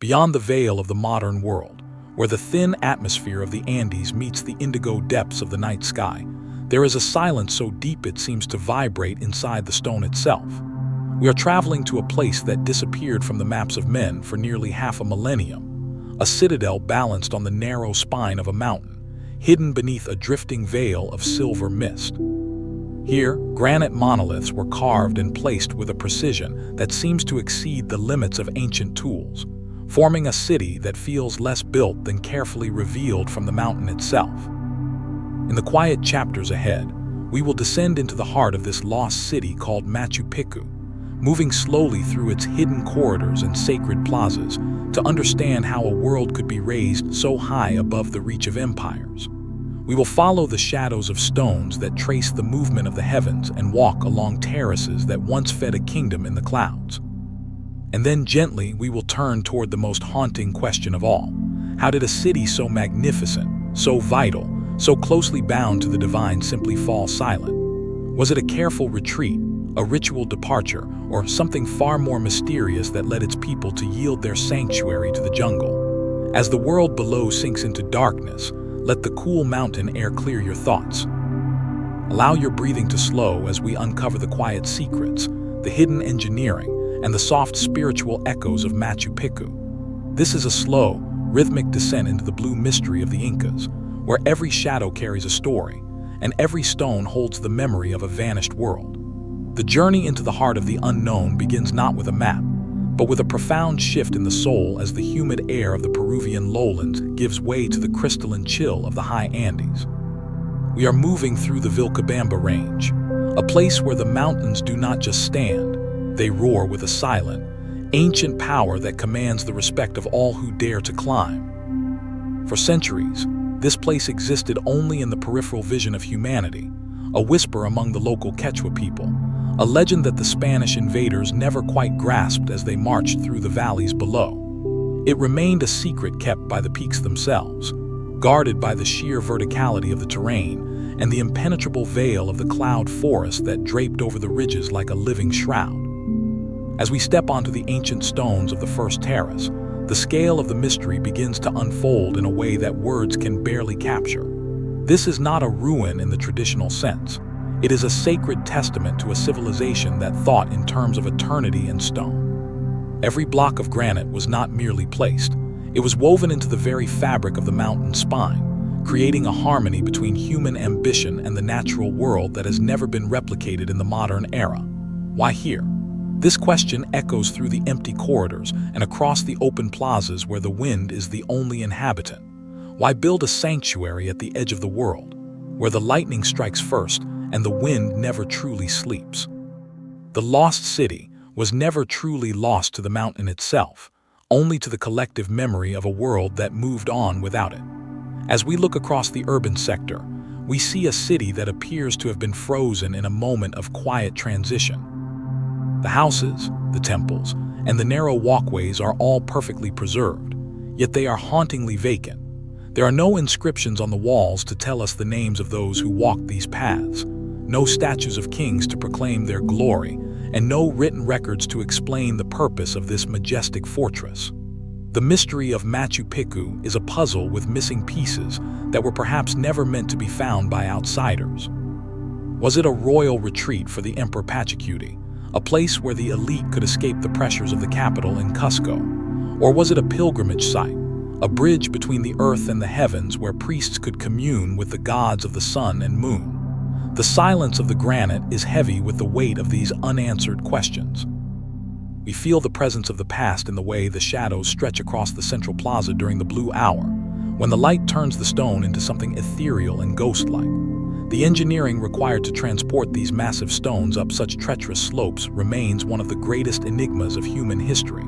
beyond the veil of the modern world, where the thin atmosphere of the Andes meets the indigo depths of the night sky, there is a silence so deep it seems to vibrate inside the stone itself. We are traveling to a place that disappeared from the maps of men for nearly half a millennium, a citadel balanced on the narrow spine of a mountain, hidden beneath a drifting veil of silver mist. Here, granite monoliths were carved and placed with a precision that seems to exceed the limits of ancient tools, forming a city that feels less built than carefully revealed from the mountain itself. In the quiet chapters ahead, we will descend into the heart of this lost city called Machu Picchu, moving slowly through its hidden corridors and sacred plazas to understand how a world could be raised so high above the reach of empires. We will follow the shadows of stones that trace the movement of the heavens and walk along terraces that once fed a kingdom in the clouds. And then gently we will turn toward the most haunting question of all. How did a city so magnificent, so vital, so closely bound to the divine simply fall silent? Was it a careful retreat, a ritual departure, or something far more mysterious that led its people to yield their sanctuary to the jungle? As the world below sinks into darkness, let the cool mountain air clear your thoughts. Allow your breathing to slow as we uncover the quiet secrets, the hidden engineering, and the soft spiritual echoes of Machu Picchu. This is a slow, rhythmic descent into the blue mystery of the Incas, where every shadow carries a story, and every stone holds the memory of a vanished world. The journey into the heart of the unknown begins not with a map, but with a profound shift in the soul as the humid air of the Peruvian lowlands gives way to the crystalline chill of the high Andes. We are moving through the Vilcabamba Range, a place where the mountains do not just stand, they roar with a silent, ancient power that commands the respect of all who dare to climb. For centuries, this place existed only in the peripheral vision of humanity, a whisper among the local Quechua people, a legend that the Spanish invaders never quite grasped as they marched through the valleys below. It remained a secret kept by the peaks themselves, guarded by the sheer verticality of the terrain and the impenetrable veil of the cloud forest that draped over the ridges like a living shroud. As we step onto the ancient stones of the first terrace, the scale of the mystery begins to unfold in a way that words can barely capture. This is not a ruin in the traditional sense. It is a sacred testament to a civilization that thought in terms of eternity and stone. Every block of granite was not merely placed. It was woven into the very fabric of the mountain spine, creating a harmony between human ambition and the natural world that has never been replicated in the modern era. Why here? This question echoes through the empty corridors and across the open plazas where the wind is the only inhabitant. Why build a sanctuary at the edge of the world, where the lightning strikes first and the wind never truly sleeps? The lost city was never truly lost to the mountain itself, only to the collective memory of a world that moved on without it. As we look across the urban sector, we see a city that appears to have been frozen in a moment of quiet transition. The houses, the temples, and the narrow walkways are all perfectly preserved, yet they are hauntingly vacant. There are no inscriptions on the walls to tell us the names of those who walked these paths, no statues of kings to proclaim their glory, and no written records to explain the purpose of this majestic fortress. The mystery of Machu Picchu is a puzzle with missing pieces that were perhaps never meant to be found by outsiders. Was it a royal retreat for the Emperor Pachacuti, a place where the elite could escape the pressures of the capital in Cusco? Or was it a pilgrimage site, a bridge between the earth and the heavens where priests could commune with the gods of the sun and moon? The silence of the granite is heavy with the weight of these unanswered questions. We feel the presence of the past in the way the shadows stretch across the central plaza during the blue hour, when the light turns the stone into something ethereal and ghost-like. The engineering required to transport these massive stones up such treacherous slopes remains one of the greatest enigmas of human history.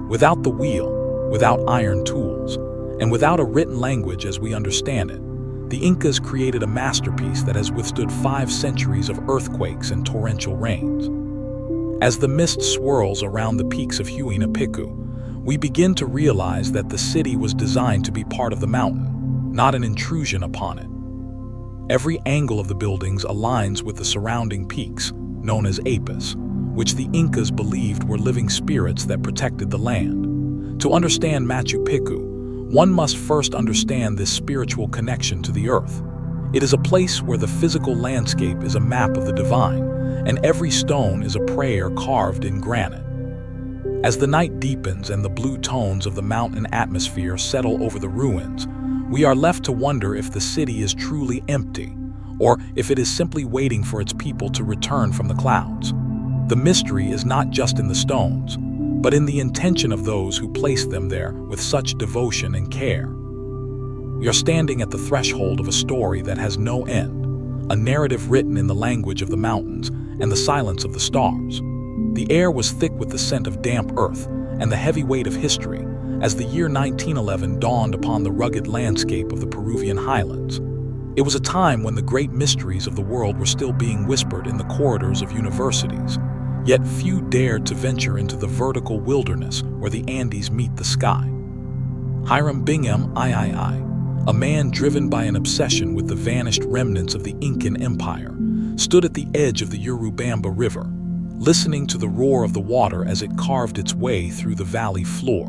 Without the wheel, without iron tools, and without a written language as we understand it, the Incas created a masterpiece that has withstood 5 centuries of earthquakes and torrential rains. As the mist swirls around the peaks of Huayna Picchu, we begin to realize that the city was designed to be part of the mountain, not an intrusion upon it. Every angle of the buildings aligns with the surrounding peaks, known as apis, which the Incas believed were living spirits that protected the land. To understand Machu Picchu, one must first understand this spiritual connection to the earth. It is a place where the physical landscape is a map of the divine, and every stone is a prayer carved in granite. As the night deepens and the blue tones of the mountain atmosphere settle over the ruins, we are left to wonder if the city is truly empty, or if it is simply waiting for its people to return from the clouds. The mystery is not just in the stones, but in the intention of those who placed them there with such devotion and care. We are standing at the threshold of a story that has no end, a narrative written in the language of the mountains and the silence of the stars. The air was thick with the scent of damp earth and the heavy weight of history as the year 1911 dawned upon the rugged landscape of the Peruvian highlands. It was a time when the great mysteries of the world were still being whispered in the corridors of universities, yet few dared to venture into the vertical wilderness where the Andes meet the sky. Hiram Bingham, III, a man driven by an obsession with the vanished remnants of the Incan Empire, stood at the edge of the Urubamba River, listening to the roar of the water as it carved its way through the valley floor.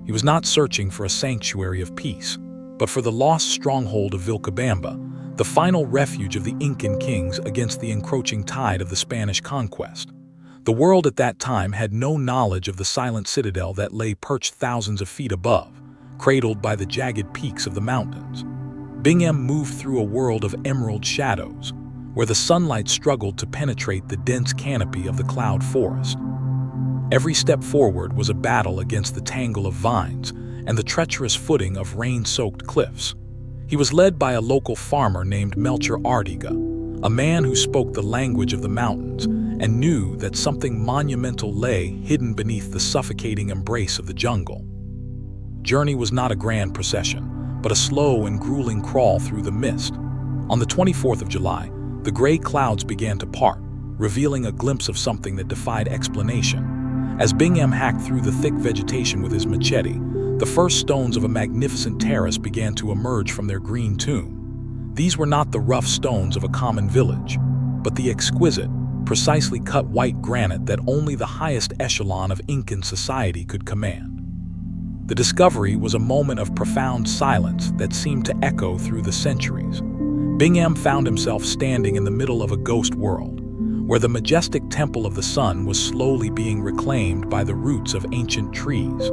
He was not searching for a sanctuary of peace, but for the lost stronghold of Vilcabamba, the final refuge of the Incan kings against the encroaching tide of the Spanish conquest. The world at that time had no knowledge of the silent citadel that lay perched thousands of feet above, cradled by the jagged peaks of the mountains. Bingham moved through a world of emerald shadows, where the sunlight struggled to penetrate the dense canopy of the cloud forest. Every step forward was a battle against the tangle of vines and the treacherous footing of rain-soaked cliffs. He was led by a local farmer named Melchor Artiga, a man who spoke the language of the mountains and knew that something monumental lay hidden beneath the suffocating embrace of the jungle. Journey was not a grand procession, but a slow and grueling crawl through the mist. On the 24th of July, the gray clouds began to part, revealing a glimpse of something that defied explanation. As Bingham hacked through the thick vegetation with his machete, the first stones of a magnificent terrace began to emerge from their green tomb. These were not the rough stones of a common village, but the exquisite, precisely cut white granite that only the highest echelon of Incan society could command. The discovery was a moment of profound silence that seemed to echo through the centuries. Bingham found himself standing in the middle of a ghost world, where the majestic temple of the sun was slowly being reclaimed by the roots of ancient trees.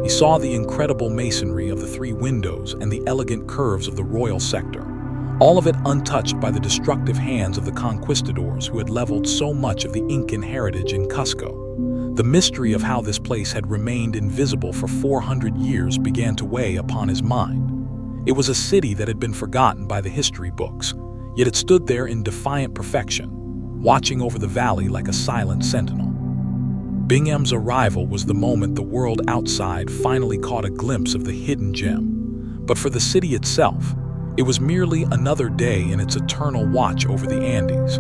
He saw the incredible masonry of the three windows and the elegant curves of the royal sector, all of it untouched by the destructive hands of the conquistadors who had leveled so much of the Incan heritage in Cusco. The mystery of how this place had remained invisible for 400 years began to weigh upon his mind. It was a city that had been forgotten by the history books, yet it stood there in defiant perfection, watching over the valley like a silent sentinel. Bingham's arrival was the moment the world outside finally caught a glimpse of the hidden gem. But for the city itself, it was merely another day in its eternal watch over the Andes.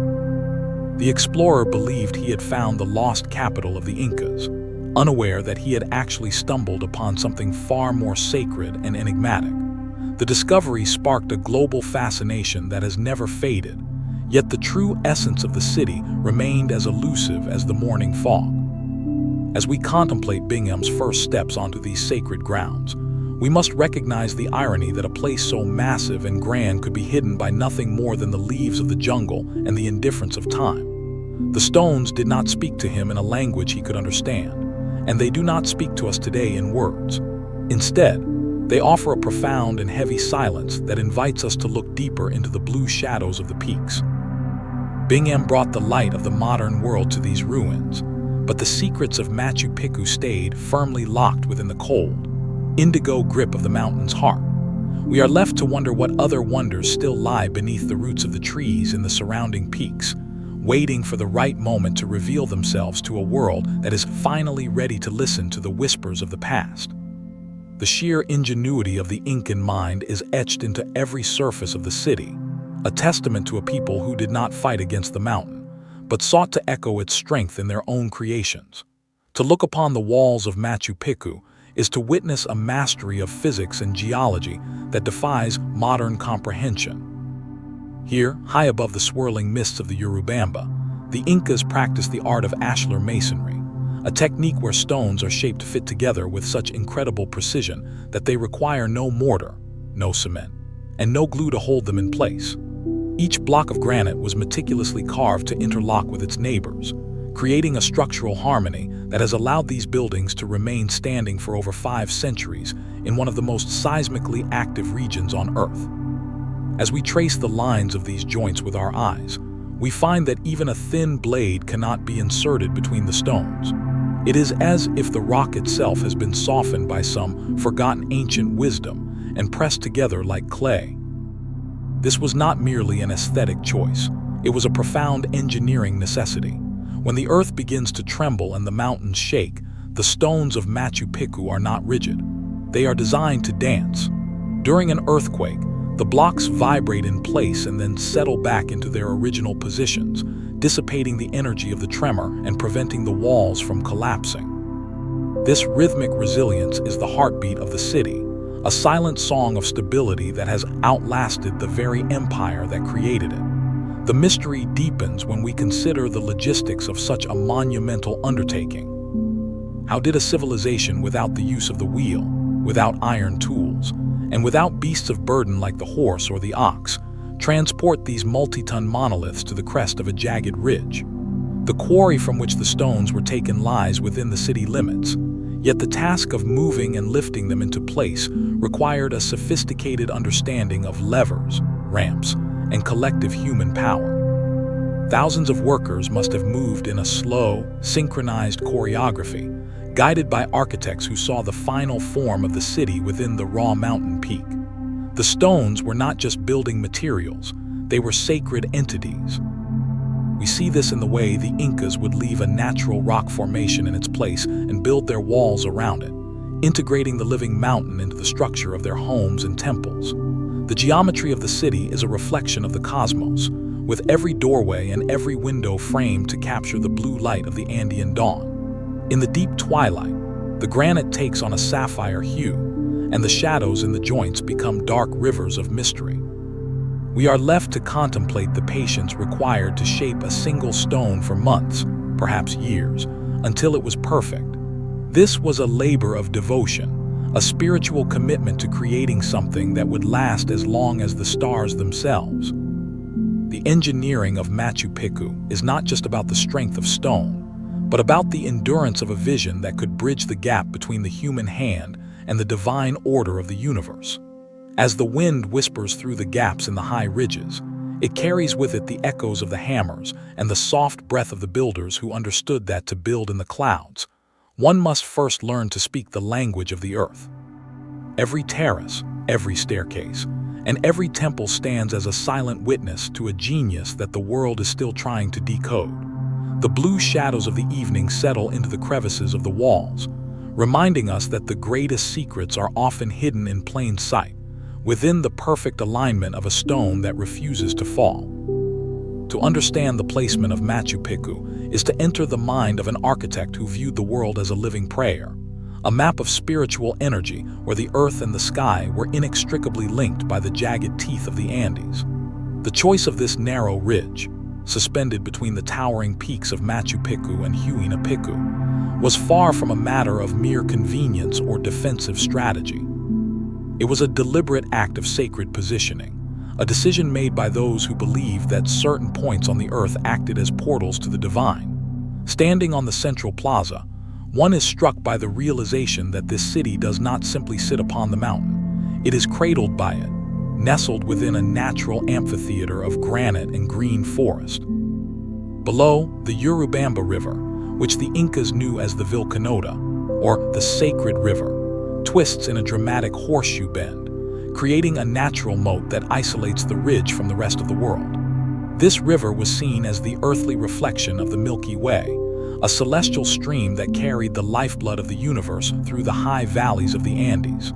The explorer believed he had found the lost capital of the Incas, unaware that he had actually stumbled upon something far more sacred and enigmatic. The discovery sparked a global fascination that has never faded, yet the true essence of the city remained as elusive as the morning fog. As we contemplate Bingham's first steps onto these sacred grounds, we must recognize the irony that a place so massive and grand could be hidden by nothing more than the leaves of the jungle and the indifference of time. The stones did not speak to him in a language he could understand, and they do not speak to us today in words. Instead, they offer a profound and heavy silence that invites us to look deeper into the blue shadows of the peaks. Bingham brought the light of the modern world to these ruins, but the secrets of Machu Picchu stayed firmly locked within the cold, indigo grip of the mountain's heart. We are left to wonder what other wonders still lie beneath the roots of the trees in the surrounding peaks, waiting for the right moment to reveal themselves to a world that is finally ready to listen to the whispers of the past. The sheer ingenuity of the Incan mind is etched into every surface of the city, a testament to a people who did not fight against the mountain, but sought to echo its strength in their own creations. To look upon the walls of Machu Picchu is to witness a mastery of physics and geology that defies modern comprehension. Here, high above the swirling mists of the Urubamba, the Incas practiced the art of Ashlar masonry, a technique where stones are shaped to fit together with such incredible precision that they require no mortar, no cement, and no glue to hold them in place. Each block of granite was meticulously carved to interlock with its neighbors, creating a structural harmony that has allowed these buildings to remain standing for over 5 centuries in one of the most seismically active regions on Earth. As we trace the lines of these joints with our eyes, we find that even a thin blade cannot be inserted between the stones. It is as if the rock itself has been softened by some forgotten ancient wisdom and pressed together like clay. This was not merely an aesthetic choice, it was a profound engineering necessity. When the earth begins to tremble and the mountains shake, the stones of Machu Picchu are not rigid. They are designed to dance. During an earthquake, the blocks vibrate in place and then settle back into their original positions, dissipating the energy of the tremor and preventing the walls from collapsing. This rhythmic resilience is the heartbeat of the city, a silent song of stability that has outlasted the very empire that created it. The mystery deepens when we consider the logistics of such a monumental undertaking. How did a civilization without the use of the wheel, without iron tools, and without beasts of burden like the horse or the ox, transport these multi-ton monoliths to the crest of a jagged ridge? The quarry from which the stones were taken lies within the city limits, yet the task of moving and lifting them into place required a sophisticated understanding of levers, ramps, and collective human power. Thousands of workers must have moved in a slow, synchronized choreography, guided by architects who saw the final form of the city within the raw mountain peak. The stones were not just building materials, they were sacred entities. We see this in the way the Incas would leave a natural rock formation in its place and build their walls around it, integrating the living mountain into the structure of their homes and temples. The geometry of the city is a reflection of the cosmos, with every doorway and every window framed to capture the blue light of the Andean dawn. In the deep twilight, the granite takes on a sapphire hue, and the shadows in the joints become dark rivers of mystery. We are left to contemplate the patience required to shape a single stone for months, perhaps years, until it was perfect. This was a labor of devotion, a spiritual commitment to creating something that would last as long as the stars themselves. The engineering of Machu Picchu is not just about the strength of stone, but about the endurance of a vision that could bridge the gap between the human hand and the divine order of the universe. As the wind whispers through the gaps in the high ridges, it carries with it the echoes of the hammers and the soft breath of the builders who understood that to build in the clouds, one must first learn to speak the language of the earth. Every terrace, every staircase, and every temple stands as a silent witness to a genius that the world is still trying to decode. The blue shadows of the evening settle into the crevices of the walls, reminding us that the greatest secrets are often hidden in plain sight, within the perfect alignment of a stone that refuses to fall. To understand the placement of Machu Picchu is to enter the mind of an architect who viewed the world as a living prayer, a map of spiritual energy where the earth and the sky were inextricably linked by the jagged teeth of the Andes. The choice of this narrow ridge, suspended between the towering peaks of Machu Picchu and Huayna Picchu, was far from a matter of mere convenience or defensive strategy. It was a deliberate act of sacred positioning, a decision made by those who believed that certain points on the earth acted as portals to the divine. Standing on the central plaza, one is struck by the realization that this city does not simply sit upon the mountain. It is cradled by it, nestled within a natural amphitheater of granite and green forest. Below, the Urubamba River, which the Incas knew as the Vilcanota, or the Sacred River, twists in a dramatic horseshoe bend, creating a natural moat that isolates the ridge from the rest of the world. This river was seen as the earthly reflection of the Milky Way, a celestial stream that carried the lifeblood of the universe through the high valleys of the Andes.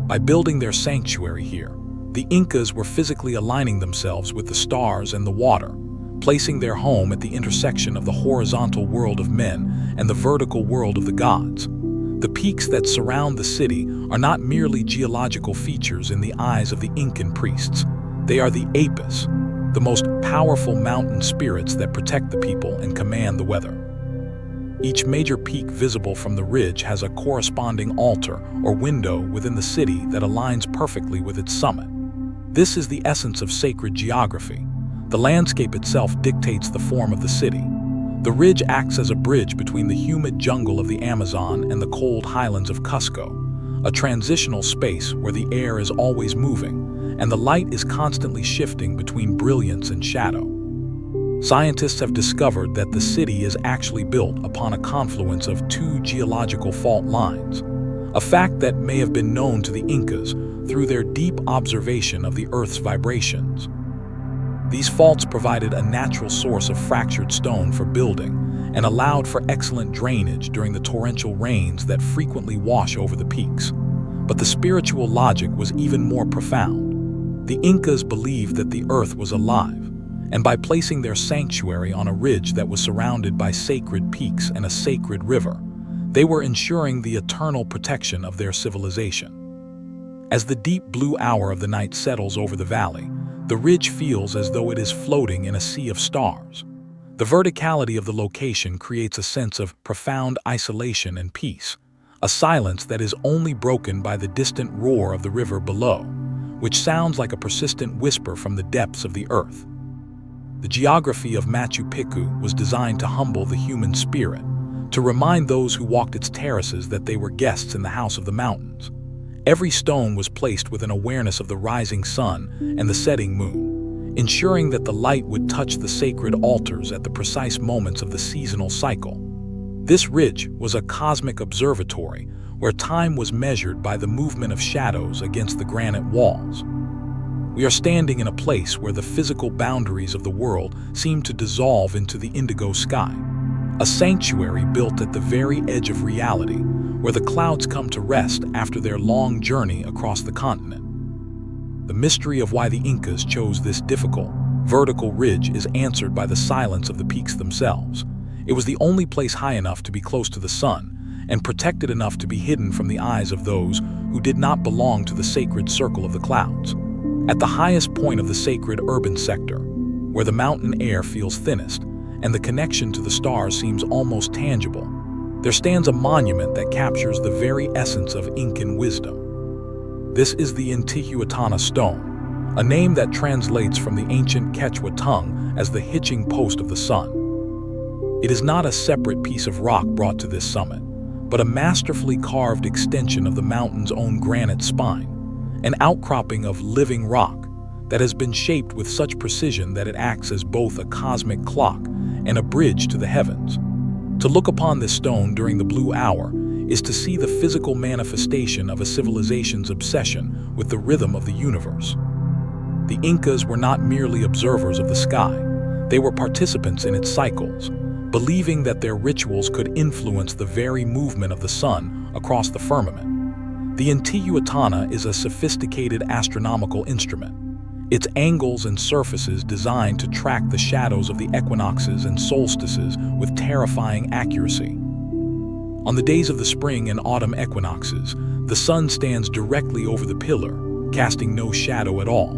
By building their sanctuary here, the Incas were physically aligning themselves with the stars and the water, placing their home at the intersection of the horizontal world of men and the vertical world of the gods. The peaks that surround the city are not merely geological features in the eyes of the Incan priests. They are the Apis, the most powerful mountain spirits that protect the people and command the weather. Each major peak visible from the ridge has a corresponding altar or window within the city that aligns perfectly with its summit. This is the essence of sacred geography. The landscape itself dictates the form of the city. The ridge acts as a bridge between the humid jungle of the Amazon and the cold highlands of Cusco, a transitional space where the air is always moving and the light is constantly shifting between brilliance and shadow. Scientists have discovered that the city is actually built upon a confluence of two geological fault lines, a fact that may have been known to the Incas through their deep observation of the Earth's vibrations. These faults provided a natural source of fractured stone for building and allowed for excellent drainage during the torrential rains that frequently wash over the peaks. But the spiritual logic was even more profound. The Incas believed that the Earth was alive, and by placing their sanctuary on a ridge that was surrounded by sacred peaks and a sacred river, they were ensuring the eternal protection of their civilization. As the deep blue hour of the night settles over the valley, the ridge feels as though it is floating in a sea of stars. The verticality of the location creates a sense of profound isolation and peace, a silence that is only broken by the distant roar of the river below, which sounds like a persistent whisper from the depths of the earth. The geography of Machu Picchu was designed to humble the human spirit, to remind those who walked its terraces that they were guests in the house of the mountains. Every stone was placed with an awareness of the rising sun and the setting moon, ensuring that the light would touch the sacred altars at the precise moments of the seasonal cycle. This ridge was a cosmic observatory where time was measured by the movement of shadows against the granite walls. We are standing in a place where the physical boundaries of the world seem to dissolve into the indigo sky, a sanctuary built at the very edge of reality, where the clouds come to rest after their long journey across the continent. The mystery of why the Incas chose this difficult, vertical ridge is answered by the silence of the peaks themselves. It was the only place high enough to be close to the sun, and protected enough to be hidden from the eyes of those who did not belong to the sacred circle of the clouds. At the highest point of the sacred urban sector, where the mountain air feels thinnest, and the connection to the stars seems almost tangible, there stands a monument that captures the very essence of Incan wisdom. This is the Intihuatana stone, a name that translates from the ancient Quechua tongue as the hitching post of the sun. It is not a separate piece of rock brought to this summit, but a masterfully carved extension of the mountain's own granite spine, an outcropping of living rock that has been shaped with such precision that it acts as both a cosmic clock and a bridge to the heavens. To look upon this stone during the blue hour is to see the physical manifestation of a civilization's obsession with the rhythm of the universe. The Incas were not merely observers of the sky, they were participants in its cycles, believing that their rituals could influence the very movement of the sun across the firmament. The Intihuatana is a sophisticated astronomical instrument, its angles and surfaces designed to track the shadows of the equinoxes and solstices with terrifying accuracy. On the days of the spring and autumn equinoxes, the sun stands directly over the pillar, casting no shadow at all.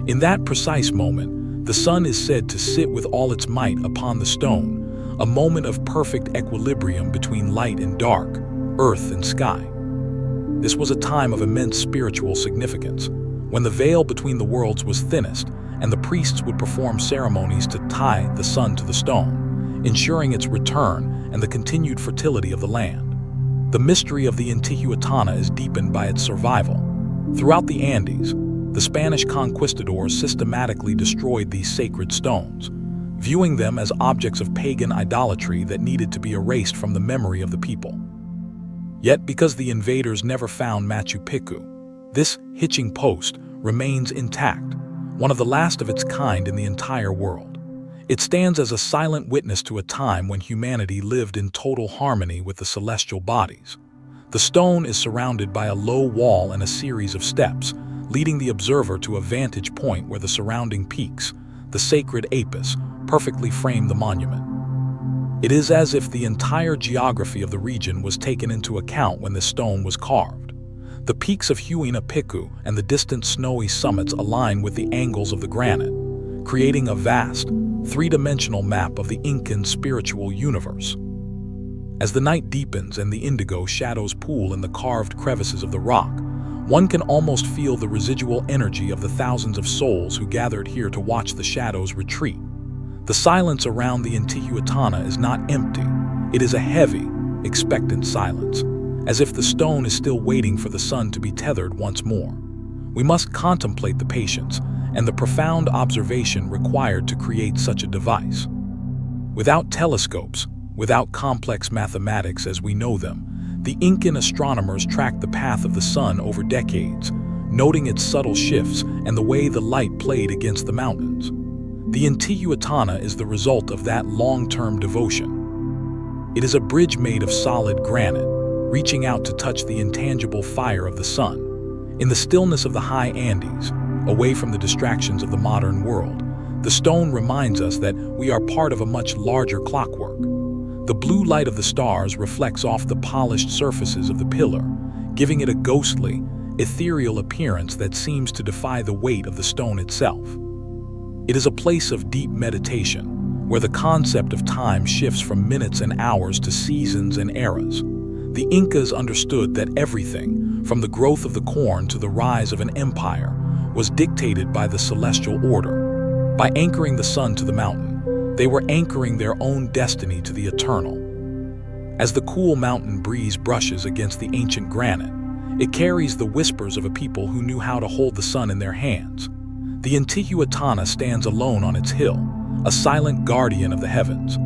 In that precise moment, the sun is said to sit with all its might upon the stone, a moment of perfect equilibrium between light and dark, earth and sky. This was a time of immense spiritual significance, when the veil between the worlds was thinnest, and the priests would perform ceremonies to tie the sun to the stone, ensuring its return and the continued fertility of the land. The mystery of the Intihuatana is deepened by its survival. Throughout the Andes, the Spanish conquistadors systematically destroyed these sacred stones, viewing them as objects of pagan idolatry that needed to be erased from the memory of the people. Yet, because the invaders never found Machu Picchu, this hitching post remains intact, one of the last of its kind in the entire world. It stands as a silent witness to a time when humanity lived in total harmony with the celestial bodies. The stone is surrounded by a low wall and a series of steps, leading the observer to a vantage point where the surrounding peaks, the sacred apis, perfectly frame the monument. It is as if the entire geography of the region was taken into account when this stone was carved. The peaks of Huayna Picchu and the distant snowy summits align with the angles of the granite, creating a vast, three-dimensional map of the Incan spiritual universe. As the night deepens and the indigo shadows pool in the carved crevices of the rock, one can almost feel the residual energy of the thousands of souls who gathered here to watch the shadows retreat. The silence around the Intihuatana is not empty. It is a heavy, expectant silence, as if the stone is still waiting for the sun to be tethered once more. We must contemplate the patience and the profound observation required to create such a device. Without telescopes, without complex mathematics as we know them, the Incan astronomers tracked the path of the sun over decades, noting its subtle shifts and the way the light played against the mountains. The Intihuatana is the result of that long-term devotion. It is a bridge made of solid granite, reaching out to touch the intangible fire of the sun. In the stillness of the high Andes, away from the distractions of the modern world, the stone reminds us that we are part of a much larger clockwork. The blue light of the stars reflects off the polished surfaces of the pillar, giving it a ghostly, ethereal appearance that seems to defy the weight of the stone itself. It is a place of deep meditation, where the concept of time shifts from minutes and hours to seasons and eras. The Incas understood that everything, from the growth of the corn to the rise of an empire, was dictated by the celestial order. By anchoring the sun to the mountain, they were anchoring their own destiny to the eternal. As the cool mountain breeze brushes against the ancient granite, it carries the whispers of a people who knew how to hold the sun in their hands. The Intihuatana stands alone on its hill, a silent guardian of the heavens,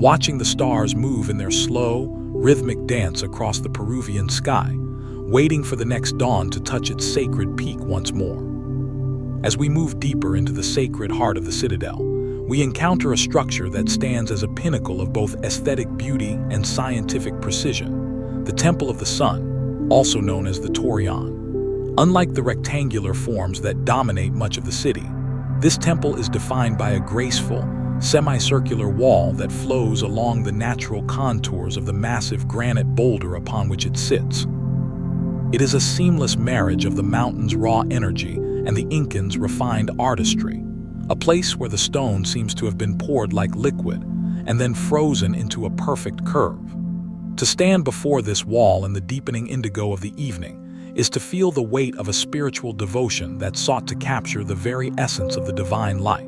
watching the stars move in their slow, rhythmic dance across the Peruvian sky, waiting for the next dawn to touch its sacred peak once more. As we move deeper into the sacred heart of the citadel, we encounter a structure that stands as a pinnacle of both aesthetic beauty and scientific precision, the Temple of the Sun, also known as the Torion. Unlike the rectangular forms that dominate much of the city, this temple is defined by a graceful, semicircular wall that flows along the natural contours of the massive granite boulder upon which it sits. It is a seamless marriage of the mountain's raw energy and the Incans' refined artistry, a place where the stone seems to have been poured like liquid and then frozen into a perfect curve. To stand before this wall in the deepening indigo of the evening is to feel the weight of a spiritual devotion that sought to capture the very essence of the divine light.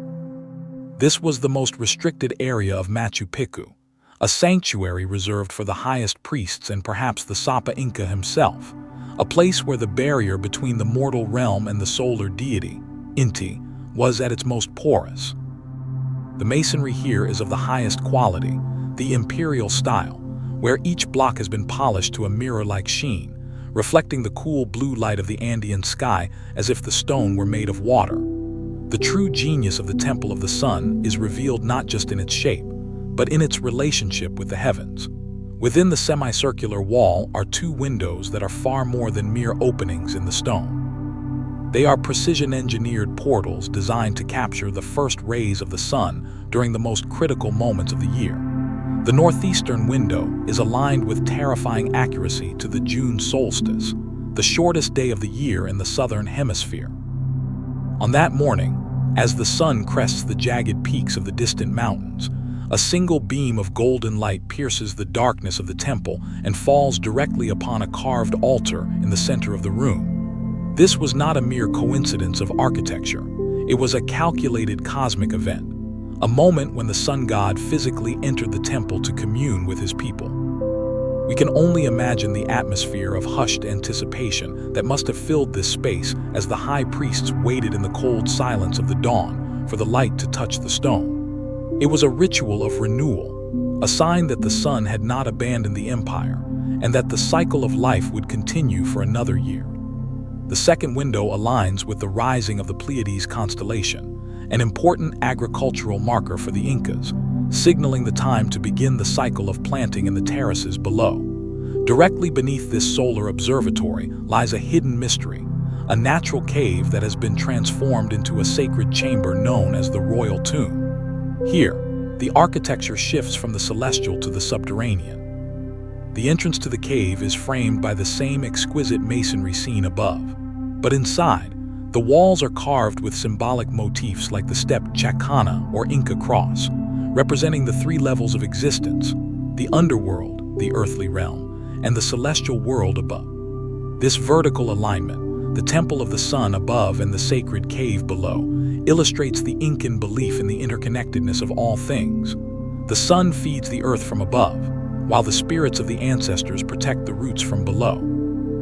This was the most restricted area of Machu Picchu, a sanctuary reserved for the highest priests and perhaps the Sapa Inca himself, a place where the barrier between the mortal realm and the solar deity, Inti, was at its most porous. The masonry here is of the highest quality, the Imperial style, where each block has been polished to a mirror-like sheen, reflecting the cool blue light of the Andean sky as if the stone were made of water. The true genius of the Temple of the Sun is revealed not just in its shape, but in its relationship with the heavens. Within the semicircular wall are two windows that are far more than mere openings in the stone. They are precision-engineered portals designed to capture the first rays of the sun during the most critical moments of the year. The northeastern window is aligned with terrifying accuracy to the June solstice, the shortest day of the year in the southern hemisphere. On that morning, as the sun crests the jagged peaks of the distant mountains, a single beam of golden light pierces the darkness of the temple and falls directly upon a carved altar in the center of the room. This was not a mere coincidence of architecture. It was a calculated cosmic event, a moment when the sun god physically entered the temple to commune with his people. We can only imagine the atmosphere of hushed anticipation that must have filled this space as the high priests waited in the cold silence of the dawn for the light to touch the stone. It was a ritual of renewal, a sign that the sun had not abandoned the empire and that the cycle of life would continue for another year. The second window aligns with the rising of the Pleiades constellation, an important agricultural marker for the Incas, signaling the time to begin the cycle of planting in the terraces below. Directly beneath this solar observatory lies a hidden mystery, a natural cave that has been transformed into a sacred chamber known as the Royal Tomb. Here, the architecture shifts from the celestial to the subterranean. The entrance to the cave is framed by the same exquisite masonry seen above, but inside, the walls are carved with symbolic motifs like the step Chacana or Inca cross, representing the three levels of existence: the underworld, the earthly realm, and the celestial world above. This vertical alignment, the temple of the sun above and the sacred cave below, illustrates the Incan belief in the interconnectedness of all things. The sun feeds the earth from above, while the spirits of the ancestors protect the roots from below.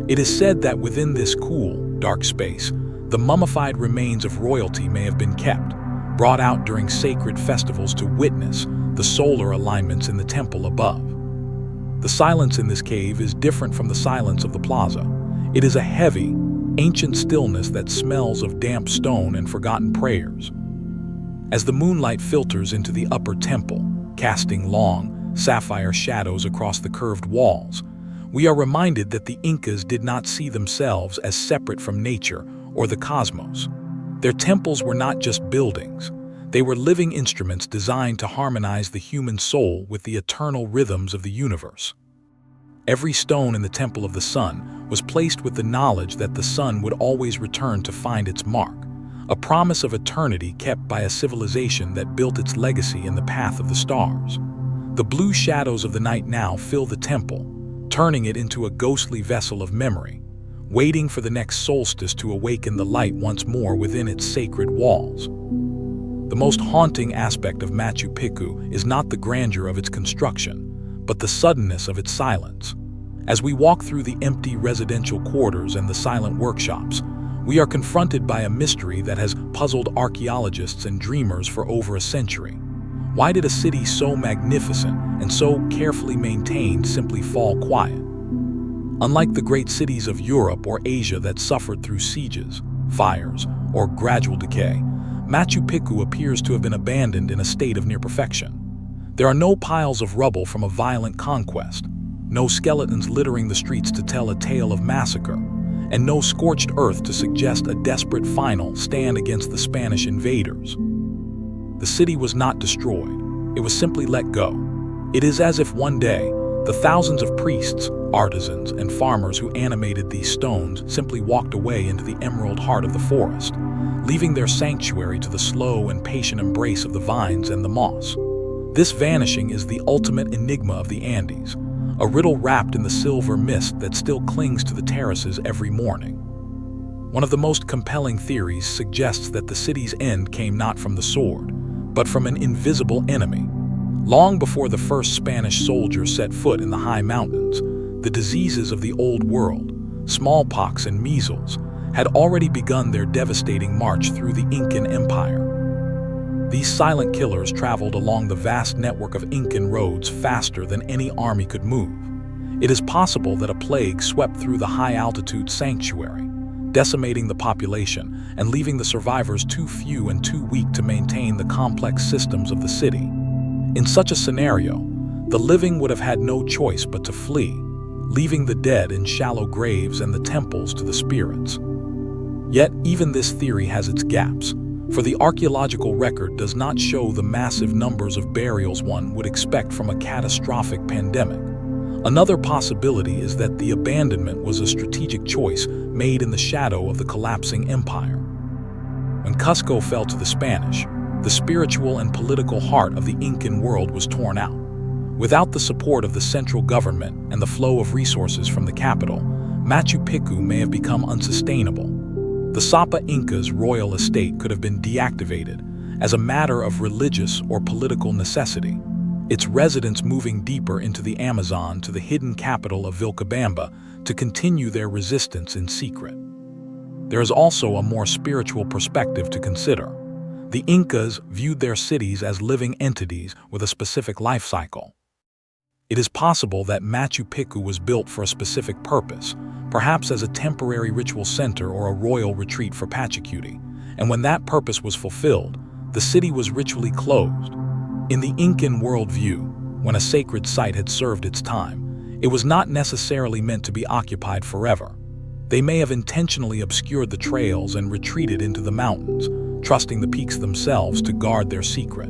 It is said that within this cool, dark space, the mummified remains of royalty may have been kept, brought out during sacred festivals to witness the solar alignments in the temple above. The silence in this cave is different from the silence of the plaza. It is a heavy, ancient stillness that smells of damp stone and forgotten prayers. As the moonlight filters into the upper temple, casting long, sapphire shadows across the curved walls, we are reminded that the Incas did not see themselves as separate from nature or the cosmos. Their temples were not just buildings. They were living instruments designed to harmonize the human soul with the eternal rhythms of the universe. Every stone in the Temple of the Sun was placed with the knowledge that the sun would always return to find its mark, a promise of eternity kept by a civilization that built its legacy in the path of the stars. The blue shadows of the night now fill the temple, turning it into a ghostly vessel of memory, waiting for the next solstice to awaken the light once more within its sacred walls. The most haunting aspect of Machu Picchu is not the grandeur of its construction, but the suddenness of its silence. As we walk through the empty residential quarters and the silent workshops, we are confronted by a mystery that has puzzled archaeologists and dreamers for over a century. Why did a city so magnificent and so carefully maintained simply fall quiet? Unlike the great cities of Europe or Asia that suffered through sieges, fires, or gradual decay, Machu Picchu appears to have been abandoned in a state of near perfection. There are no piles of rubble from a violent conquest, no skeletons littering the streets to tell a tale of massacre, and no scorched earth to suggest a desperate final stand against the Spanish invaders. The city was not destroyed, it was simply let go. It is as if one day, the thousands of priests, artisans, and farmers who animated these stones simply walked away into the emerald heart of the forest, leaving their sanctuary to the slow and patient embrace of the vines and the moss. This vanishing is the ultimate enigma of the Andes, a riddle wrapped in the silver mist that still clings to the terraces every morning. One of the most compelling theories suggests that the city's end came not from the sword, but from an invisible enemy. Long before the first Spanish soldiers set foot in the high mountains, the diseases of the Old World, smallpox and measles, had already begun their devastating march through the Incan Empire. These silent killers traveled along the vast network of Incan roads faster than any army could move. It is possible that a plague swept through the high-altitude sanctuary, decimating the population and leaving the survivors too few and too weak to maintain the complex systems of the city. In such a scenario, the living would have had no choice but to flee, leaving the dead in shallow graves and the temples to the spirits. Yet, even this theory has its gaps, for the archaeological record does not show the massive numbers of burials one would expect from a catastrophic pandemic. Another possibility is that the abandonment was a strategic choice made in the shadow of the collapsing empire. When Cusco fell to the Spanish, the spiritual and political heart of the Incan world was torn out. Without the support of the central government and the flow of resources from the capital, Machu Picchu may have become unsustainable. The Sapa Inca's royal estate could have been deactivated as a matter of religious or political necessity, its residents moving deeper into the Amazon to the hidden capital of Vilcabamba to continue their resistance in secret. There is also a more spiritual perspective to consider. The Incas viewed their cities as living entities with a specific life cycle. It is possible that Machu Picchu was built for a specific purpose, perhaps as a temporary ritual center or a royal retreat for Pachacuti, and when that purpose was fulfilled, the city was ritually closed. In the Incan worldview, when a sacred site had served its time, it was not necessarily meant to be occupied forever. They may have intentionally obscured the trails and retreated into the mountains, trusting the peaks themselves to guard their secret.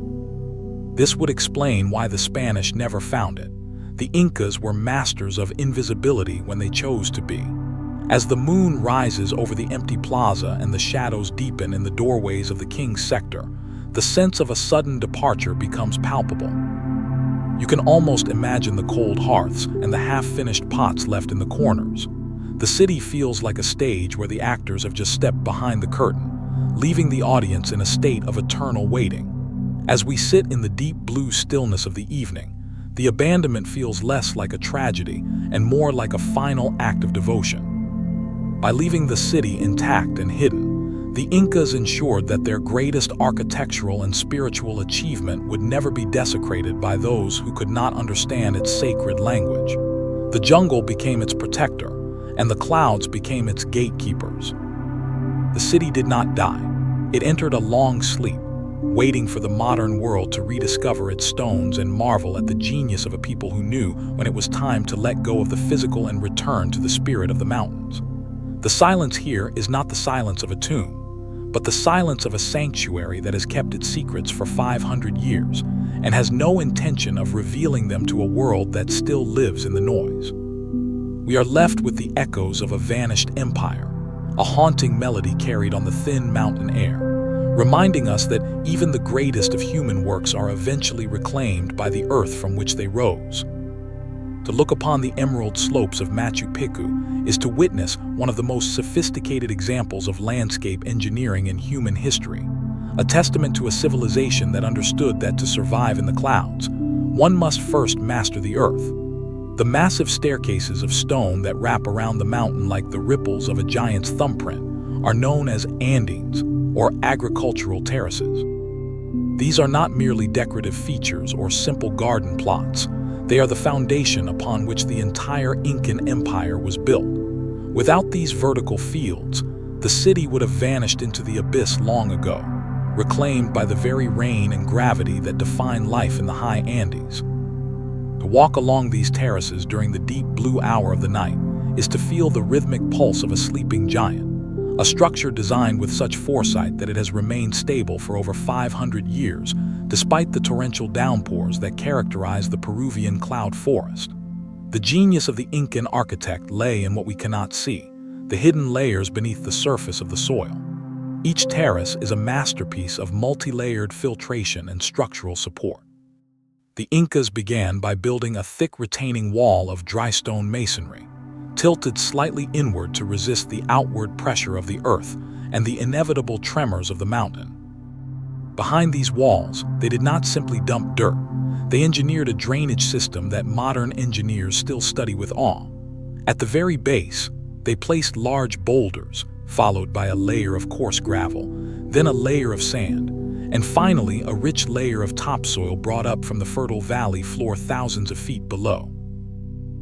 This would explain why the Spanish never found it. The Incas were masters of invisibility when they chose to be. As the moon rises over the empty plaza and the shadows deepen in the doorways of the king's sector, the sense of a sudden departure becomes palpable. You can almost imagine the cold hearths and the half-finished pots left in the corners. The city feels like a stage where the actors have just stepped behind the curtain, leaving the audience in a state of eternal waiting. As we sit in the deep blue stillness of the evening, the abandonment feels less like a tragedy and more like a final act of devotion. By leaving the city intact and hidden, the Incas ensured that their greatest architectural and spiritual achievement would never be desecrated by those who could not understand its sacred language. The jungle became its protector, and the clouds became its gatekeepers. The city did not die. It entered a long sleep, waiting for the modern world to rediscover its stones and marvel at the genius of a people who knew when it was time to let go of the physical and return to the spirit of the mountains. The silence here is not the silence of a tomb, but the silence of a sanctuary that has kept its secrets for 500 years and has no intention of revealing them to a world that still lives in the noise. We are left with the echoes of a vanished empire, a haunting melody carried on the thin mountain air, reminding us that even the greatest of human works are eventually reclaimed by the earth from which they rose. To look upon the emerald slopes of Machu Picchu is to witness one of the most sophisticated examples of landscape engineering in human history, a testament to a civilization that understood that to survive in the clouds, one must first master the earth. The massive staircases of stone that wrap around the mountain like the ripples of a giant's thumbprint are known as Andes, or agricultural terraces. These are not merely decorative features or simple garden plots. They are the foundation upon which the entire Incan Empire was built. Without these vertical fields, the city would have vanished into the abyss long ago, reclaimed by the very rain and gravity that define life in the high Andes. To walk along these terraces during the deep blue hour of the night is to feel the rhythmic pulse of a sleeping giant, a structure designed with such foresight that it has remained stable for over 500 years, despite the torrential downpours that characterize the Peruvian cloud forest. The genius of the Incan architect lay in what we cannot see, the hidden layers beneath the surface of the soil. Each terrace is a masterpiece of multi-layered filtration and structural support. The Incas began by building a thick retaining wall of dry stone masonry, tilted slightly inward to resist the outward pressure of the earth and the inevitable tremors of the mountain. Behind these walls, they did not simply dump dirt. They engineered a drainage system that modern engineers still study with awe. At the very base, they placed large boulders, followed by a layer of coarse gravel, then a layer of sand, and finally a rich layer of topsoil brought up from the fertile valley floor thousands of feet below.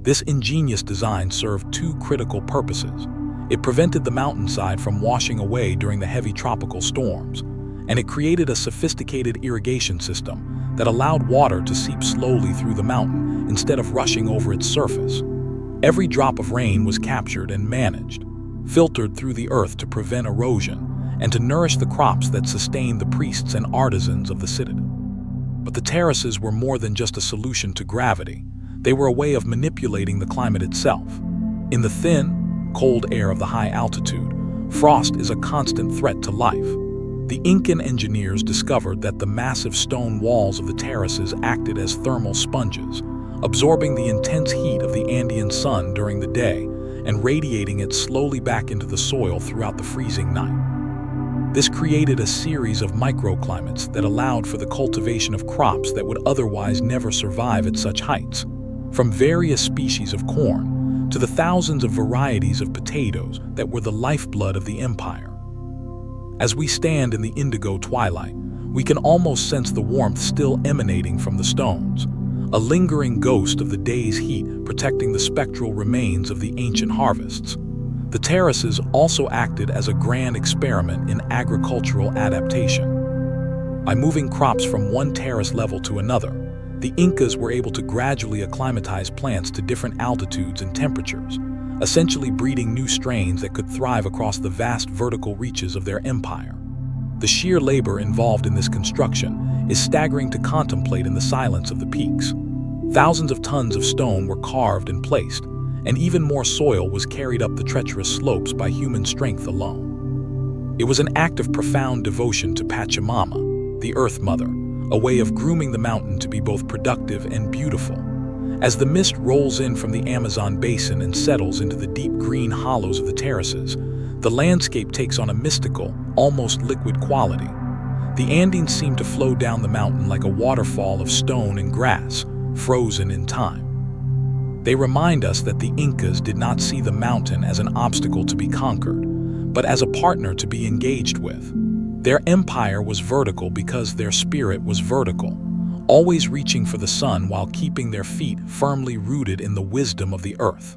This ingenious design served two critical purposes. It prevented the mountainside from washing away during the heavy tropical storms, and it created a sophisticated irrigation system that allowed water to seep slowly through the mountain instead of rushing over its surface. Every drop of rain was captured and managed, filtered through the earth to prevent erosion and to nourish the crops that sustained the priests and artisans of the citadel. But the terraces were more than just a solution to gravity. They were a way of manipulating the climate itself. In the thin, cold air of the high altitude, frost is a constant threat to life. The Incan engineers discovered that the massive stone walls of the terraces acted as thermal sponges, absorbing the intense heat of the Andean sun during the day and radiating it slowly back into the soil throughout the freezing night. This created a series of microclimates that allowed for the cultivation of crops that would otherwise never survive at such heights. From various species of corn to the thousands of varieties of potatoes that were the lifeblood of the empire. As we stand in the indigo twilight, we can almost sense the warmth still emanating from the stones, a lingering ghost of the day's heat protecting the spectral remains of the ancient harvests. The terraces also acted as a grand experiment in agricultural adaptation. By moving crops from one terrace level to another, the Incas were able to gradually acclimatize plants to different altitudes and temperatures, essentially breeding new strains that could thrive across the vast vertical reaches of their empire. The sheer labor involved in this construction is staggering to contemplate in the silence of the peaks. Thousands of tons of stone were carved and placed, and even more soil was carried up the treacherous slopes by human strength alone. It was an act of profound devotion to Pachamama, the Earth Mother, a way of grooming the mountain to be both productive and beautiful. As the mist rolls in from the Amazon basin and settles into the deep green hollows of the terraces, the landscape takes on a mystical, almost liquid quality. The Andes seem to flow down the mountain like a waterfall of stone and grass, frozen in time. They remind us that the Incas did not see the mountain as an obstacle to be conquered, but as a partner to be engaged with. Their empire was vertical because their spirit was vertical, always reaching for the sun while keeping their feet firmly rooted in the wisdom of the earth.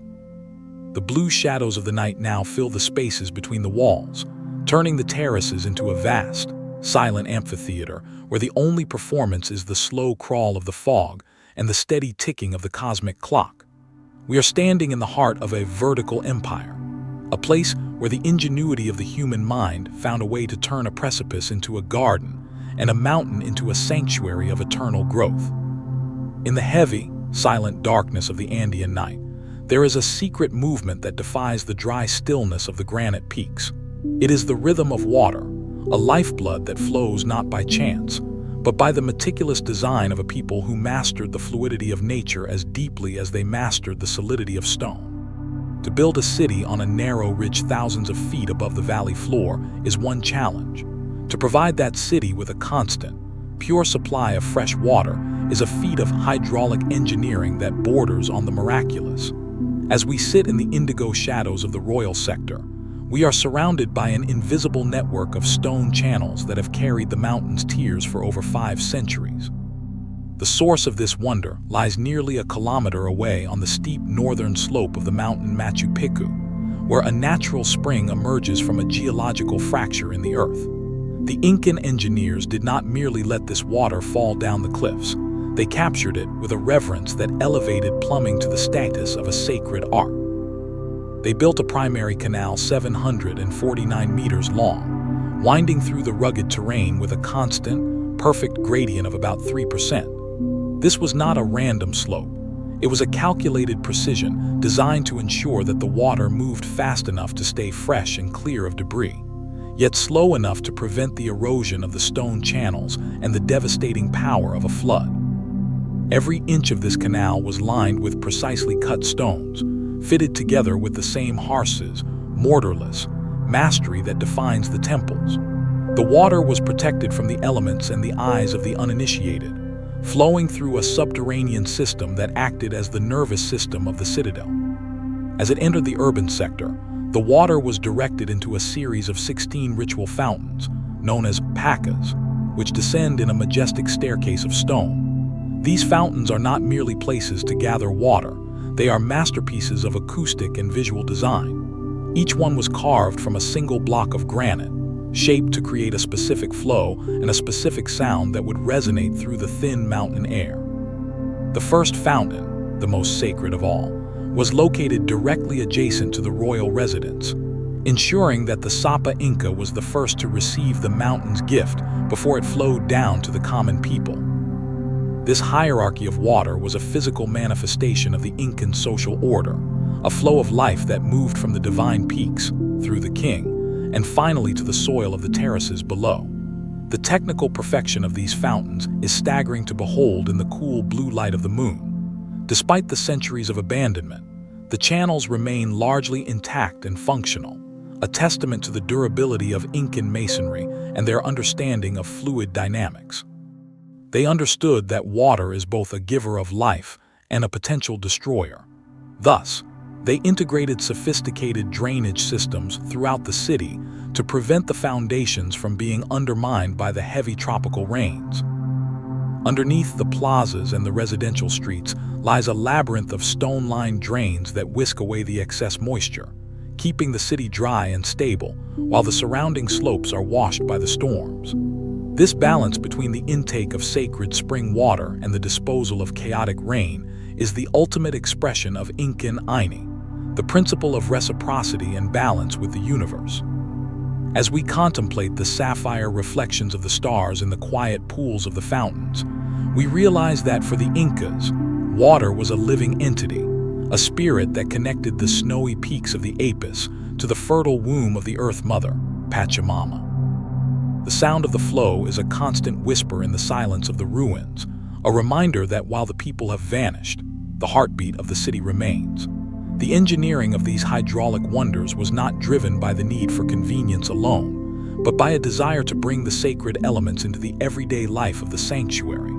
The blue shadows of the night now fill the spaces between the walls, turning the terraces into a vast, silent amphitheater where the only performance is the slow crawl of the fog and the steady ticking of the cosmic clock. We are standing in the heart of a vertical empire, a place where the ingenuity of the human mind found a way to turn a precipice into a garden and a mountain into a sanctuary of eternal growth. In the heavy, silent darkness of the Andean night, there is a secret movement that defies the dry stillness of the granite peaks. It is the rhythm of water, a lifeblood that flows not by chance, but by the meticulous design of a people who mastered the fluidity of nature as deeply as they mastered the solidity of stone. To build a city on a narrow ridge thousands of feet above the valley floor is one challenge. To provide that city with a constant, pure supply of fresh water is a feat of hydraulic engineering that borders on the miraculous. As we sit in the indigo shadows of the royal sector, we are surrounded by an invisible network of stone channels that have carried the mountain's tears for over 5 centuries. The source of this wonder lies nearly a kilometer away on the steep northern slope of the mountain Machu Picchu, where a natural spring emerges from a geological fracture in the earth. The Incan engineers did not merely let this water fall down the cliffs. They captured it with a reverence that elevated plumbing to the status of a sacred art. They built a primary canal 749 meters long, winding through the rugged terrain with a constant, perfect gradient of about 3%. This was not a random slope. It was a calculated precision designed to ensure that the water moved fast enough to stay fresh and clear of debris, yet slow enough to prevent the erosion of the stone channels and the devastating power of a flood. Every inch of this canal was lined with precisely cut stones, fitted together with the same harses, mortarless, mastery that defines the temples. The water was protected from the elements and the eyes of the uninitiated, flowing through a subterranean system that acted as the nervous system of the citadel. As it entered the urban sector, the water was directed into a series of 16 ritual fountains, known as pacas, which descend in a majestic staircase of stone. These fountains are not merely places to gather water. They are masterpieces of acoustic and visual design. Each one was carved from a single block of granite, shaped to create a specific flow and a specific sound that would resonate through the thin mountain air. The first fountain, the most sacred of all, was located directly adjacent to the royal residence, ensuring that the Sapa Inca was the first to receive the mountain's gift before it flowed down to the common people. This hierarchy of water was a physical manifestation of the Incan social order, a flow of life that moved from the divine peaks, through the king, and finally to the soil of the terraces below. The technical perfection of these fountains is staggering to behold in the cool blue light of the moon. Despite the centuries of abandonment, the channels remain largely intact and functional, a testament to the durability of Incan masonry and their understanding of fluid dynamics. They understood that water is both a giver of life and a potential destroyer. Thus, they integrated sophisticated drainage systems throughout the city to prevent the foundations from being undermined by the heavy tropical rains. Underneath the plazas and the residential streets lies a labyrinth of stone-lined drains that whisk away the excess moisture, keeping the city dry and stable while the surrounding slopes are washed by the storms. This balance between the intake of sacred spring water and the disposal of chaotic rain is the ultimate expression of Incan Ini, the principle of reciprocity and balance with the universe. As we contemplate the sapphire reflections of the stars in the quiet pools of the fountains, we realize that for the Incas, water was a living entity, a spirit that connected the snowy peaks of the Apis to the fertile womb of the Earth Mother, Pachamama. The sound of the flow is a constant whisper in the silence of the ruins, a reminder that while the people have vanished, the heartbeat of the city remains. The engineering of these hydraulic wonders was not driven by the need for convenience alone, but by a desire to bring the sacred elements into the everyday life of the sanctuary.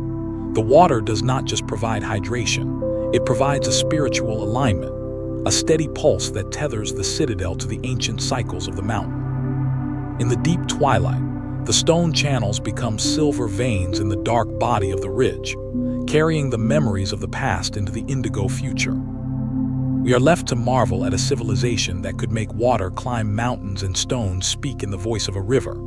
The water does not just provide hydration, it provides a spiritual alignment, a steady pulse that tethers the citadel to the ancient cycles of the mountain. In the deep twilight, the stone channels become silver veins in the dark body of the ridge, carrying the memories of the past into the indigo future. We are left to marvel at a civilization that could make water climb mountains and stones speak in the voice of a river,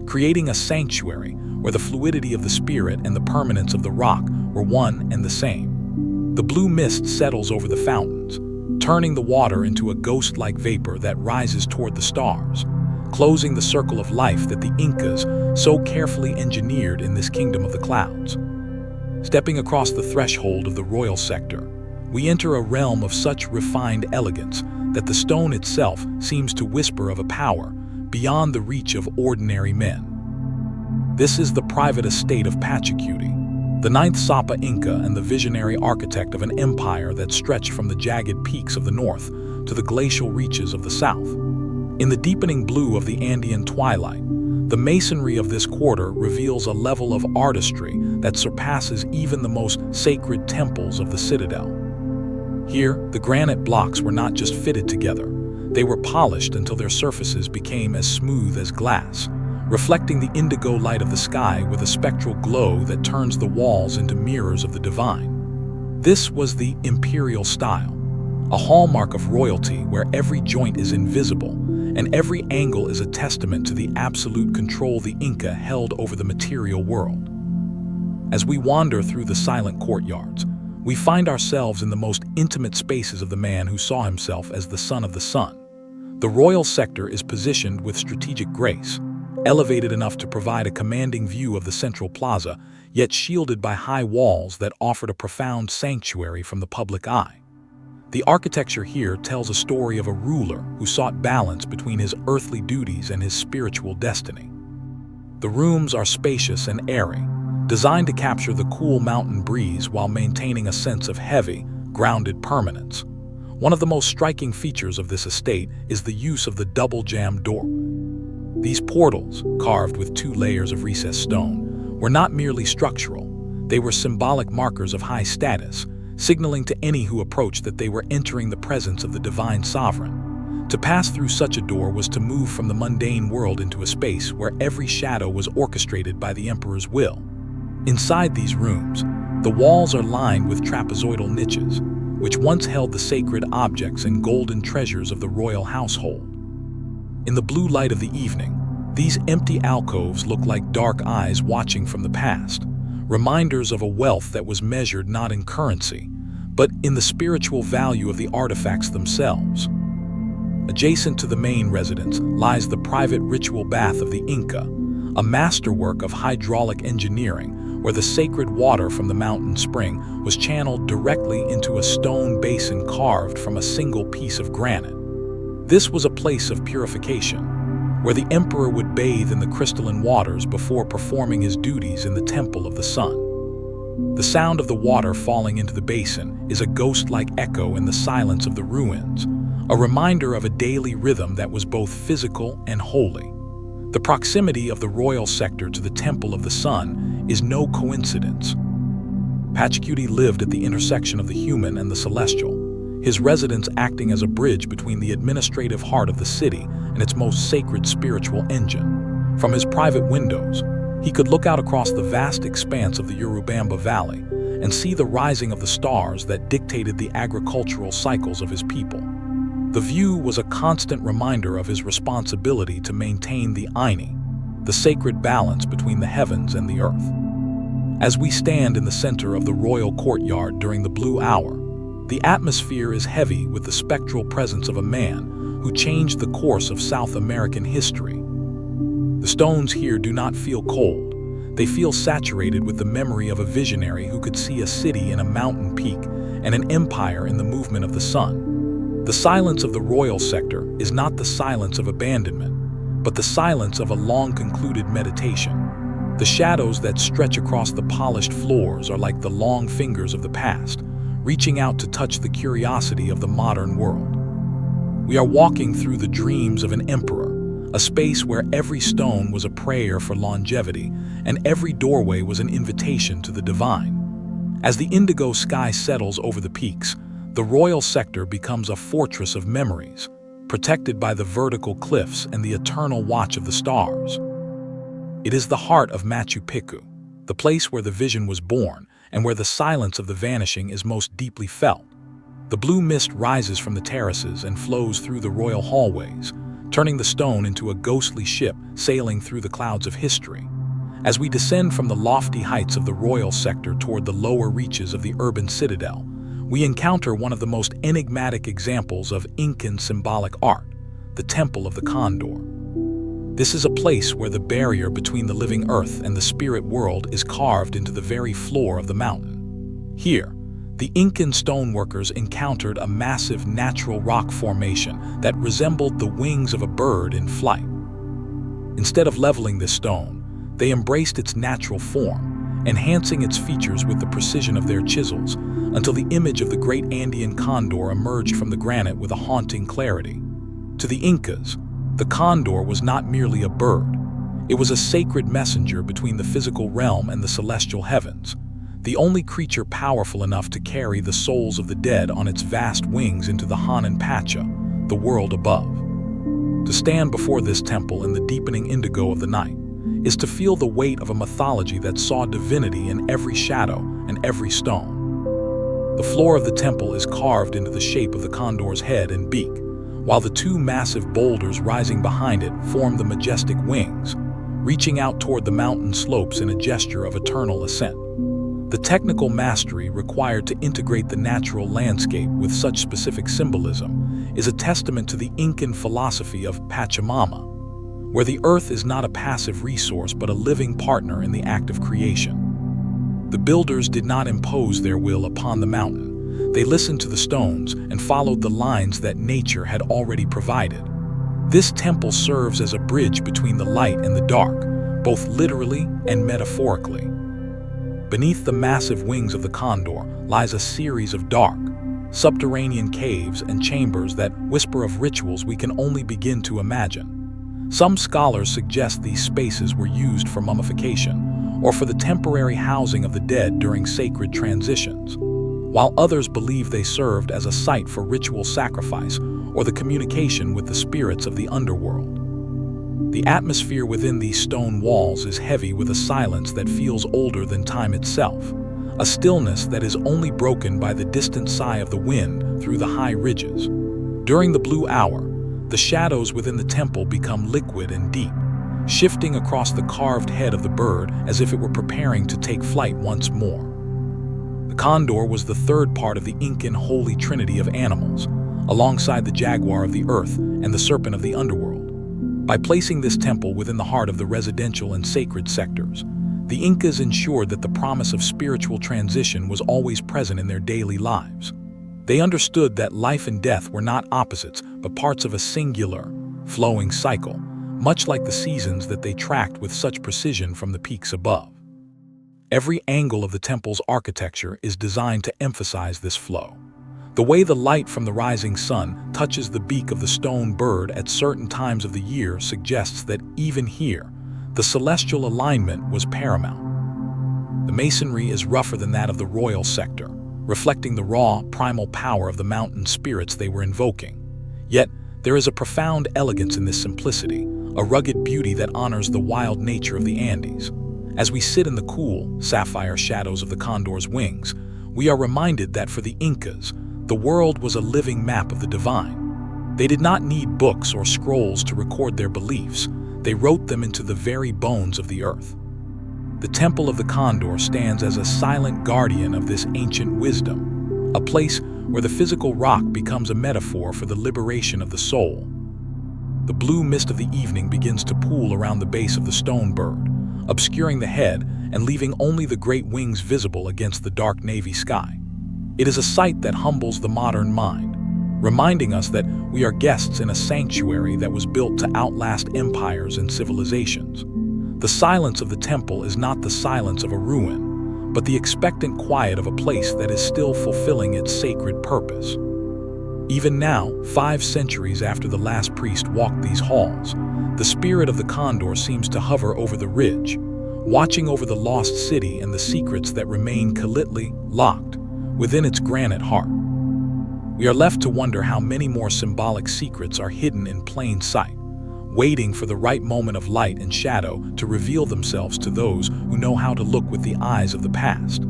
creating a sanctuary where the fluidity of the spirit and the permanence of the rock were one and the same. The blue mist settles over the fountains, turning the water into a ghost-like vapor that rises toward the stars, closing the circle of life that the Incas so carefully engineered in this kingdom of the clouds. Stepping across the threshold of the royal sector, we enter a realm of such refined elegance that the stone itself seems to whisper of a power beyond the reach of ordinary men. This is the private estate of Pachacuti, the ninth Sapa Inca and the visionary architect of an empire that stretched from the jagged peaks of the north to the glacial reaches of the south. In the deepening blue of the Andean twilight, the masonry of this quarter reveals a level of artistry that surpasses even the most sacred temples of the citadel. Here, the granite blocks were not just fitted together, they were polished until their surfaces became as smooth as glass, reflecting the indigo light of the sky with a spectral glow that turns the walls into mirrors of the divine. This was the Imperial style, a hallmark of royalty where every joint is invisible and every angle is a testament to the absolute control the Inca held over the material world. As we wander through the silent courtyards, we find ourselves in the most intimate spaces of the man who saw himself as the son of the sun. The royal sector is positioned with strategic grace, elevated enough to provide a commanding view of the central plaza, yet shielded by high walls that offered a profound sanctuary from the public eye. The architecture here tells a story of a ruler who sought balance between his earthly duties and his spiritual destiny. The rooms are spacious and airy, designed to capture the cool mountain breeze while maintaining a sense of heavy, grounded permanence. One of the most striking features of this estate is the use of the double-jamb door. These portals, carved with 2 layers of recessed stone, were not merely structural, they were symbolic markers of high status, signaling to any who approached that they were entering the presence of the divine sovereign. To pass through such a door was to move from the mundane world into a space where every shadow was orchestrated by the emperor's will. Inside these rooms, the walls are lined with trapezoidal niches, which once held the sacred objects and golden treasures of the royal household. In the blue light of the evening, these empty alcoves look like dark eyes watching from the past, reminders of a wealth that was measured not in currency, but in the spiritual value of the artifacts themselves. Adjacent to the main residence lies the private ritual bath of the Inca, a masterwork of hydraulic engineering where the sacred water from the mountain spring was channeled directly into a stone basin carved from a single piece of granite. This was a place of purification, where the emperor would bathe in the crystalline waters before performing his duties in the Temple of the Sun. The sound of the water falling into the basin is a ghost-like echo in the silence of the ruins, a reminder of a daily rhythm that was both physical and holy. The proximity of the royal sector to the Temple of the Sun is no coincidence. Pachacuti lived at the intersection of the human and the celestial, his residence acting as a bridge between the administrative heart of the city and its most sacred spiritual engine. From his private windows, he could look out across the vast expanse of the Urubamba Valley and see the rising of the stars that dictated the agricultural cycles of his people. The view was a constant reminder of his responsibility to maintain the Aini, the sacred balance between the heavens and the earth. As we stand in the center of the royal courtyard during the blue hour, the atmosphere is heavy with the spectral presence of a man who changed the course of South American history. The stones here do not feel cold. They feel saturated with the memory of a visionary who could see a city in a mountain peak and an empire in the movement of the sun. The silence of the royal sector is not the silence of abandonment. but the silence of a long-concluded meditation. The shadows that stretch across the polished floors are like the long fingers of the past, reaching out to touch the curiosity of the modern world. We are walking through the dreams of an emperor, a space where every stone was a prayer for longevity and every doorway was an invitation to the divine. As the indigo sky settles over the peaks, the royal sector becomes a fortress of memories, protected by the vertical cliffs and the eternal watch of the stars. It is the heart of Machu Picchu, the place where the vision was born and where the silence of the vanishing is most deeply felt. The blue mist rises from the terraces and flows through the royal hallways, turning the stone into a ghostly ship sailing through the clouds of history. As we descend from the lofty heights of the royal sector toward the lower reaches of the urban citadel, we encounter one of the most enigmatic examples of Incan symbolic art, the Temple of the Condor. This is a place where the barrier between the living earth and the spirit world is carved into the very floor of the mountain. Here, the Incan stoneworkers encountered a massive natural rock formation that resembled the wings of a bird in flight. Instead of leveling this stone, they embraced its natural form, enhancing its features with the precision of their chisels, until the image of the great Andean condor emerged from the granite with a haunting clarity. To the Incas, the condor was not merely a bird. It was a sacred messenger between the physical realm and the celestial heavens, the only creature powerful enough to carry the souls of the dead on its vast wings into the Hanan Pacha, the world above. To stand before this temple in the deepening indigo of the night is to feel the weight of a mythology that saw divinity in every shadow and every stone. The floor of the temple is carved into the shape of the condor's head and beak, while the two massive boulders rising behind it form the majestic wings, reaching out toward the mountain slopes in a gesture of eternal ascent. The technical mastery required to integrate the natural landscape with such specific symbolism is a testament to the Incan philosophy of Pachamama, where the earth is not a passive resource but a living partner in the act of creation. The builders did not impose their will upon the mountain. They listened to the stones and followed the lines that nature had already provided. This temple serves as a bridge between the light and the dark, both literally and metaphorically. Beneath the massive wings of the condor lies a series of dark, subterranean caves and chambers that whisper of rituals we can only begin to imagine. Some scholars suggest these spaces were used for mummification or for the temporary housing of the dead during sacred transitions, while others believe they served as a site for ritual sacrifice or the communication with the spirits of the underworld. The atmosphere within these stone walls is heavy with a silence that feels older than time itself, a stillness that is only broken by the distant sigh of the wind through the high ridges. During the blue hour, the shadows within the temple become liquid and deep, shifting across the carved head of the bird as if it were preparing to take flight once more. The condor was the third part of the Incan holy trinity of animals, alongside the jaguar of the earth and the serpent of the underworld. By placing this temple within the heart of the residential and sacred sectors, the Incas ensured that the promise of spiritual transition was always present in their daily lives. They understood that life and death were not opposites, but parts of a singular, flowing cycle, much like the seasons that they tracked with such precision from the peaks above. Every angle of the temple's architecture is designed to emphasize this flow. The way the light from the rising sun touches the beak of the stone bird at certain times of the year suggests that even here, the celestial alignment was paramount. The masonry is rougher than that of the royal sector, reflecting the raw, primal power of the mountain spirits they were invoking. Yet, there is a profound elegance in this simplicity, a rugged beauty that honors the wild nature of the Andes. As we sit in the cool, sapphire shadows of the condor's wings, we are reminded that for the Incas, the world was a living map of the divine. They did not need books or scrolls to record their beliefs. They wrote them into the very bones of the earth. The Temple of the Condor stands as a silent guardian of this ancient wisdom, a place where the physical rock becomes a metaphor for the liberation of the soul. The blue mist of the evening begins to pool around the base of the stone bird, obscuring the head and leaving only the great wings visible against the dark navy sky. It is a sight that humbles the modern mind. reminding us that we are guests in a sanctuary that was built to outlast empires and civilizations. The silence of the temple is not the silence of a ruin, but the expectant quiet of a place that is still fulfilling its sacred purpose. Even now, 5 centuries after the last priest walked these halls, the spirit of the Condor seems to hover over the ridge, watching over the lost city and the secrets that remain calitly locked within its granite heart. We are left to wonder how many more symbolic secrets are hidden in plain sight, waiting for the right moment of light and shadow to reveal themselves to those who know how to look with the eyes of the past.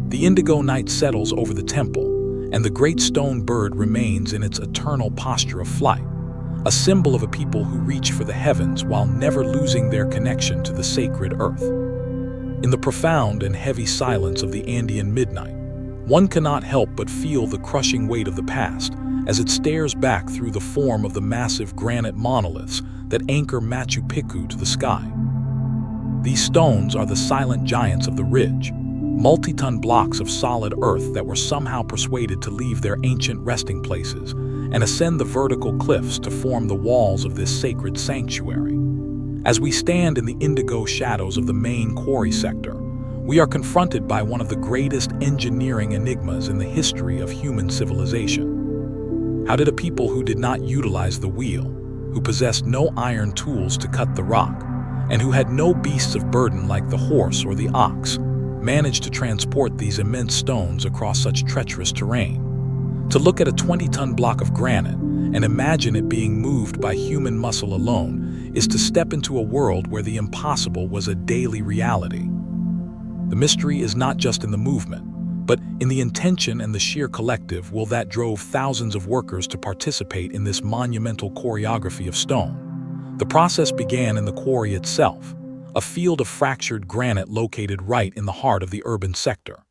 The indigo night settles over the temple, and the great stone bird remains in its eternal posture of flight, a symbol of a people who reach for the heavens while never losing their connection to the sacred earth. In the profound and heavy silence of the Andean midnight, one cannot help but feel the crushing weight of the past as it stares back through the form of the massive granite monoliths that anchor Machu Picchu to the sky. These stones are the silent giants of the ridge, multi-ton blocks of solid earth that were somehow persuaded to leave their ancient resting places and ascend the vertical cliffs to form the walls of this sacred sanctuary. As we stand in the indigo shadows of the main quarry sector, we are confronted by one of the greatest engineering enigmas in the history of human civilization. How did a people who did not utilize the wheel, who possessed no iron tools to cut the rock, and who had no beasts of burden like the horse or the ox, manage to transport these immense stones across such treacherous terrain? To look at a 20-ton block of granite and imagine it being moved by human muscle alone is to step into a world where the impossible was a daily reality. The mystery is not just in the movement, but in the intention and the sheer collective will that drove thousands of workers to participate in this monumental choreography of stone. The process began in the quarry itself, a field of fractured granite located right in the heart of the urban sector.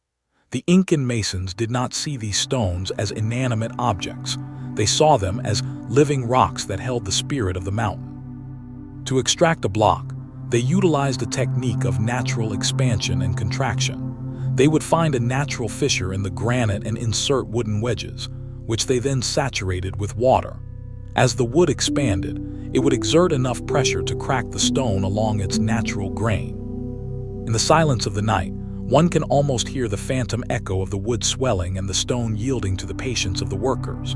The Incan masons did not see these stones as inanimate objects. They saw them as living rocks that held the spirit of the mountain. To extract a block, they utilized a technique of natural expansion and contraction. They would find a natural fissure in the granite and insert wooden wedges, which they then saturated with water. As the wood expanded, it would exert enough pressure to crack the stone along its natural grain. In the silence of the night, one can almost hear the phantom echo of the wood swelling and the stone yielding to the patience of the workers.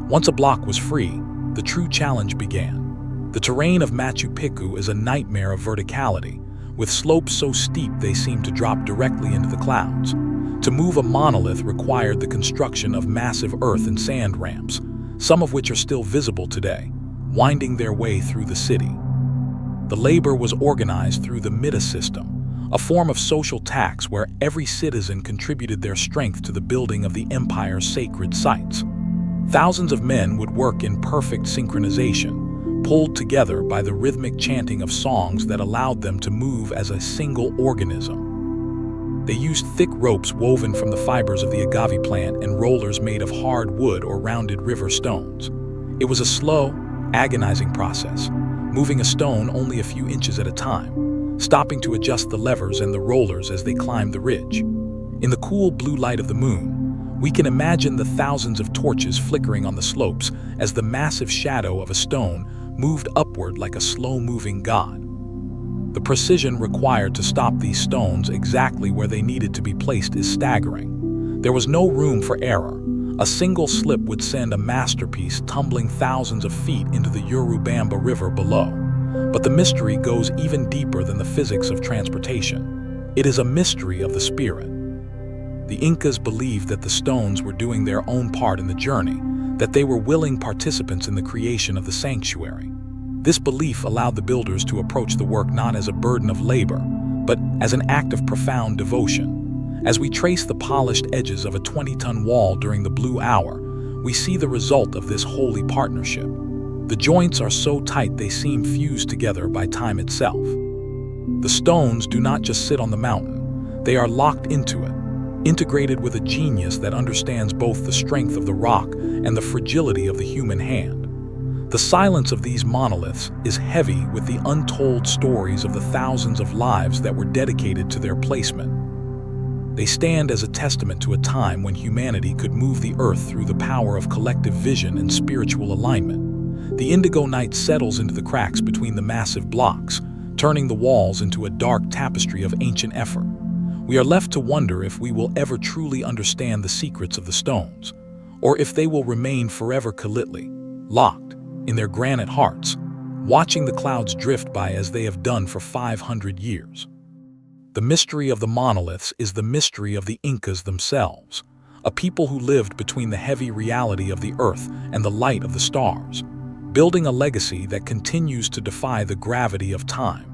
Once a block was free, the true challenge began. The terrain of Machu Picchu is a nightmare of verticality, with slopes so steep they seem to drop directly into the clouds. To move a monolith required the construction of massive earth and sand ramps, some of which are still visible today, winding their way through the city. The labor was organized through the Mitta system, a form of social tax where every citizen contributed their strength to the building of the empire's sacred sites. Thousands of men would work in perfect synchronization, pulled together by the rhythmic chanting of songs that allowed them to move as a single organism. They used thick ropes woven from the fibers of the agave plant and rollers made of hard wood or rounded river stones. It was a slow, agonizing process, moving a stone only a few inches at a time, stopping to adjust the levers and the rollers as they climbed the ridge. In the cool blue light of the moon, we can imagine the thousands of torches flickering on the slopes as the massive shadow of a stone moved upward like a slow-moving god. The precision required to stop these stones exactly where they needed to be placed is staggering. There was no room for error. A single slip would send a masterpiece tumbling thousands of feet into the Urubamba River below. But the mystery goes even deeper than the physics of transportation. It is a mystery of the spirit. The Incas believed that the stones were doing their own part in the journey, that they were willing participants in the creation of the sanctuary. This belief allowed the builders to approach the work not as a burden of labor, but as an act of profound devotion. As we trace the polished edges of a 20-ton wall during the blue hour, we see the result of this holy partnership. The joints are so tight they seem fused together by time itself. The stones do not just sit on the mountain, they are locked into it, integrated with a genius that understands both the strength of the rock and the fragility of the human hand. The silence of these monoliths is heavy with the untold stories of the thousands of lives that were dedicated to their placement. They stand as a testament to a time when humanity could move the earth through the power of collective vision and spiritual alignment. The indigo night settles into the cracks between the massive blocks, turning the walls into a dark tapestry of ancient effort. We are left to wonder if we will ever truly understand the secrets of the stones, or if they will remain forever Kalitli, locked in their granite hearts, watching the clouds drift by as they have done for 500 years. The mystery of the monoliths is the mystery of the Incas themselves, a people who lived between the heavy reality of the earth and the light of the stars, building a legacy that continues to defy the gravity of time.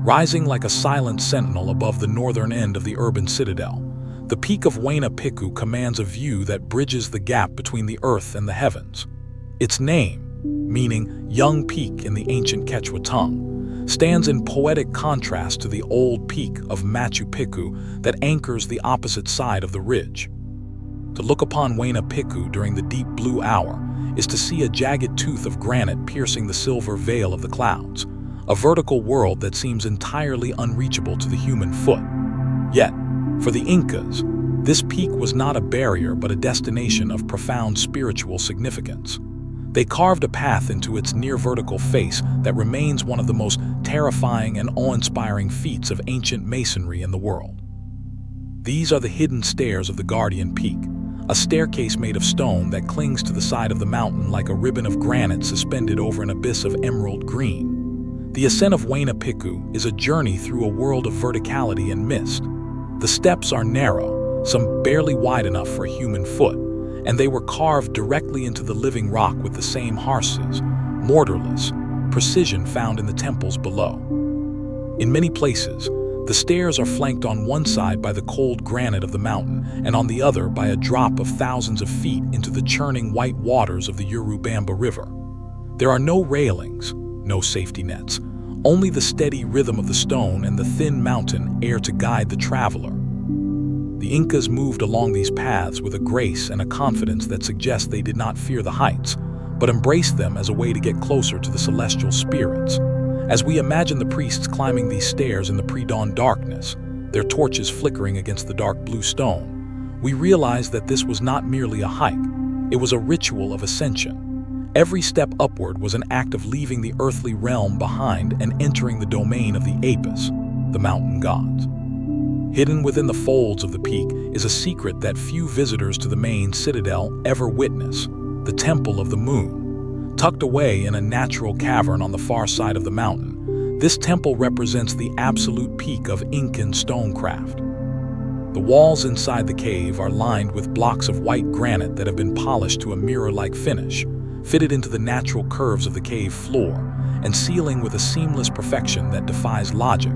Rising like a silent sentinel above the northern end of the urban citadel, the peak of Machu Picchu commands a view that bridges the gap between the earth and the heavens. Its name, meaning young peak in the ancient Quechua tongue, stands in poetic contrast to the old peak of Machu Picchu that anchors the opposite side of the ridge. To look upon Machu Picchu during the deep blue hour is to see a jagged tooth of granite piercing the silver veil of the clouds, a vertical world that seems entirely unreachable to the human foot. Yet, for the Incas, this peak was not a barrier but a destination of profound spiritual significance. They carved a path into its near-vertical face that remains one of the most terrifying and awe-inspiring feats of ancient masonry in the world. These are the hidden stairs of the Guardian Peak, a staircase made of stone that clings to the side of the mountain like a ribbon of granite suspended over an abyss of emerald green. The ascent of Machu Picchu is a journey through a world of verticality and mist. The steps are narrow, some barely wide enough for a human foot, and they were carved directly into the living rock with the same harses, mortarless, precision found in the temples below. In many places, the stairs are flanked on one side by the cold granite of the mountain and on the other by a drop of thousands of feet into the churning white waters of the Urubamba River. There are no railings, no safety nets, only the steady rhythm of the stone and the thin mountain air to guide the traveler. The Incas moved along these paths with a grace and a confidence that suggests they did not fear the heights, but embraced them as a way to get closer to the celestial spirits. As we imagine the priests climbing these stairs in the pre-dawn darkness, their torches flickering against the dark blue stone, we realize that this was not merely a hike, it was a ritual of ascension. Every step upward was an act of leaving the earthly realm behind and entering the domain of the Apis, the mountain gods. Hidden within the folds of the peak is a secret that few visitors to the main citadel ever witness, the Temple of the Moon. Tucked away in a natural cavern on the far side of the mountain, this temple represents the absolute peak of Incan stonecraft. The walls inside the cave are lined with blocks of white granite that have been polished to a mirror-like finish, fitted into the natural curves of the cave floor, and sealing with a seamless perfection that defies logic.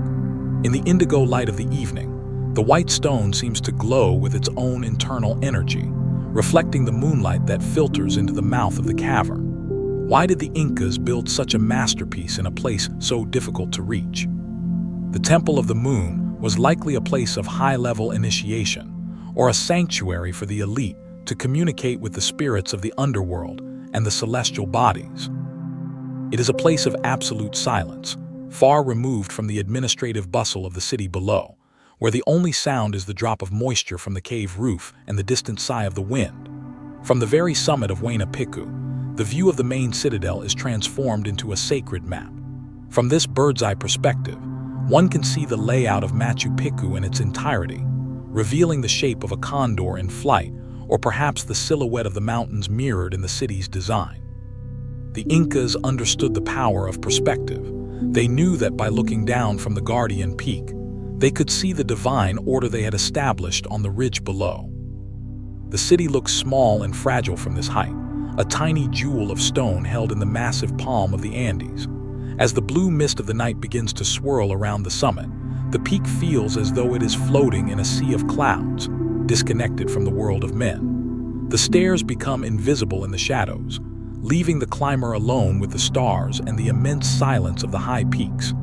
In the indigo light of the evening, the white stone seems to glow with its own internal energy, reflecting the moonlight that filters into the mouth of the cavern. Why did the Incas build such a masterpiece in a place so difficult to reach? The Temple of the Moon was likely a place of high-level initiation, or a sanctuary for the elite to communicate with the spirits of the underworld and the celestial bodies. It is a place of absolute silence, far removed from the administrative bustle of the city below, where the only sound is the drop of moisture from the cave roof and the distant sigh of the wind. From the very summit of Machu Picchu, the view of the main citadel is transformed into a sacred map. From this bird's-eye perspective, one can see the layout of Machu Picchu in its entirety, revealing the shape of a condor in flight, or perhaps the silhouette of the mountains mirrored in the city's design. The Incas understood the power of perspective. They knew that by looking down from the Guardian Peak, they could see the divine order they had established on the ridge below. The city looks small and fragile from this height, a tiny jewel of stone held in the massive palm of the Andes. As the blue mist of the night begins to swirl around the summit, the peak feels as though it is floating in a sea of clouds, disconnected from the world of men. The stairs become invisible in the shadows, leaving the climber alone with the stars and the immense silence of the high peaks.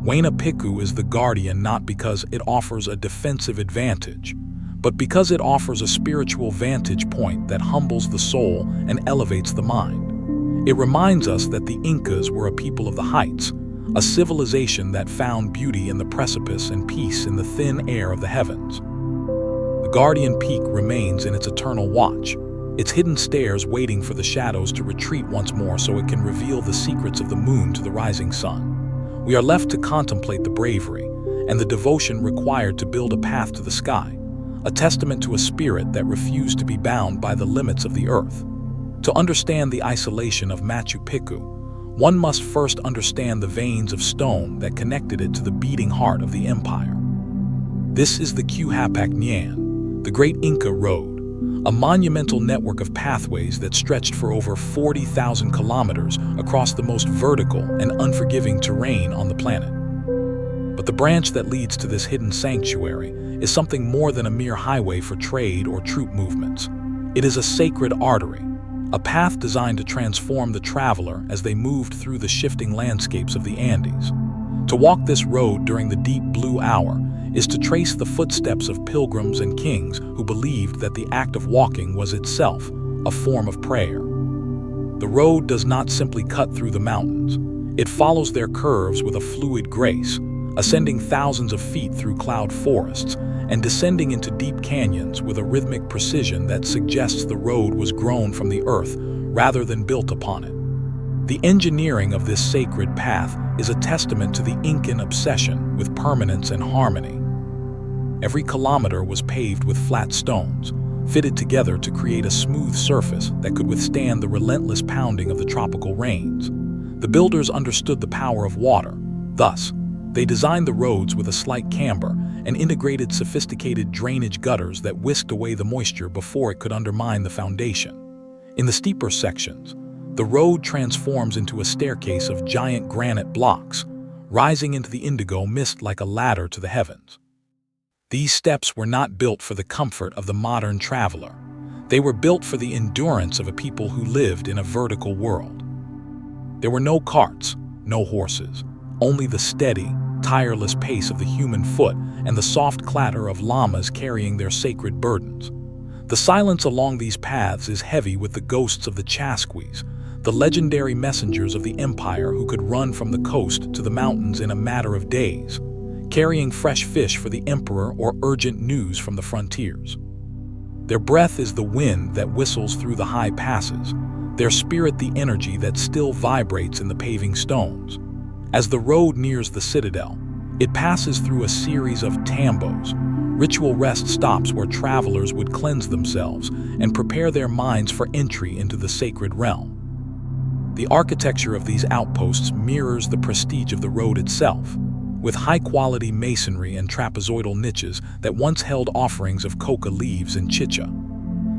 Machu Picchu is the guardian not because it offers a defensive advantage, but because it offers a spiritual vantage point that humbles the soul and elevates the mind. It reminds us that the Incas were a people of the heights, a civilization that found beauty in the precipice and peace in the thin air of the heavens. The Guardian Peak remains in its eternal watch, its hidden stairs waiting for the shadows to retreat once more so it can reveal the secrets of the moon to the rising sun. We are left to contemplate the bravery and the devotion required to build a path to the sky, a testament to a spirit that refused to be bound by the limits of the earth. To understand the isolation of Machu Picchu, one must first understand the veins of stone that connected it to the beating heart of the empire. This is the Quihapac Nyan, the Great Inca Road, a monumental network of pathways that stretched for over 40,000 kilometers across the most vertical and unforgiving terrain on the planet. But the branch that leads to this hidden sanctuary is something more than a mere highway for trade or troop movements. It is a sacred artery, a path designed to transform the traveler as they moved through the shifting landscapes of the Andes. To walk this road during the deep blue hour is to trace the footsteps of pilgrims and kings who believed that the act of walking was itself a form of prayer. The road does not simply cut through the mountains. It follows their curves with a fluid grace, ascending thousands of feet through cloud forests and descending into deep canyons with a rhythmic precision that suggests the road was grown from the earth rather than built upon it. The engineering of this sacred path is a testament to the Incan obsession with permanence and harmony. Every kilometer was paved with flat stones, fitted together to create a smooth surface that could withstand the relentless pounding of the tropical rains. The builders understood the power of water. Thus, they designed the roads with a slight camber and integrated sophisticated drainage gutters that whisked away the moisture before it could undermine the foundation. In the steeper sections, the road transforms into a staircase of giant granite blocks, rising into the indigo mist like a ladder to the heavens. These steps were not built for the comfort of the modern traveler. They were built for the endurance of a people who lived in a vertical world. There were no carts, no horses, only the steady, tireless pace of the human foot and the soft clatter of llamas carrying their sacred burdens. The silence along these paths is heavy with the ghosts of the Chasquis, the legendary messengers of the empire who could run from the coast to the mountains in a matter of days, carrying fresh fish for the emperor or urgent news from the frontiers. Their breath is the wind that whistles through the high passes, their spirit the energy that still vibrates in the paving stones. As the road nears the citadel, it passes through a series of tambos, ritual rest stops where travelers would cleanse themselves and prepare their minds for entry into the sacred realm. The architecture of these outposts mirrors the prestige of the road itself, with high-quality masonry and trapezoidal niches that once held offerings of coca leaves and chicha.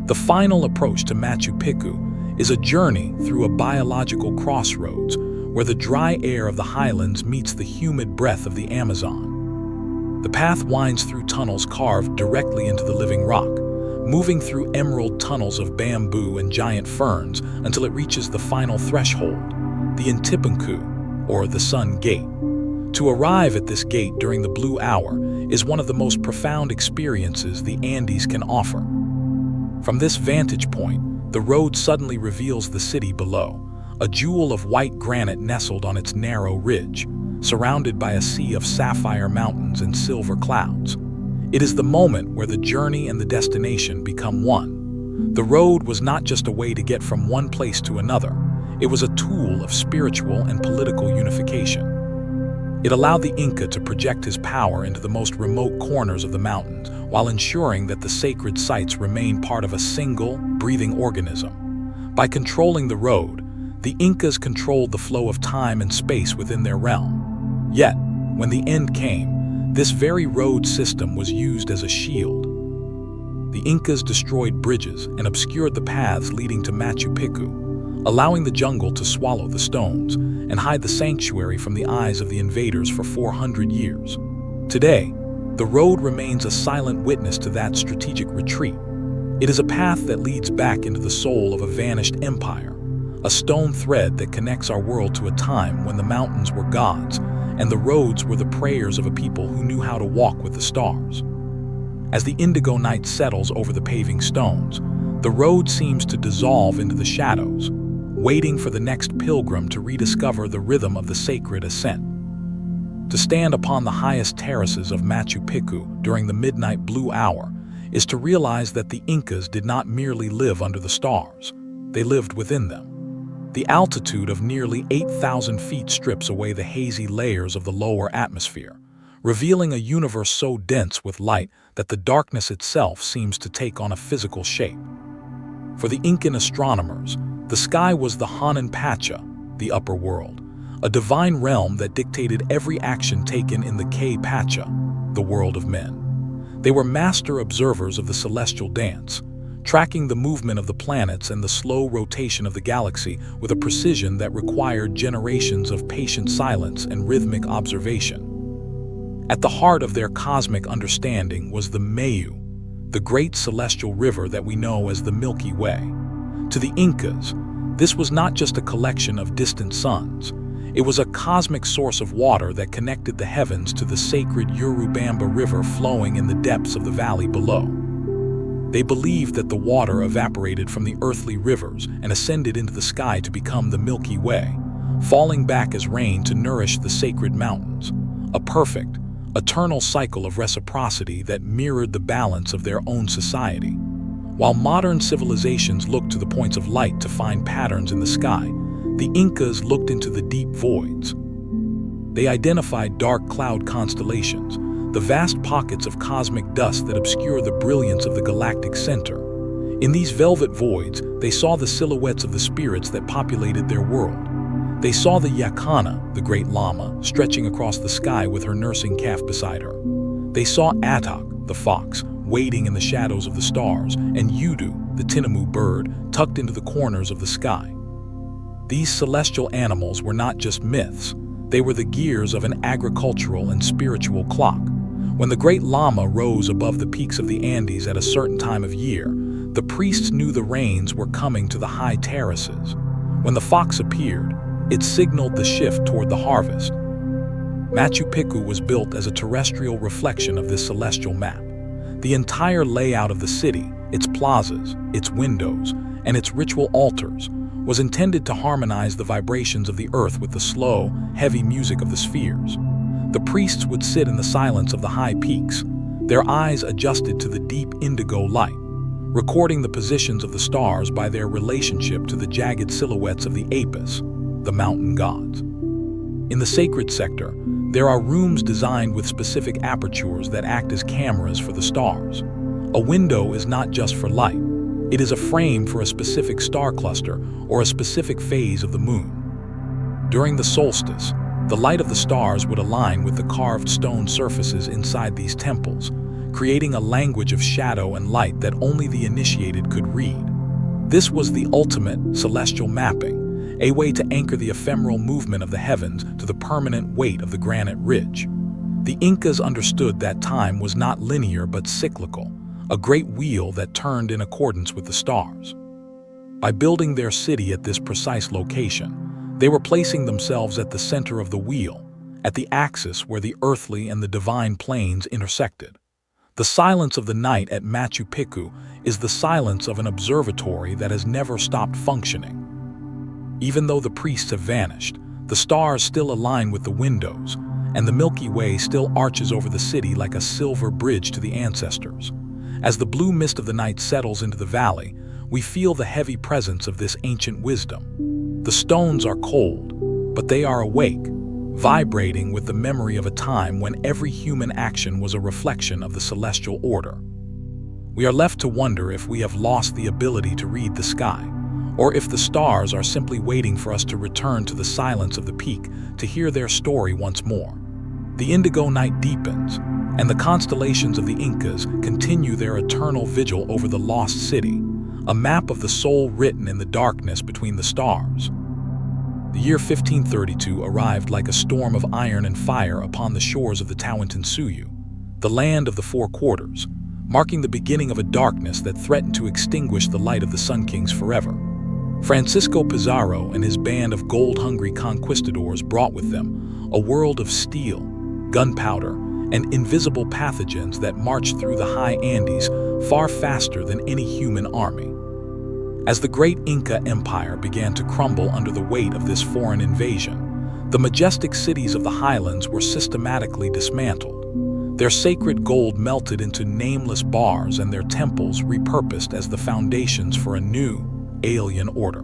The final approach to Machu Picchu is a journey through a biological crossroads where the dry air of the highlands meets the humid breath of the Amazon. The path winds through tunnels carved directly into the living rock, moving through emerald tunnels of bamboo and giant ferns until it reaches the final threshold, the Intimachay, or the Sun Gate. To arrive at this gate during the blue hour is one of the most profound experiences the Andes can offer. From this vantage point, the road suddenly reveals the city below, a jewel of white granite nestled on its narrow ridge, surrounded by a sea of sapphire mountains and silver clouds. It is the moment where the journey and the destination become one. The road was not just a way to get from one place to another, it was a tool of spiritual and political unification. It allowed the Inca to project his power into the most remote corners of the mountains, while ensuring that the sacred sites remain part of a single, breathing organism. By controlling the road, the Incas controlled the flow of time and space within their realm. Yet, when the end came, this very road system was used as a shield. The Incas destroyed bridges and obscured the paths leading to Machu Picchu, allowing the jungle to swallow the stones and hide the sanctuary from the eyes of the invaders for 400 years. Today, the road remains a silent witness to that strategic retreat. It is a path that leads back into the soul of a vanished empire, a stone thread that connects our world to a time when the mountains were gods and the roads were the prayers of a people who knew how to walk with the stars. As the indigo night settles over the paving stones, the road seems to dissolve into the shadows, waiting for the next pilgrim to rediscover the rhythm of the sacred ascent. To stand upon the highest terraces of Machu Picchu during the midnight blue hour is to realize that the Incas did not merely live under the stars, they lived within them. The altitude of nearly 8,000 feet strips away the hazy layers of the lower atmosphere, revealing a universe so dense with light that the darkness itself seems to take on a physical shape. For the Incan astronomers, the sky was the Hanan Pacha, the upper world, a divine realm that dictated every action taken in the K Pacha, the world of men. They were master observers of the celestial dance, tracking the movement of the planets and the slow rotation of the galaxy with a precision that required generations of patient silence and rhythmic observation. At the heart of their cosmic understanding was the Mayu, the great celestial river that we know as the Milky Way. To the Incas, this was not just a collection of distant suns. It was a cosmic source of water that connected the heavens to the sacred Urubamba River flowing in the depths of the valley below. They believed that the water evaporated from the earthly rivers and ascended into the sky to become the Milky Way, falling back as rain to nourish the sacred mountains, a perfect, eternal cycle of reciprocity that mirrored the balance of their own society. While modern civilizations look to the points of light to find patterns in the sky, the Incas looked into the deep voids. They identified dark cloud constellations, the vast pockets of cosmic dust that obscure the brilliance of the galactic center. In these velvet voids, they saw the silhouettes of the spirits that populated their world. They saw the Yakana, the great llama, stretching across the sky with her nursing calf beside her. They saw Atok, the fox, waiting in the shadows of the stars, and Yudu, the tinamou bird, tucked into the corners of the sky. These celestial animals were not just myths, they were the gears of an agricultural and spiritual clock. When the great llama rose above the peaks of the Andes at a certain time of year, the priests knew the rains were coming to the high terraces. When the fox appeared, it signaled the shift toward the harvest. Machu Picchu was built as a terrestrial reflection of this celestial map. The entire layout of the city, its plazas, its windows, and its ritual altars, was intended to harmonize the vibrations of the earth with the slow, heavy music of the spheres. The priests would sit in the silence of the high peaks, their eyes adjusted to the deep indigo light, recording the positions of the stars by their relationship to the jagged silhouettes of the Apis, the mountain gods. In the sacred sector, there are rooms designed with specific apertures that act as cameras for the stars. A window is not just for light, it is a frame for a specific star cluster or a specific phase of the moon. During the solstice, the light of the stars would align with the carved stone surfaces inside these temples, creating a language of shadow and light that only the initiated could read. This was the ultimate celestial mapping, a way to anchor the ephemeral movement of the heavens to the permanent weight of the granite ridge. The Incas understood that time was not linear but cyclical, a great wheel that turned in accordance with the stars. By building their city at this precise location, they were placing themselves at the center of the wheel, at the axis where the earthly and the divine planes intersected. The silence of the night at Machu Picchu is the silence of an observatory that has never stopped functioning. Even though the priests have vanished, the stars still align with the windows, and the Milky Way still arches over the city like a silver bridge to the ancestors. As the blue mist of the night settles into the valley, we feel the heavy presence of this ancient wisdom. The stones are cold, but they are awake, vibrating with the memory of a time when every human action was a reflection of the celestial order. We are left to wonder if we have lost the ability to read the sky, or if the stars are simply waiting for us to return to the silence of the peak to hear their story once more. The indigo night deepens, and the constellations of the Incas continue their eternal vigil over the lost city, a map of the soul written in the darkness between the stars. The year 1532 arrived like a storm of iron and fire upon the shores of the Tawantinsuyu, the land of the four quarters, marking the beginning of a darkness that threatened to extinguish the light of the Sun Kings forever. Francisco Pizarro and his band of gold-hungry conquistadors brought with them a world of steel, gunpowder, and invisible pathogens that marched through the high Andes far faster than any human army. As the great Inca Empire began to crumble under the weight of this foreign invasion, The majestic cities of the highlands were systematically dismantled, their sacred gold melted into nameless bars and their temples repurposed as the foundations for a new, alien order.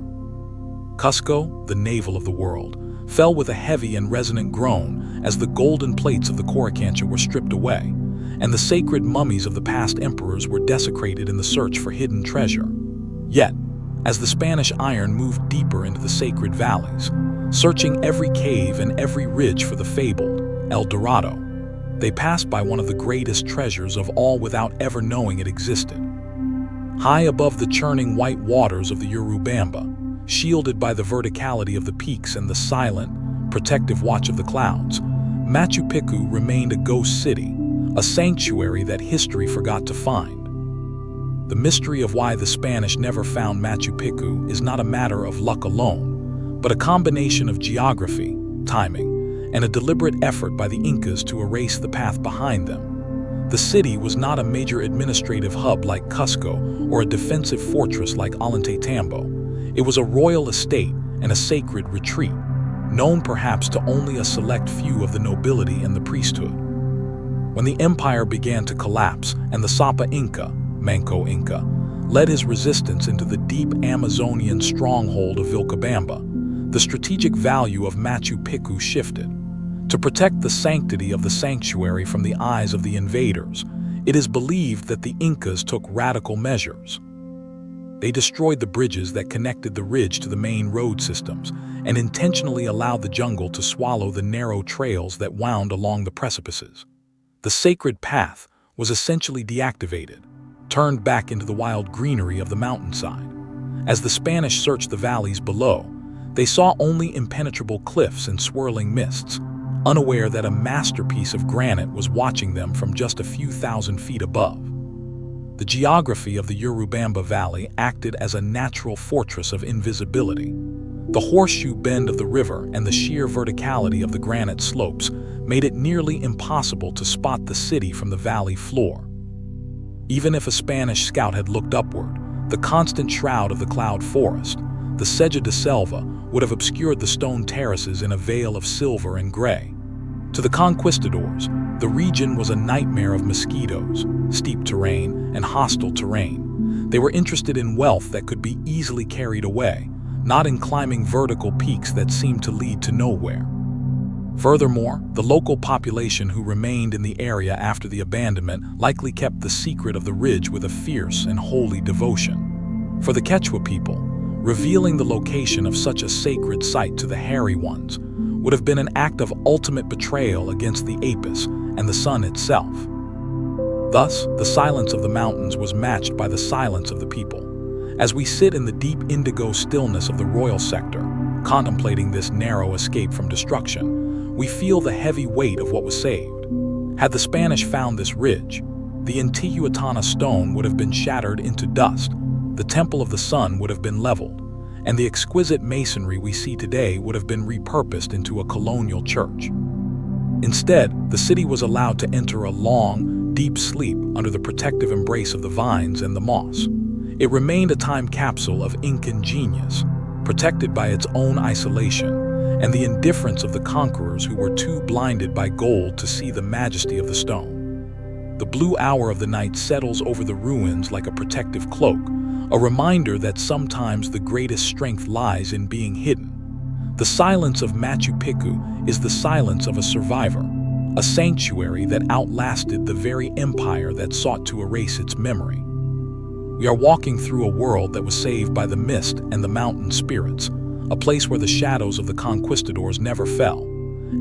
Cusco, the navel of the world, fell with a heavy and resonant groan as the golden plates of the Coricancha were stripped away, and the sacred mummies of the past emperors were desecrated in the search for hidden treasure. Yet, as the Spanish iron moved deeper into the sacred valleys, searching every cave and every ridge for the fabled El Dorado, they passed by one of the greatest treasures of all without ever knowing it existed. High above the churning white waters of the Urubamba, shielded by the verticality of the peaks and the silent, protective watch of the clouds, Machu Picchu remained a ghost city, a sanctuary that history forgot to find. The mystery of why the Spanish never found Machu Picchu is not a matter of luck alone, but a combination of geography, timing, and a deliberate effort by the Incas to erase the path behind them. The city was not a major administrative hub like Cusco or a defensive fortress like Ollantaytambo. It was a royal estate and a sacred retreat, known perhaps to only a select few of the nobility and the priesthood. When the empire began to collapse and the Sapa Inca, Manco Inca, led his resistance into the deep Amazonian stronghold of Vilcabamba, the strategic value of Machu Picchu shifted. To protect the sanctity of the sanctuary from the eyes of the invaders, it is believed that the Incas took radical measures. They destroyed the bridges that connected the ridge to the main road systems and intentionally allowed the jungle to swallow the narrow trails that wound along the precipices. The sacred path was essentially deactivated, turned back into the wild greenery of the mountainside. As the Spanish searched the valleys below, they saw only impenetrable cliffs and swirling mists, unaware that a masterpiece of granite was watching them from just a few thousand feet above. The geography of the Urubamba Valley acted as a natural fortress of invisibility. The horseshoe bend of the river and the sheer verticality of the granite slopes made it nearly impossible to spot the city from the valley floor. Even if a Spanish scout had looked upward, the constant shroud of the cloud forest, the Seja de Selva, would have obscured the stone terraces in a veil of silver and gray. To the conquistadors, the region was a nightmare of mosquitoes, steep terrain, and hostile terrain. They were interested in wealth that could be easily carried away, not in climbing vertical peaks that seemed to lead to nowhere. Furthermore, the local population who remained in the area after the abandonment likely kept the secret of the ridge with a fierce and holy devotion. For the Quechua people, revealing the location of such a sacred site to the hairy ones would have been an act of ultimate betrayal against the Apis and the sun itself. Thus, the silence of the mountains was matched by the silence of the people. As we sit in the deep indigo stillness of the royal sector, contemplating this narrow escape from destruction, we feel the heavy weight of what was saved. Had the Spanish found this ridge, the Intihuatana stone would have been shattered into dust, the Temple of the Sun would have been leveled, and the exquisite masonry we see today would have been repurposed into a colonial church. Instead, the city was allowed to enter a long, deep sleep under the protective embrace of the vines and the moss. It remained a time capsule of Incan genius, protected by its own isolation and the indifference of the conquerors who were too blinded by gold to see the majesty of the stone. The blue hour of the night settles over the ruins like a protective cloak, a reminder that sometimes the greatest strength lies in being hidden. The silence of Machu Picchu is the silence of a survivor, a sanctuary that outlasted the very empire that sought to erase its memory. We are walking through a world that was saved by the mist and the mountain spirits, a place where the shadows of the conquistadors never fell,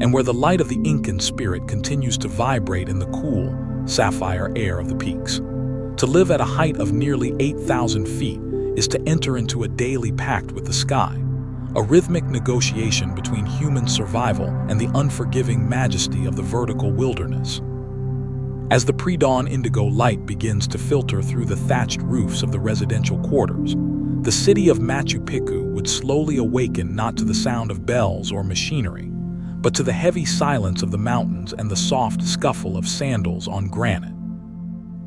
and where the light of the Incan spirit continues to vibrate in the cool, sapphire air of the peaks. To live at a height of nearly 8,000 feet is to enter into a daily pact with the sky, a rhythmic negotiation between human survival and the unforgiving majesty of the vertical wilderness. As the pre-dawn indigo light begins to filter through the thatched roofs of the residential quarters, the city of Machu Picchu would slowly awaken not to the sound of bells or machinery, but to the heavy silence of the mountains and the soft scuffle of sandals on granite.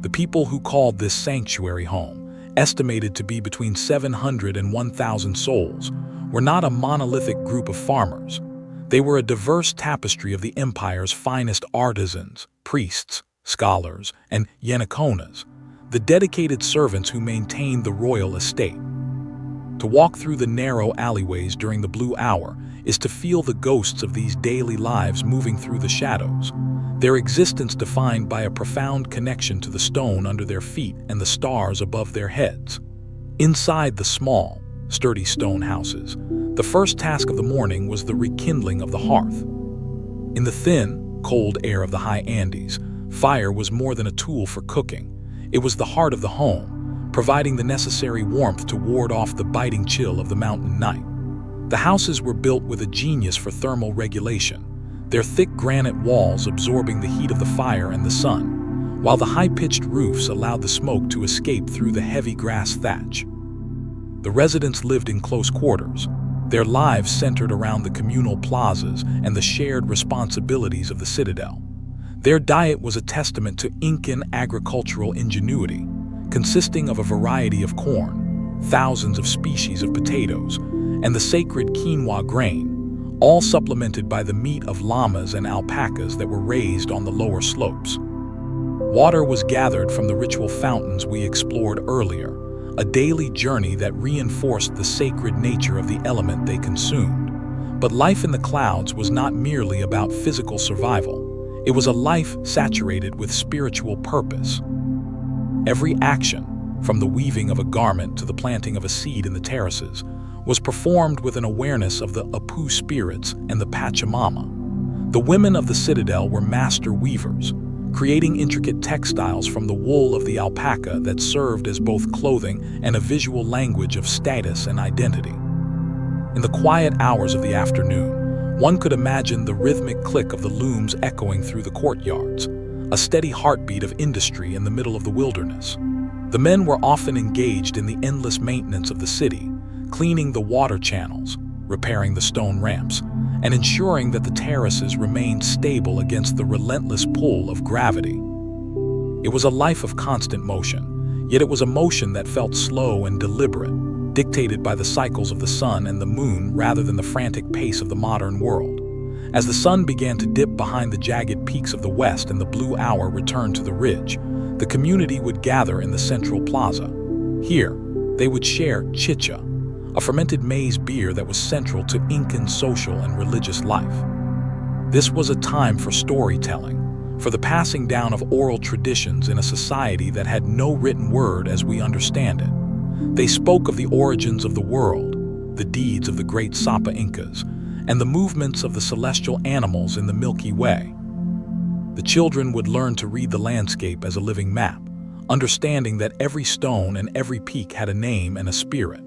The people who called this sanctuary home, estimated to be between 700 and 1,000 souls, were not a monolithic group of farmers. They were a diverse tapestry of the empire's finest artisans, priests, scholars, and Yanaconas, the dedicated servants who maintained the royal estate. To walk through the narrow alleyways during the blue hour is to feel the ghosts of these daily lives moving through the shadows, their existence defined by a profound connection to the stone under their feet and the stars above their heads. Inside the small, sturdy stone houses, the first task of the morning was the rekindling of the hearth. In the thin, cold air of the high Andes, fire was more than a tool for cooking. It was the heart of the home, providing the necessary warmth to ward off the biting chill of the mountain night. The houses were built with a genius for thermal regulation, their thick granite walls absorbing the heat of the fire and the sun, while the high-pitched roofs allowed the smoke to escape through the heavy grass thatch. The residents lived in close quarters, their lives centered around the communal plazas and the shared responsibilities of the citadel. Their diet was a testament to Incan agricultural ingenuity, consisting of a variety of corn, thousands of species of potatoes, and the sacred quinoa grain, all supplemented by the meat of llamas and alpacas that were raised on the lower slopes. Water was gathered from the ritual fountains we explored earlier, a daily journey that reinforced the sacred nature of the element they consumed. But life in the clouds was not merely about physical survival. It was a life saturated with spiritual purpose. Every action, from the weaving of a garment to the planting of a seed in the terraces, was performed with an awareness of the Apu spirits and the Pachamama. The women of the citadel were master weavers, creating intricate textiles from the wool of the alpaca that served as both clothing and a visual language of status and identity. In the quiet hours of the afternoon, one could imagine the rhythmic click of the looms echoing through the courtyards, a steady heartbeat of industry in the middle of the wilderness. The men were often engaged in the endless maintenance of the city, cleaning the water channels, repairing the stone ramps, and ensuring that the terraces remained stable against the relentless pull of gravity. It was a life of constant motion, yet it was a motion that felt slow and deliberate, dictated by the cycles of the sun and the moon rather than the frantic pace of the modern world. As the sun began to dip behind the jagged peaks of the west and the blue hour returned to the ridge, the community would gather in the central plaza. Here, they would share chicha, a fermented maize beer that was central to Incan social and religious life. This was a time for storytelling, for the passing down of oral traditions in a society that had no written word as we understand it. They spoke of the origins of the world, the deeds of the great Sapa Incas, and the movements of the celestial animals in the Milky Way. The children would learn to read the landscape as a living map, understanding that every stone and every peak had a name and a spirit.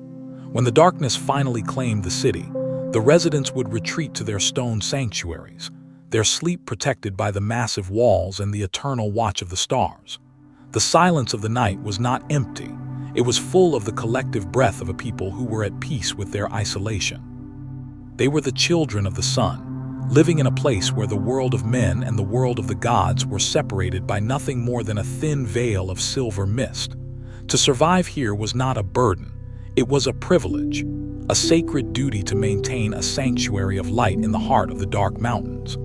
When the darkness finally claimed the city, the residents would retreat to their stone sanctuaries, their sleep protected by the massive walls and the eternal watch of the stars. The silence of the night was not empty. It was full of the collective breath of a people who were at peace with their isolation. They were the children of the sun, living in a place where the world of men and the world of the gods were separated by nothing more than a thin veil of silver mist. To survive here was not a burden. It was a privilege, a sacred duty to maintain a sanctuary of light in the heart of the dark mountains.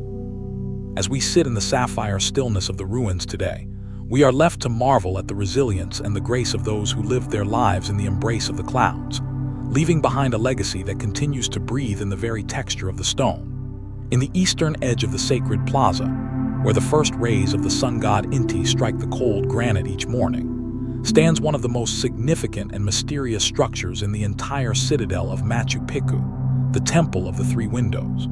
As we sit in the sapphire stillness of the ruins today, we are left to marvel at the resilience and the grace of those who lived their lives in the embrace of the clouds, leaving behind a legacy that continues to breathe in the very texture of the stone. In the eastern edge of the sacred plaza, where the first rays of the sun god Inti strike the cold granite each morning, stands one of the most significant and mysterious structures in the entire citadel of Machu Picchu, the Temple of the Three Windows.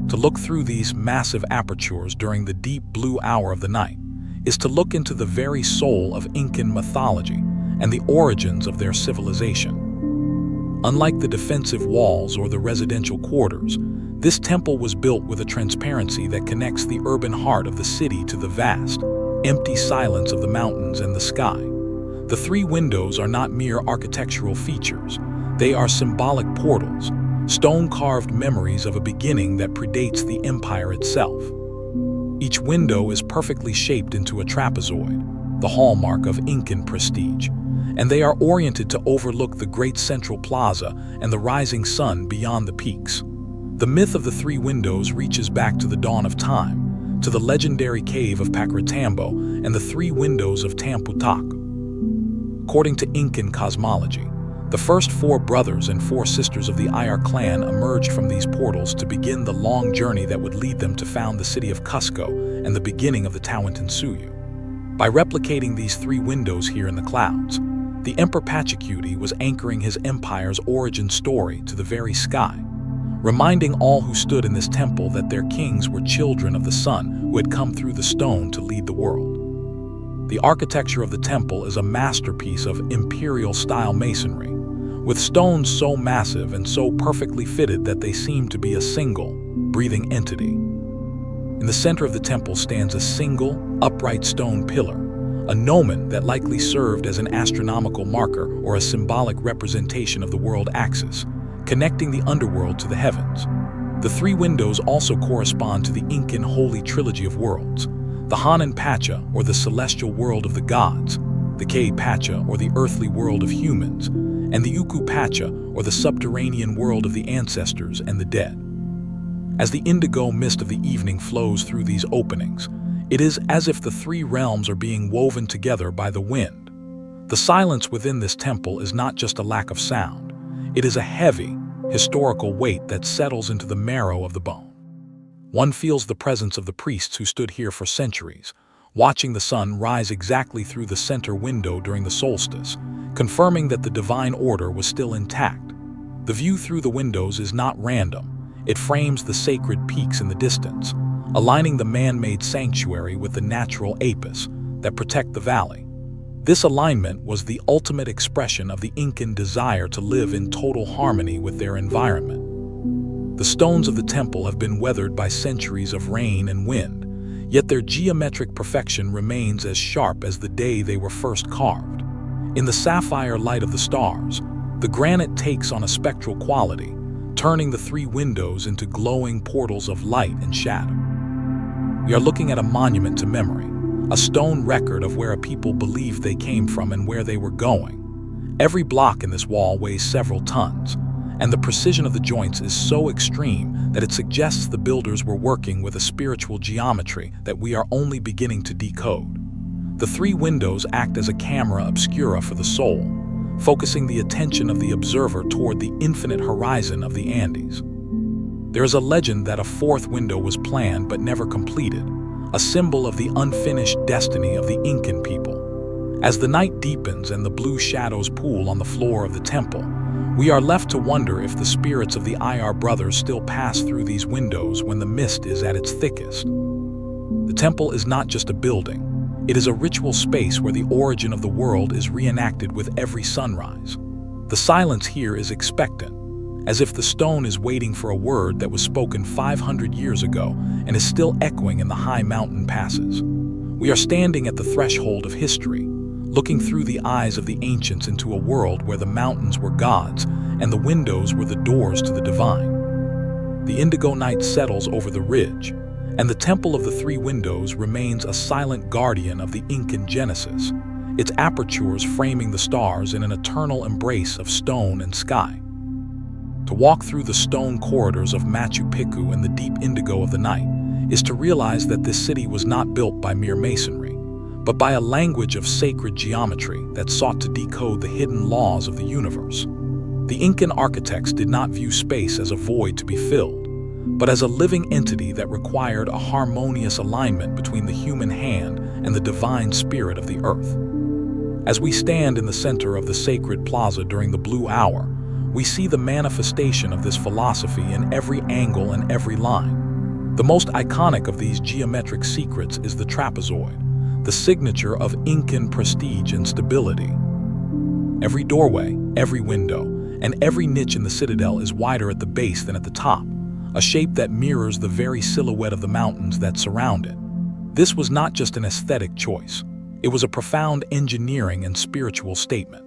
To look through these massive apertures during the deep blue hour of the night is to look into the very soul of Incan mythology and the origins of their civilization. Unlike the defensive walls or the residential quarters, this temple was built with a transparency that connects the urban heart of the city to the vast, empty silence of the mountains and the sky. The three windows are not mere architectural features. They are symbolic portals, stone-carved memories of a beginning that predates the empire itself. Each window is perfectly shaped into a trapezoid, the hallmark of Incan prestige, and they are oriented to overlook the great central plaza and the rising sun beyond the peaks. The myth of the three windows reaches back to the dawn of time, to the legendary cave of Pakratambo and the three windows of Tamputak. According to Incan cosmology, the first four brothers and four sisters of the Ayar clan emerged from these portals to begin the long journey that would lead them to found the city of Cusco and the beginning of the Tawantinsuyu. By replicating these three windows here in the clouds, the Emperor Pachacuti was anchoring his empire's origin story to the very sky, reminding all who stood in this temple that their kings were children of the sun who had come through the stone to lead the world. The architecture of the temple is a masterpiece of Imperial-style masonry, with stones so massive and so perfectly fitted that they seem to be a single, breathing entity. In the center of the temple stands a single, upright stone pillar, a gnomon that likely served as an astronomical marker or a symbolic representation of the world axis, connecting the underworld to the heavens. The three windows also correspond to the Incan holy trilogy of worlds, the Hanan Pacha, or the celestial world of the gods, the K Pacha, or the earthly world of humans, and the Uku Pacha, or the subterranean world of the ancestors and the dead. As the indigo mist of the evening flows through these openings, it is as if the three realms are being woven together by the wind. The silence within this temple is not just a lack of sound. It is a heavy, historical weight that settles into the marrow of the bone. One feels the presence of the priests who stood here for centuries, watching the sun rise exactly through the center window during the solstice, confirming that the divine order was still intact. The view through the windows is not random. It frames the sacred peaks in the distance, aligning the man-made sanctuary with the natural apis that protect the valley. This alignment was the ultimate expression of the Incan desire to live in total harmony with their environment. The stones of the temple have been weathered by centuries of rain and wind, yet their geometric perfection remains as sharp as the day they were first carved. In the sapphire light of the stars, the granite takes on a spectral quality, turning the three windows into glowing portals of light and shadow. We are looking at a monument to memory, a stone record of where a people believed they came from and where they were going. Every block in this wall weighs several tons, and the precision of the joints is so extreme that it suggests the builders were working with a spiritual geometry that we are only beginning to decode. The three windows act as a camera obscura for the soul, focusing the attention of the observer toward the infinite horizon of the Andes. There is a legend that a fourth window was planned but never completed, a symbol of the unfinished destiny of the Incan people. As the night deepens and the blue shadows pool on the floor of the temple, we are left to wonder if the spirits of the Ayar brothers still pass through these windows when the mist is at its thickest. The temple is not just a building. It is a ritual space where the origin of the world is reenacted with every sunrise. The silence here is expectant, as if the stone is waiting for a word that was spoken 500 years ago and is still echoing in the high mountain passes. We are standing at the threshold of history, looking through the eyes of the ancients into a world where the mountains were gods and the windows were the doors to the divine. The indigo night settles over the ridge, and the Temple of the Three Windows remains a silent guardian of the Incan Genesis, its apertures framing the stars in an eternal embrace of stone and sky. To walk through the stone corridors of Machu Picchu in the deep indigo of the night is to realize that this city was not built by mere masonry, but by a language of sacred geometry that sought to decode the hidden laws of the universe. The Incan architects did not view space as a void to be filled, but as a living entity that required a harmonious alignment between the human hand and the divine spirit of the earth. As we stand in the center of the sacred plaza during the blue hour, we see the manifestation of this philosophy in every angle and every line. The most iconic of these geometric secrets is the trapezoid, the signature of Incan prestige and stability. Every doorway, every window, and every niche in the citadel is wider at the base than at the top, a shape that mirrors the very silhouette of the mountains that surround it. This was not just an aesthetic choice. It was a profound engineering and spiritual statement.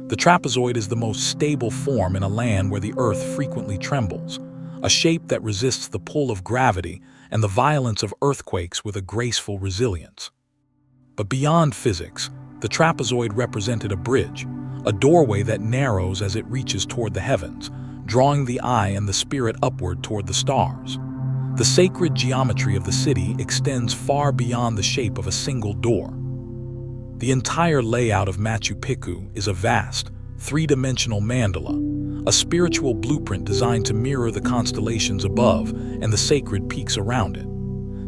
The trapezoid is the most stable form in a land where the earth frequently trembles, a shape that resists the pull of gravity and the violence of earthquakes with a graceful resilience. But beyond physics, the trapezoid represented a bridge, a doorway that narrows as it reaches toward the heavens, drawing the eye and the spirit upward toward the stars. The sacred geometry of the city extends far beyond the shape of a single door. The entire layout of Machu Picchu is a vast, three-dimensional mandala, a spiritual blueprint designed to mirror the constellations above and the sacred peaks around it.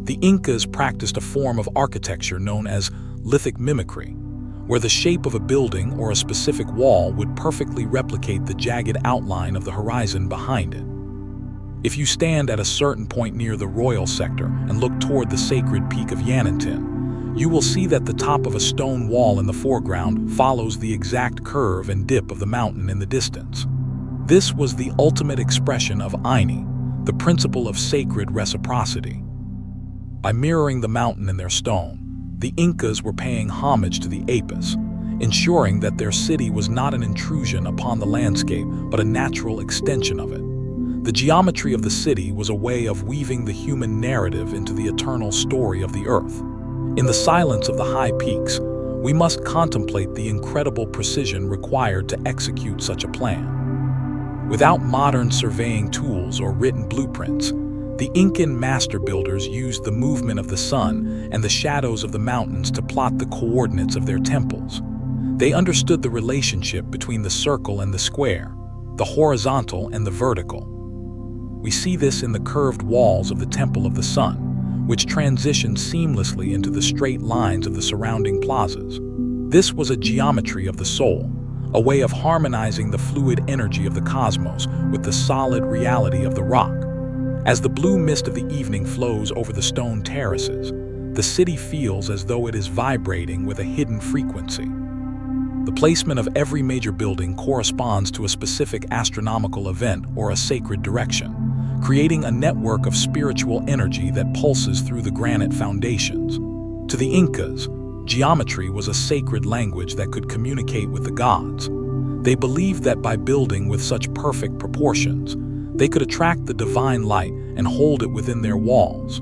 The Incas practiced a form of architecture known as lithic mimicry, where the shape of a building or a specific wall would perfectly replicate the jagged outline of the horizon behind it. If you stand at a certain point near the royal sector and look toward the sacred peak of Yanantin, you will see that the top of a stone wall in the foreground follows the exact curve and dip of the mountain in the distance. This was the ultimate expression of Aini, the principle of sacred reciprocity. By mirroring the mountain in their stone, the Incas were paying homage to the Apis, ensuring that their city was not an intrusion upon the landscape but a natural extension of it. The geometry of the city was a way of weaving the human narrative into the eternal story of the earth. In the silence of the high peaks, we must contemplate the incredible precision required to execute such a plan. Without modern surveying tools or written blueprints, the Incan master builders used the movement of the sun and the shadows of the mountains to plot the coordinates of their temples. They understood the relationship between the circle and the square, the horizontal and the vertical. We see this in the curved walls of the Temple of the Sun, which transition seamlessly into the straight lines of the surrounding plazas. This was a geometry of the soul, a way of harmonizing the fluid energy of the cosmos with the solid reality of the rock. As the blue mist of the evening flows over the stone terraces, the city feels as though it is vibrating with a hidden frequency. The placement of every major building corresponds to a specific astronomical event or a sacred direction, creating a network of spiritual energy that pulses through the granite foundations. To the Incas, geometry was a sacred language that could communicate with the gods. They believed that by building with such perfect proportions, they could attract the divine light and hold it within their walls.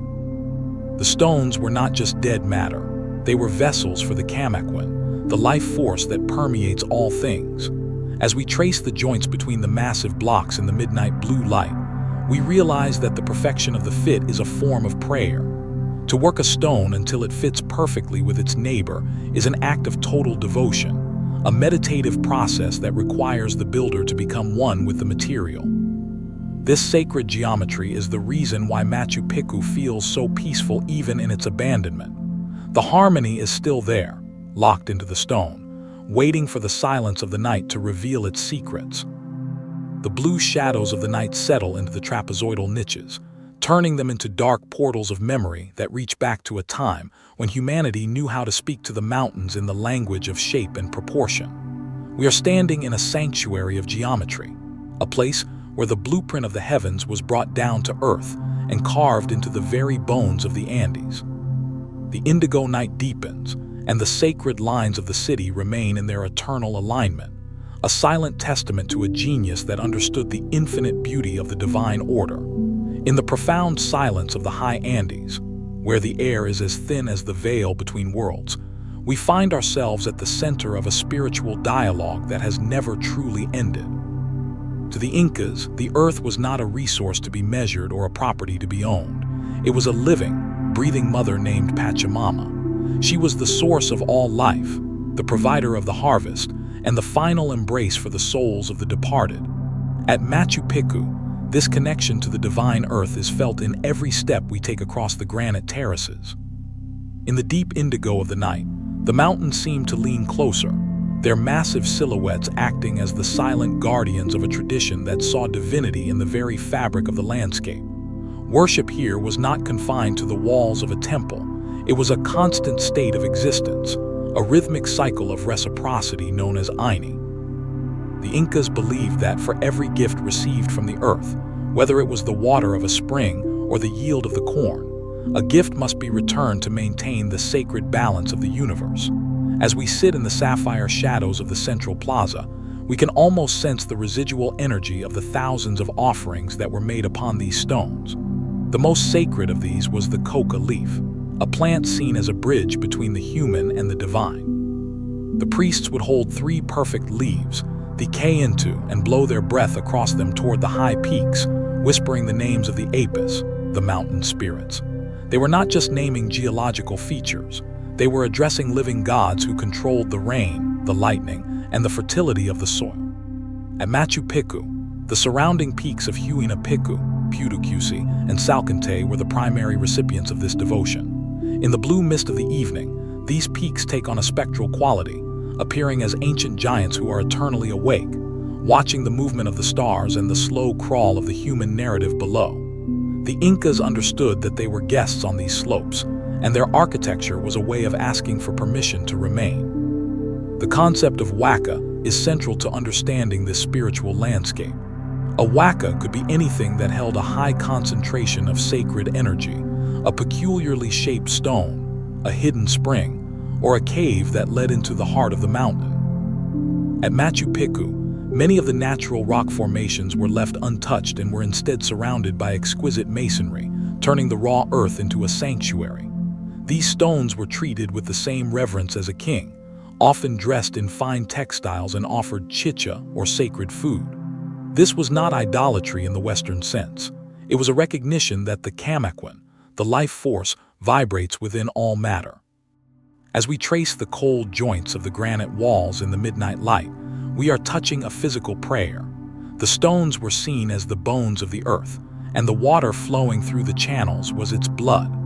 The stones were not just dead matter, they were vessels for the Kamakwin, the life force that permeates all things. As we trace the joints between the massive blocks in the midnight blue light, we realize that the perfection of the fit is a form of prayer. To work a stone until it fits perfectly with its neighbor is an act of total devotion, a meditative process that requires the builder to become one with the material. This sacred geometry is the reason why Machu Picchu feels so peaceful even in its abandonment. The harmony is still there, locked into the stone, waiting for the silence of the night to reveal its secrets. The blue shadows of the night settle into the trapezoidal niches, turning them into dark portals of memory that reach back to a time when humanity knew how to speak to the mountains in the language of shape and proportion. We are standing in a sanctuary of geometry, a place where the blueprint of the heavens was brought down to earth and carved into the very bones of the Andes. The indigo night deepens, and the sacred lines of the city remain in their eternal alignment, a silent testament to a genius that understood the infinite beauty of the divine order. In the profound silence of the high Andes, where the air is as thin as the veil between worlds, we find ourselves at the center of a spiritual dialogue that has never truly ended. To the Incas, the earth was not a resource to be measured or a property to be owned. It was a living, breathing mother named Pachamama. She was the source of all life, the provider of the harvest, and the final embrace for the souls of the departed. At Machu Picchu, this connection to the divine earth is felt in every step we take across the granite terraces. In the deep indigo of the night, the mountains seem to lean closer, their massive silhouettes acting as the silent guardians of a tradition that saw divinity in the very fabric of the landscape. Worship here was not confined to the walls of a temple. It was a constant state of existence, a rhythmic cycle of reciprocity known as Aini. The Incas believed that for every gift received from the earth, whether it was the water of a spring or the yield of the corn, a gift must be returned to maintain the sacred balance of the universe. As we sit in the sapphire shadows of the central plaza, we can almost sense the residual energy of the thousands of offerings that were made upon these stones. The most sacred of these was the coca leaf, a plant seen as a bridge between the human and the divine. The priests would hold 3 perfect leaves, decay into and blow their breath across them toward the high peaks, whispering the names of the Apis, the mountain spirits. They were not just naming geological features. They were addressing living gods who controlled the rain, the lightning, and the fertility of the soil. At Machu Picchu, the surrounding peaks of Huayna Picchu, Putucusi, and Salcantay were the primary recipients of this devotion. In the blue mist of the evening, these peaks take on a spectral quality, appearing as ancient giants who are eternally awake, watching the movement of the stars and the slow crawl of the human narrative below. The Incas understood that they were guests on these slopes, and their architecture was a way of asking for permission to remain. The concept of waka is central to understanding this spiritual landscape. A waka could be anything that held a high concentration of sacred energy, a peculiarly shaped stone, a hidden spring, or a cave that led into the heart of the mountain. At Machu Picchu, many of the natural rock formations were left untouched and were instead surrounded by exquisite masonry, turning the raw earth into a sanctuary. These stones were treated with the same reverence as a king, often dressed in fine textiles and offered chicha or sacred food. This was not idolatry in the Western sense. It was a recognition that the Kamaquan, the life force, vibrates within all matter. As we trace the cold joints of the granite walls in the midnight light, we are touching a physical prayer. The stones were seen as the bones of the earth, and the water flowing through the channels was its blood.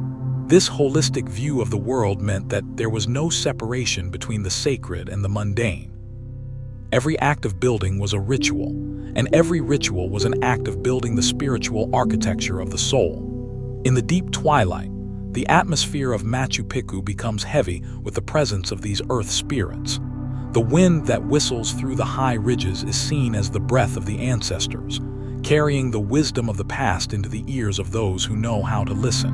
This holistic view of the world meant that there was no separation between the sacred and the mundane. Every act of building was a ritual, and every ritual was an act of building the spiritual architecture of the soul. In the deep twilight, the atmosphere of Machu Picchu becomes heavy with the presence of these earth spirits. The wind that whistles through the high ridges is seen as the breath of the ancestors, carrying the wisdom of the past into the ears of those who know how to listen.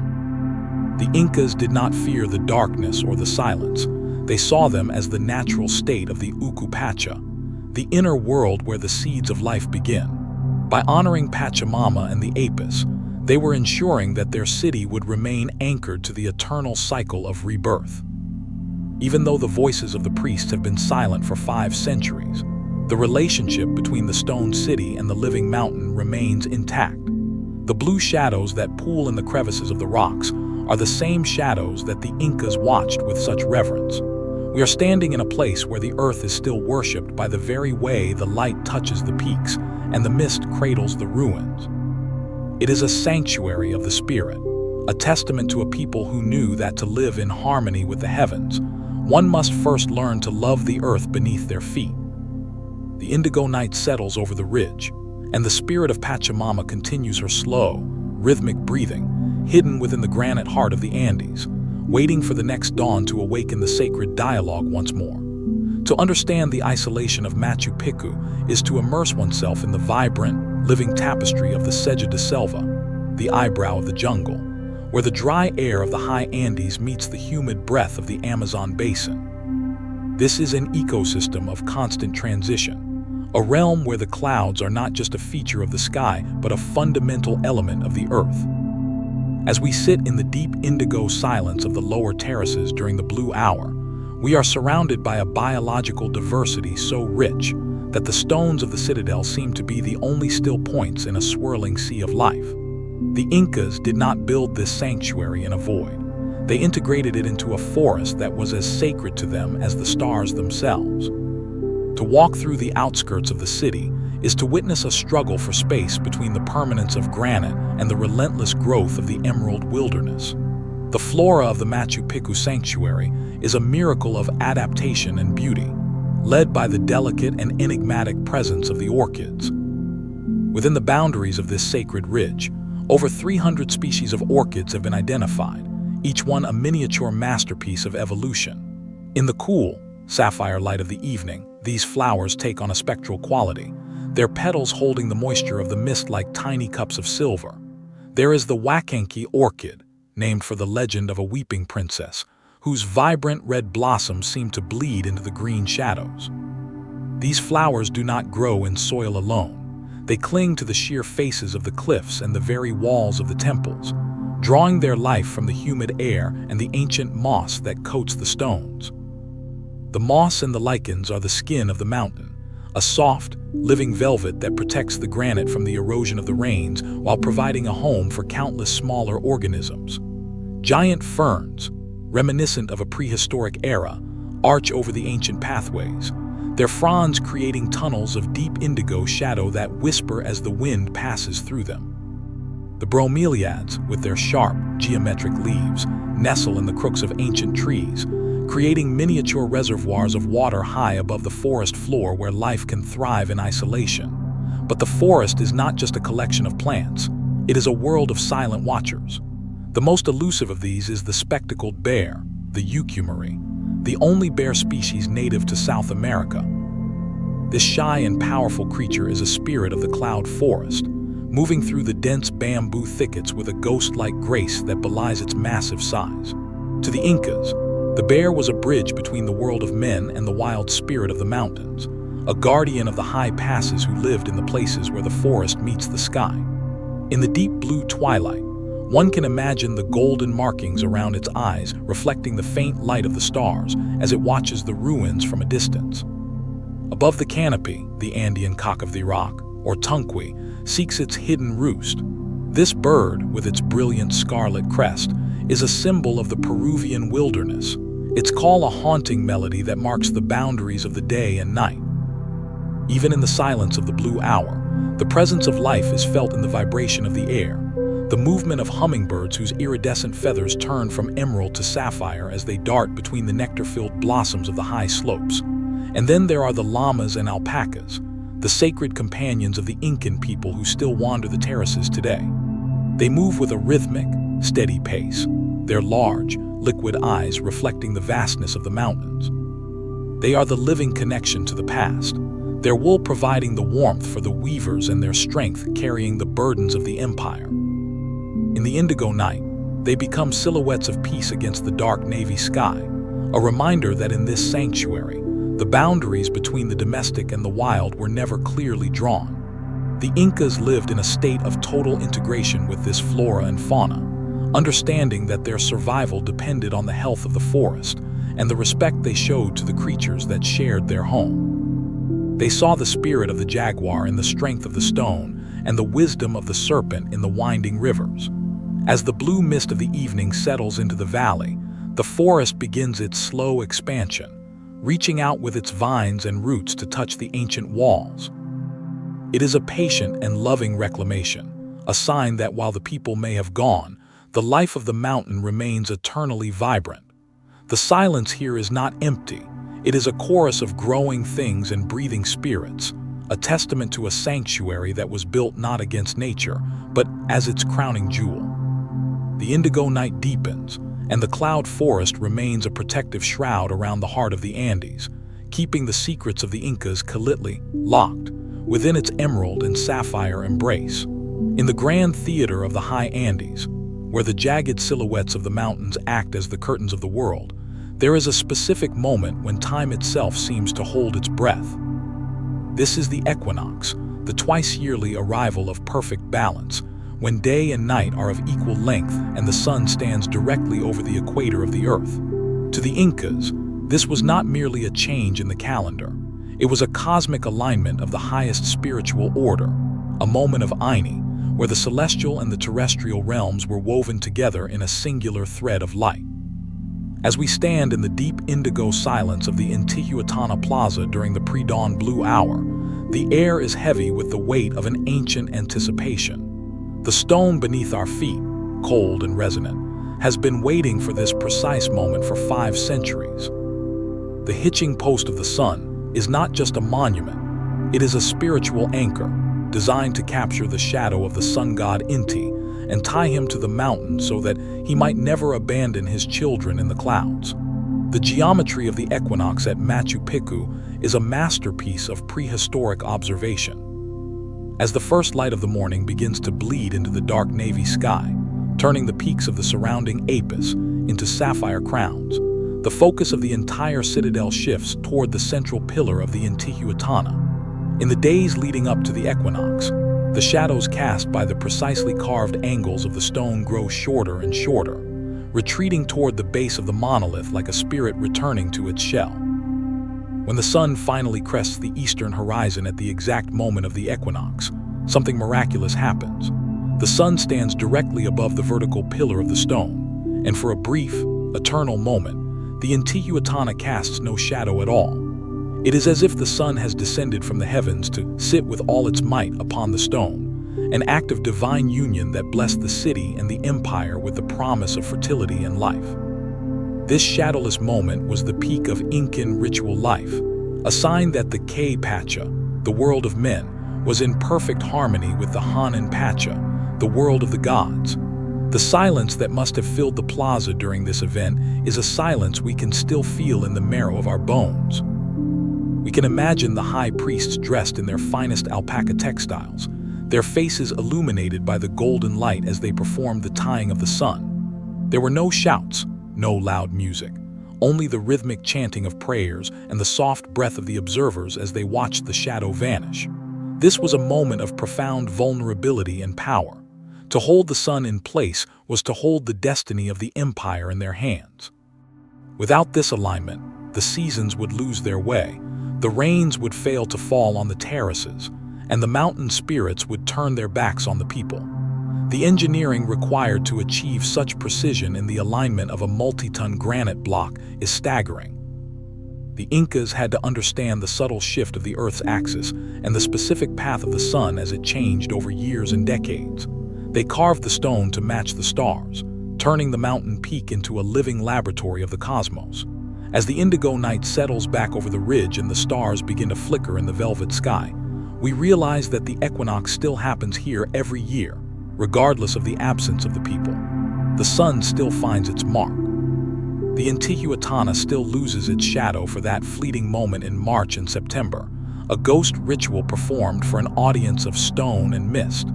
The Incas did not fear the darkness or the silence. They saw them as the natural state of the Ukupacha, the inner world where the seeds of life begin. By honoring Pachamama and the Apis, they were ensuring that their city would remain anchored to the eternal cycle of rebirth. Even though the voices of the priests have been silent for 5 centuries, the relationship between the stone city and the living mountain remains intact. The blue shadows that pool in the crevices of the rocks are the same shadows that the Incas watched with such reverence. We are standing in a place where the earth is still worshipped by the very way the light touches the peaks and the mist cradles the ruins. It is a sanctuary of the spirit, a testament to a people who knew that to live in harmony with the heavens, one must first learn to love the earth beneath their feet. The indigo night settles over the ridge, and the spirit of Pachamama continues her slow, rhythmic breathing, hidden within the granite heart of the Andes, waiting for the next dawn to awaken the sacred dialogue once more. To understand the isolation of Machu Picchu is to immerse oneself in the vibrant, living tapestry of the Seja de Selva, the eyebrow of the jungle, where the dry air of the high Andes meets the humid breath of the Amazon basin. This is an ecosystem of constant transition, a realm where the clouds are not just a feature of the sky, but a fundamental element of the earth. As we sit in the deep indigo silence of the lower terraces during the blue hour, we are surrounded by a biological diversity so rich that the stones of the citadel seem to be the only still points in a swirling sea of life. The Incas did not build this sanctuary in a void. They integrated it into a forest that was as sacred to them as the stars themselves. To walk through the outskirts of the city is to witness a struggle for space between the permanence of granite and the relentless growth of the emerald wilderness. The flora of the Machu Picchu sanctuary is a miracle of adaptation and beauty, led by the delicate and enigmatic presence of the orchids. Within the boundaries of this sacred ridge, over 300 species of orchids have been identified, each one a miniature masterpiece of evolution. In the cool, sapphire light of the evening, these flowers take on a spectral quality, their petals holding the moisture of the mist like tiny cups of silver. There is the Wakanki orchid, named for the legend of a weeping princess, whose vibrant red blossoms seem to bleed into the green shadows. These flowers do not grow in soil alone. They cling to the sheer faces of the cliffs and the very walls of the temples, drawing their life from the humid air and the ancient moss that coats the stones. The moss and the lichens are the skin of the mountain, a soft, living velvet that protects the granite from the erosion of the rains while providing a home for countless smaller organisms. Giant ferns, reminiscent of a prehistoric era, arch over the ancient pathways, their fronds creating tunnels of deep indigo shadow that whisper as the wind passes through them. The bromeliads, with their sharp, geometric leaves, nestle in the crooks of ancient trees, creating miniature reservoirs of water high above the forest floor where life can thrive in isolation. But the forest is not just a collection of plants, it is a world of silent watchers. The most elusive of these is the spectacled bear, the ucumari, the only bear species native to South America. This shy and powerful creature is a spirit of the cloud forest, moving through the dense bamboo thickets with a ghost-like grace that belies its massive size. To the Incas, the bear was a bridge between the world of men and the wild spirit of the mountains, a guardian of the high passes who lived in the places where the forest meets the sky. In the deep blue twilight, one can imagine the golden markings around its eyes reflecting the faint light of the stars as it watches the ruins from a distance. Above the canopy, the Andean cock of the rock, or tunqui, seeks its hidden roost. This bird, with its brilliant scarlet crest, is a symbol of the Peruvian wilderness, its call a haunting melody that marks the boundaries of the day and night. Even in the silence of the blue hour, the presence of life is felt in the vibration of the air, the movement of hummingbirds whose iridescent feathers turn from emerald to sapphire as they dart between the nectar-filled blossoms of the high slopes. And then there are the llamas and alpacas, the sacred companions of the Incan people who still wander the terraces today. They move with a rhythmic, steady pace, their large, liquid eyes reflecting the vastness of the mountains. They are the living connection to the past, their wool providing the warmth for the weavers and their strength carrying the burdens of the empire. In the indigo night, they become silhouettes of peace against the dark navy sky, a reminder that in this sanctuary, the boundaries between the domestic and the wild were never clearly drawn. The Incas lived in a state of total integration with this flora and fauna, understanding that their survival depended on the health of the forest and the respect they showed to the creatures that shared their home. They saw the spirit of the jaguar in the strength of the stone and the wisdom of the serpent in the winding rivers. As the blue mist of the evening settles into the valley, the forest begins its slow expansion, reaching out with its vines and roots to touch the ancient walls. It is a patient and loving reclamation, a sign that while the people may have gone, the life of the mountain remains eternally vibrant. The silence here is not empty. It is a chorus of growing things and breathing spirits, a testament to a sanctuary that was built not against nature, but as its crowning jewel. The indigo night deepens, and the cloud forest remains a protective shroud around the heart of the Andes, keeping the secrets of the Incas calitly locked within its emerald and sapphire embrace. In the grand theater of the high Andes, where the jagged silhouettes of the mountains act as the curtains of the world, there is a specific moment when time itself seems to hold its breath. This is the equinox, the twice-yearly arrival of perfect balance, when day and night are of equal length and the sun stands directly over the equator of the earth. To the Incas, this was not merely a change in the calendar. It was a cosmic alignment of the highest spiritual order, a moment of Aini, where the celestial and the terrestrial realms were woven together in a singular thread of light. As we stand in the deep indigo silence of the Intihuatana Plaza during the pre-dawn blue hour, the air is heavy with the weight of an ancient anticipation. The stone beneath our feet, cold and resonant, has been waiting for this precise moment for 5 centuries. The hitching post of the sun is not just a monument, it is a spiritual anchor, designed to capture the shadow of the sun god Inti and tie him to the mountain so that he might never abandon his children in the clouds. The geometry of the equinox at Machu Picchu is a masterpiece of prehistoric observation. As the first light of the morning begins to bleed into the dark navy sky, turning the peaks of the surrounding Apis into sapphire crowns, the focus of the entire citadel shifts toward the central pillar of the Intihuatana. In the days leading up to the equinox, the shadows cast by the precisely carved angles of the stone grow shorter and shorter, retreating toward the base of the monolith like a spirit returning to its shell. When the sun finally crests the eastern horizon at the exact moment of the equinox, something miraculous happens. The sun stands directly above the vertical pillar of the stone, and for a brief, eternal moment, the Intihuatana casts no shadow at all. It is as if the sun has descended from the heavens to sit with all its might upon the stone, an act of divine union that blessed the city and the empire with the promise of fertility and life. This shadowless moment was the peak of Incan ritual life, a sign that the K Pacha, the world of men, was in perfect harmony with the Hanan Pacha, the world of the gods. The silence that must have filled the plaza during this event is a silence we can still feel in the marrow of our bones. We can imagine the high priests dressed in their finest alpaca textiles, their faces illuminated by the golden light as they performed the tying of the sun. There were no shouts, no loud music, only the rhythmic chanting of prayers and the soft breath of the observers as they watched the shadow vanish. This was a moment of profound vulnerability and power. To hold the sun in place was to hold the destiny of the empire in their hands. Without this alignment, the seasons would lose their way, the rains would fail to fall on the terraces, and the mountain spirits would turn their backs on the people. The engineering required to achieve such precision in the alignment of a multi-ton granite block is staggering. The Incas had to understand the subtle shift of the Earth's axis and the specific path of the sun as it changed over years and decades. They carved the stone to match the stars, turning the mountain peak into a living laboratory of the cosmos. As the indigo night settles back over the ridge and the stars begin to flicker in the velvet sky, we realize that the equinox still happens here every year, regardless of the absence of the people. The sun still finds its mark. The Intihuatana still loses its shadow for that fleeting moment in March and September, a ghost ritual performed for an audience of stone and mist.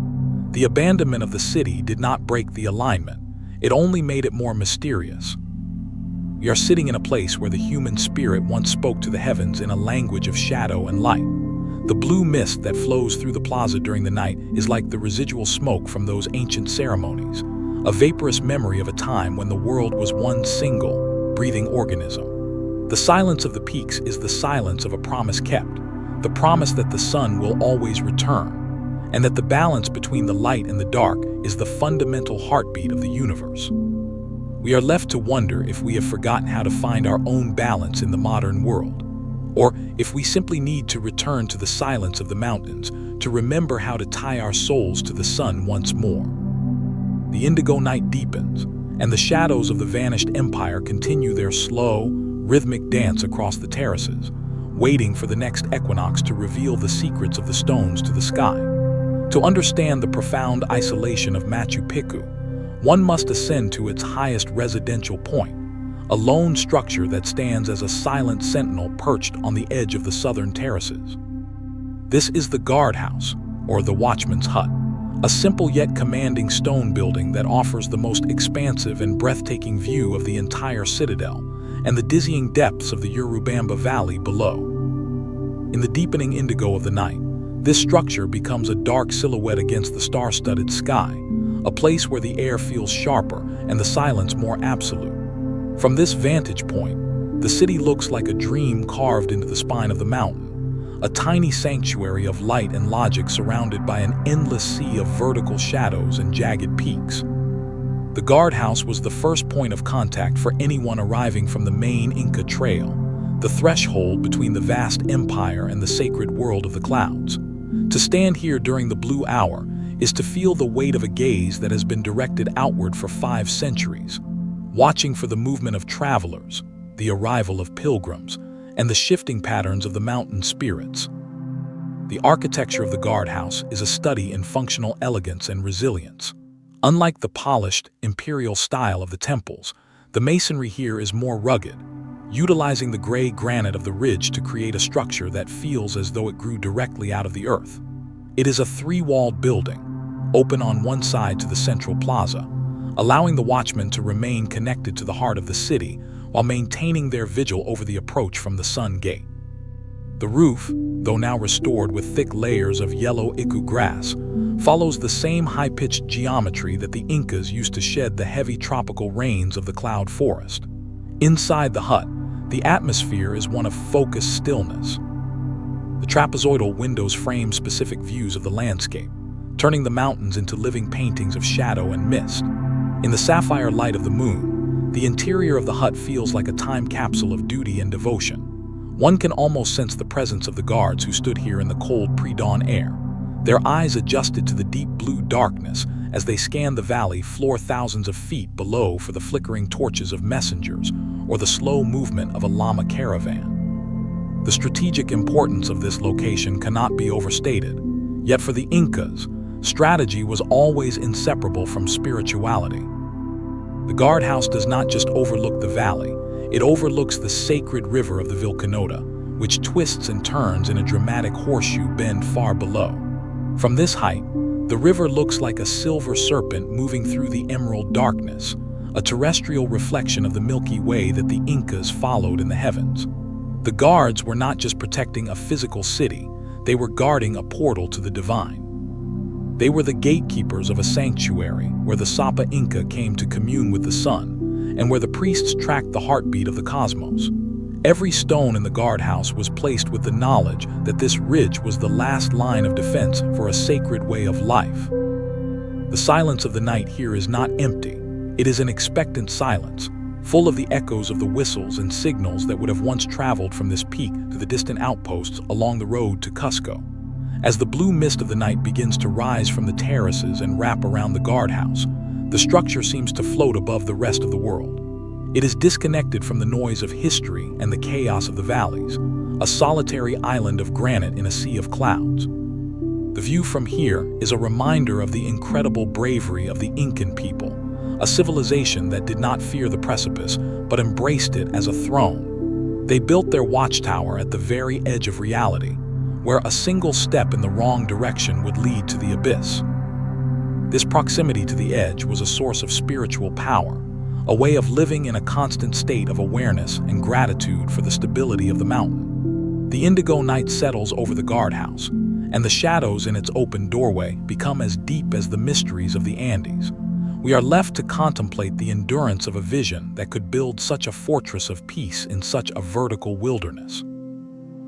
The abandonment of the city did not break the alignment, it only made it more mysterious. We are sitting in a place where the human spirit once spoke to the heavens in a language of shadow and light. The blue mist that flows through the plaza during the night is like the residual smoke from those ancient ceremonies, a vaporous memory of a time when the world was one single, breathing organism. The silence of the peaks is the silence of a promise kept, the promise that the sun will always return, and that the balance between the light and the dark is the fundamental heartbeat of the universe. We are left to wonder if we have forgotten how to find our own balance in the modern world, or if we simply need to return to the silence of the mountains to remember how to tie our souls to the sun once more. The indigo night deepens, and the shadows of the vanished empire continue their slow, rhythmic dance across the terraces, waiting for the next equinox to reveal the secrets of the stones to the sky. To understand the profound isolation of Machu Picchu, one must ascend to its highest residential point, a lone structure that stands as a silent sentinel perched on the edge of the southern terraces. This is the Guardhouse, or the Watchman's Hut, a simple yet commanding stone building that offers the most expansive and breathtaking view of the entire citadel and the dizzying depths of the Urubamba Valley below. In the deepening indigo of the night, this structure becomes a dark silhouette against the star-studded sky, a place where the air feels sharper and the silence more absolute. From this vantage point, the city looks like a dream carved into the spine of the mountain, a tiny sanctuary of light and logic surrounded by an endless sea of vertical shadows and jagged peaks. The Guardhouse was the first point of contact for anyone arriving from the main Inca trail, the threshold between the vast empire and the sacred world of the clouds. To stand here during the blue hour is to feel the weight of a gaze that has been directed outward for 5 centuries, watching for the movement of travelers, the arrival of pilgrims, and the shifting patterns of the mountain spirits. The architecture of the Guardhouse is a study in functional elegance and resilience. Unlike the polished, imperial style of the temples, the masonry here is more rugged, utilizing the gray granite of the ridge to create a structure that feels as though it grew directly out of the earth. It is a 3-walled building, open on one side to the central plaza, allowing the watchmen to remain connected to the heart of the city while maintaining their vigil over the approach from the Sun Gate. The roof, though now restored with thick layers of yellow iku grass, follows the same high-pitched geometry that the Incas used to shed the heavy tropical rains of the cloud forest. Inside the hut, The atmosphere is one of focused stillness. The trapezoidal windows frame specific views of the landscape, turning the mountains into living paintings of shadow and mist. In the sapphire light of the moon, the interior of the hut feels like a time capsule of duty and devotion. One can almost sense the presence of the guards who stood here in the cold pre-dawn air, their eyes adjusted to the deep blue darkness as they scan the valley floor thousands of feet below for the flickering torches of messengers or the slow movement of a llama caravan. The strategic importance of this location cannot be overstated, yet for the Incas, strategy was always inseparable from spirituality. The guardhouse does not just overlook the valley, it overlooks the sacred river of the Vilcanota, which twists and turns in a dramatic horseshoe bend far below. From this height, the river looks like a silver serpent moving through the emerald darkness, a terrestrial reflection of the Milky Way that the Incas followed in the heavens. The guards were not just protecting a physical city, they were guarding a portal to the divine. They were the gatekeepers of a sanctuary where the Sapa Inca came to commune with the sun, and where the priests tracked the heartbeat of the cosmos. Every stone in the guardhouse was placed with the knowledge that this ridge was the last line of defense for a sacred way of life. The silence of the night here is not empty. It is an expectant silence, full of the echoes of the whistles and signals that would have once traveled from this peak to the distant outposts along the road to Cusco. As the blue mist of the night begins to rise from the terraces and wrap around the guardhouse, the structure seems to float above the rest of the world. It is disconnected from the noise of history and the chaos of the valleys, a solitary island of granite in a sea of clouds. The view from here is a reminder of the incredible bravery of the Incan people, a civilization that did not fear the precipice but embraced it as a throne. They built their watchtower at the very edge of reality, where a single step in the wrong direction would lead to the abyss. This proximity to the edge was a source of spiritual power, a way of living in a constant state of awareness and gratitude for the stability of the mountain. The indigo night settles over the guardhouse, and the shadows in its open doorway become as deep as the mysteries of the Andes. We are left to contemplate the endurance of a vision that could build such a fortress of peace in such a vertical wilderness.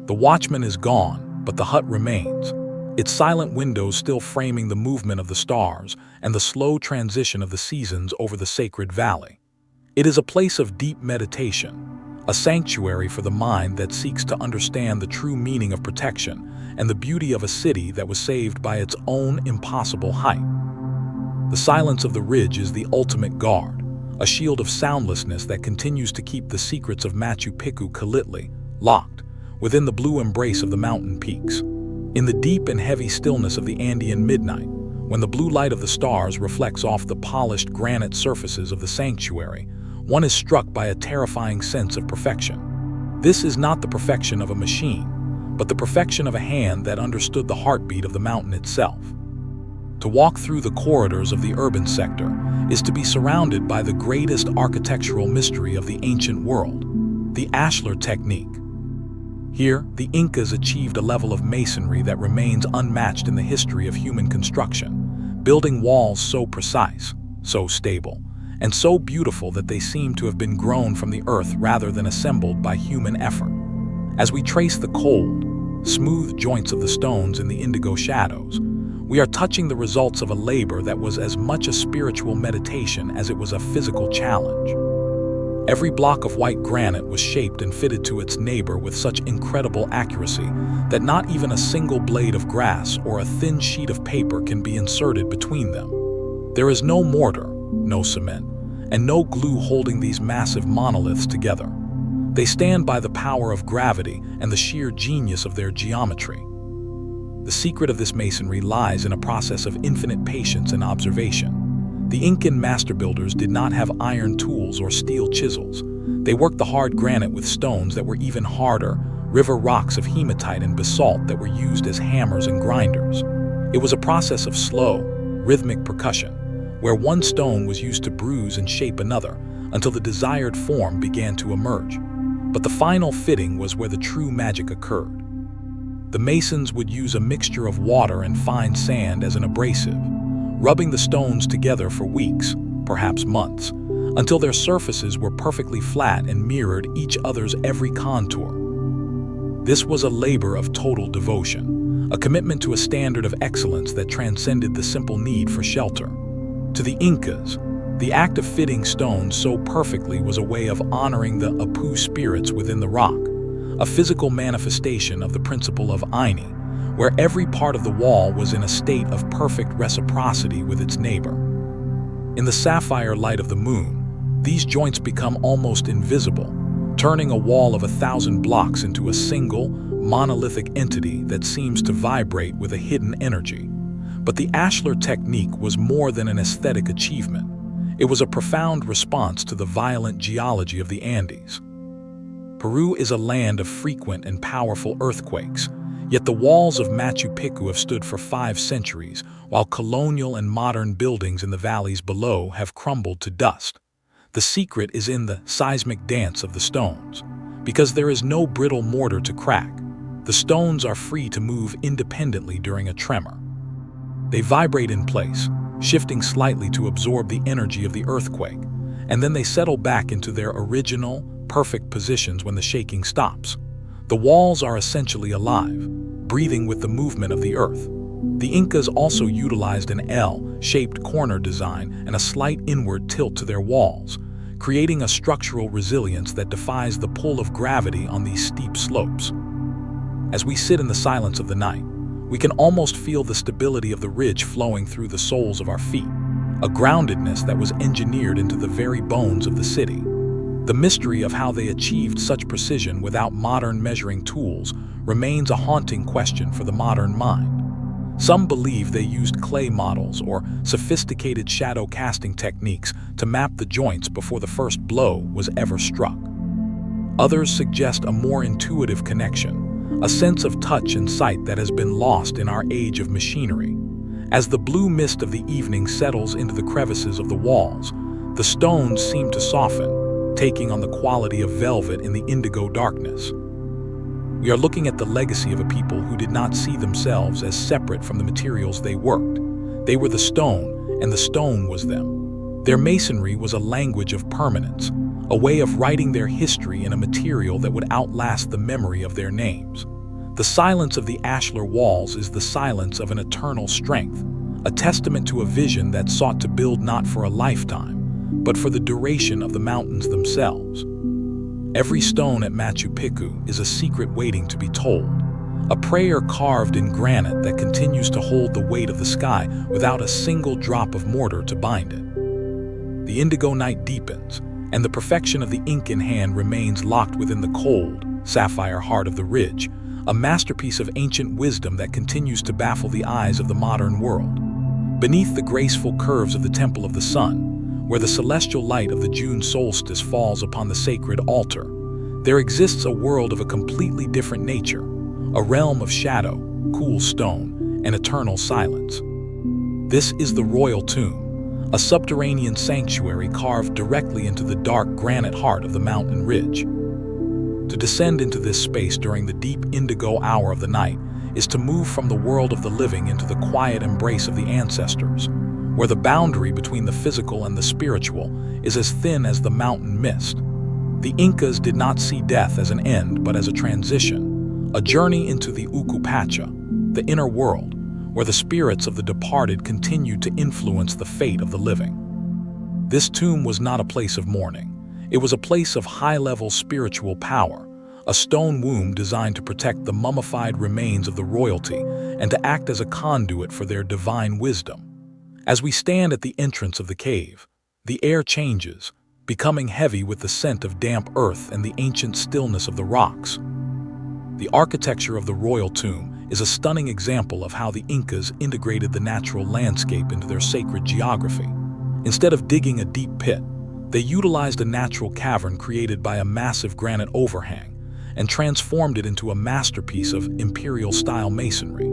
The watchman is gone, but the hut remains, its silent windows still framing the movement of the stars and the slow transition of the seasons over the sacred valley. It is a place of deep meditation, a sanctuary for the mind that seeks to understand the true meaning of protection and the beauty of a city that was saved by its own impossible height. The silence of the ridge is the ultimate guard, a shield of soundlessness that continues to keep the secrets of Machu Picchu calitly locked within the blue embrace of the mountain peaks. In the deep and heavy stillness of the Andean midnight, when the blue light of the stars reflects off the polished granite surfaces of the sanctuary, one is struck by a terrifying sense of perfection. This is not the perfection of a machine, but the perfection of a hand that understood the heartbeat of the mountain itself. To walk through the corridors of the urban sector is to be surrounded by the greatest architectural mystery of the ancient world, the Ashlar technique. Here, the Incas achieved a level of masonry that remains unmatched in the history of human construction, building walls so precise, so stable, and so beautiful that they seem to have been grown from the earth rather than assembled by human effort. As we trace the cold, smooth joints of the stones in the indigo shadows, we are touching the results of a labor that was as much a spiritual meditation as it was a physical challenge. Every block of white granite was shaped and fitted to its neighbor with such incredible accuracy that not even a single blade of grass or a thin sheet of paper can be inserted between them. There is no mortar, no cement, and no glue holding these massive monoliths together. They stand by the power of gravity and the sheer genius of their geometry. The secret of this masonry lies in a process of infinite patience and observation. The Incan master builders did not have iron tools or steel chisels. They worked the hard granite with stones that were even harder, river rocks of hematite and basalt that were used as hammers and grinders. It was a process of slow, rhythmic percussion, where one stone was used to bruise and shape another until the desired form began to emerge. But the final fitting was where the true magic occurred. The masons would use a mixture of water and fine sand as an abrasive, rubbing the stones together for weeks, perhaps months, until their surfaces were perfectly flat and mirrored each other's every contour. This was a labor of total devotion, a commitment to a standard of excellence that transcended the simple need for shelter. To the Incas, the act of fitting stones so perfectly was a way of honoring the Apu spirits within the rock, a physical manifestation of the principle of Aini, where every part of the wall was in a state of perfect reciprocity with its neighbor. In the sapphire light of the moon, these joints become almost invisible, turning a wall of 1,000 blocks into a single, monolithic entity that seems to vibrate with a hidden energy. But the Ashlar technique was more than an aesthetic achievement. It was a profound response to the violent geology of the Andes. Peru is a land of frequent and powerful earthquakes, yet the walls of Machu Picchu have stood for 5 centuries, while colonial and modern buildings in the valleys below have crumbled to dust. The secret is in the seismic dance of the stones. Because there is no brittle mortar to crack, the stones are free to move independently during a tremor. They vibrate in place, shifting slightly to absorb the energy of the earthquake, and then they settle back into their original, perfect positions when the shaking stops. The walls are essentially alive, breathing with the movement of the earth. The Incas also utilized an L-shaped corner design and a slight inward tilt to their walls, creating a structural resilience that defies the pull of gravity on these steep slopes. As we sit in the silence of the night, we can almost feel the stability of the ridge flowing through the soles of our feet, a groundedness that was engineered into the very bones of the city. The mystery of how they achieved such precision without modern measuring tools remains a haunting question for the modern mind. Some believe they used clay models or sophisticated shadow casting techniques to map the joints before the first blow was ever struck. Others suggest a more intuitive connection, a sense of touch and sight that has been lost in our age of machinery. As the blue mist of the evening settles into the crevices of the walls, the stones seem to soften, taking on the quality of velvet in the indigo darkness. We are looking at the legacy of a people who did not see themselves as separate from the materials they worked. They were the stone, and the stone was them. Their masonry was a language of permanence, a way of writing their history in a material that would outlast the memory of their names. The silence of the Ashlar walls is the silence of an eternal strength, a testament to a vision that sought to build not for a lifetime, but for the duration of the mountains themselves. Every stone at Machu Picchu is a secret waiting to be told, a prayer carved in granite that continues to hold the weight of the sky without a single drop of mortar to bind it. The indigo night deepens, and the perfection of the Incan hand remains locked within the cold, sapphire heart of the ridge, a masterpiece of ancient wisdom that continues to baffle the eyes of the modern world. Beneath the graceful curves of the Temple of the Sun, where the celestial light of the June solstice falls upon the sacred altar, there exists a world of a completely different nature, a realm of shadow, cool stone, and eternal silence. This is the royal tomb, a subterranean sanctuary carved directly into the dark granite heart of the mountain ridge. To descend into this space during the deep indigo hour of the night is to move from the world of the living into the quiet embrace of the ancestors, where the boundary between the physical and the spiritual is as thin as the mountain mist. The Incas did not see death as an end, but as a transition, a journey into the Ukupacha, the inner world, where the spirits of the departed continued to influence the fate of the living. This tomb was not a place of mourning. It was a place of high-level spiritual power, a stone womb designed to protect the mummified remains of the royalty and to act as a conduit for their divine wisdom. As we stand at the entrance of the cave, the air changes, becoming heavy with the scent of damp earth and the ancient stillness of the rocks. The architecture of the royal tomb is a stunning example of how the Incas integrated the natural landscape into their sacred geography. Instead of digging a deep pit, they utilized a natural cavern created by a massive granite overhang and transformed it into a masterpiece of Imperial-style masonry.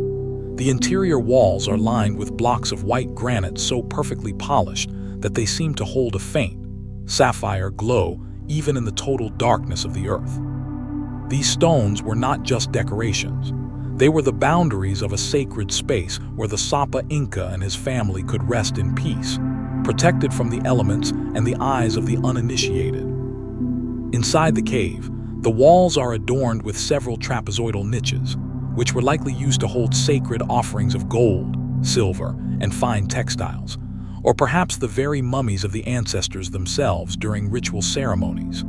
The interior walls are lined with blocks of white granite so perfectly polished that they seem to hold a faint, sapphire glow even in the total darkness of the earth. These stones were not just decorations. They were the boundaries of a sacred space where the Sapa Inca and his family could rest in peace. protected from the elements and the eyes of the uninitiated. Inside the cave, the walls are adorned with several trapezoidal niches, which were likely used to hold sacred offerings of gold, silver, and fine textiles, or perhaps the very mummies of the ancestors themselves during ritual ceremonies.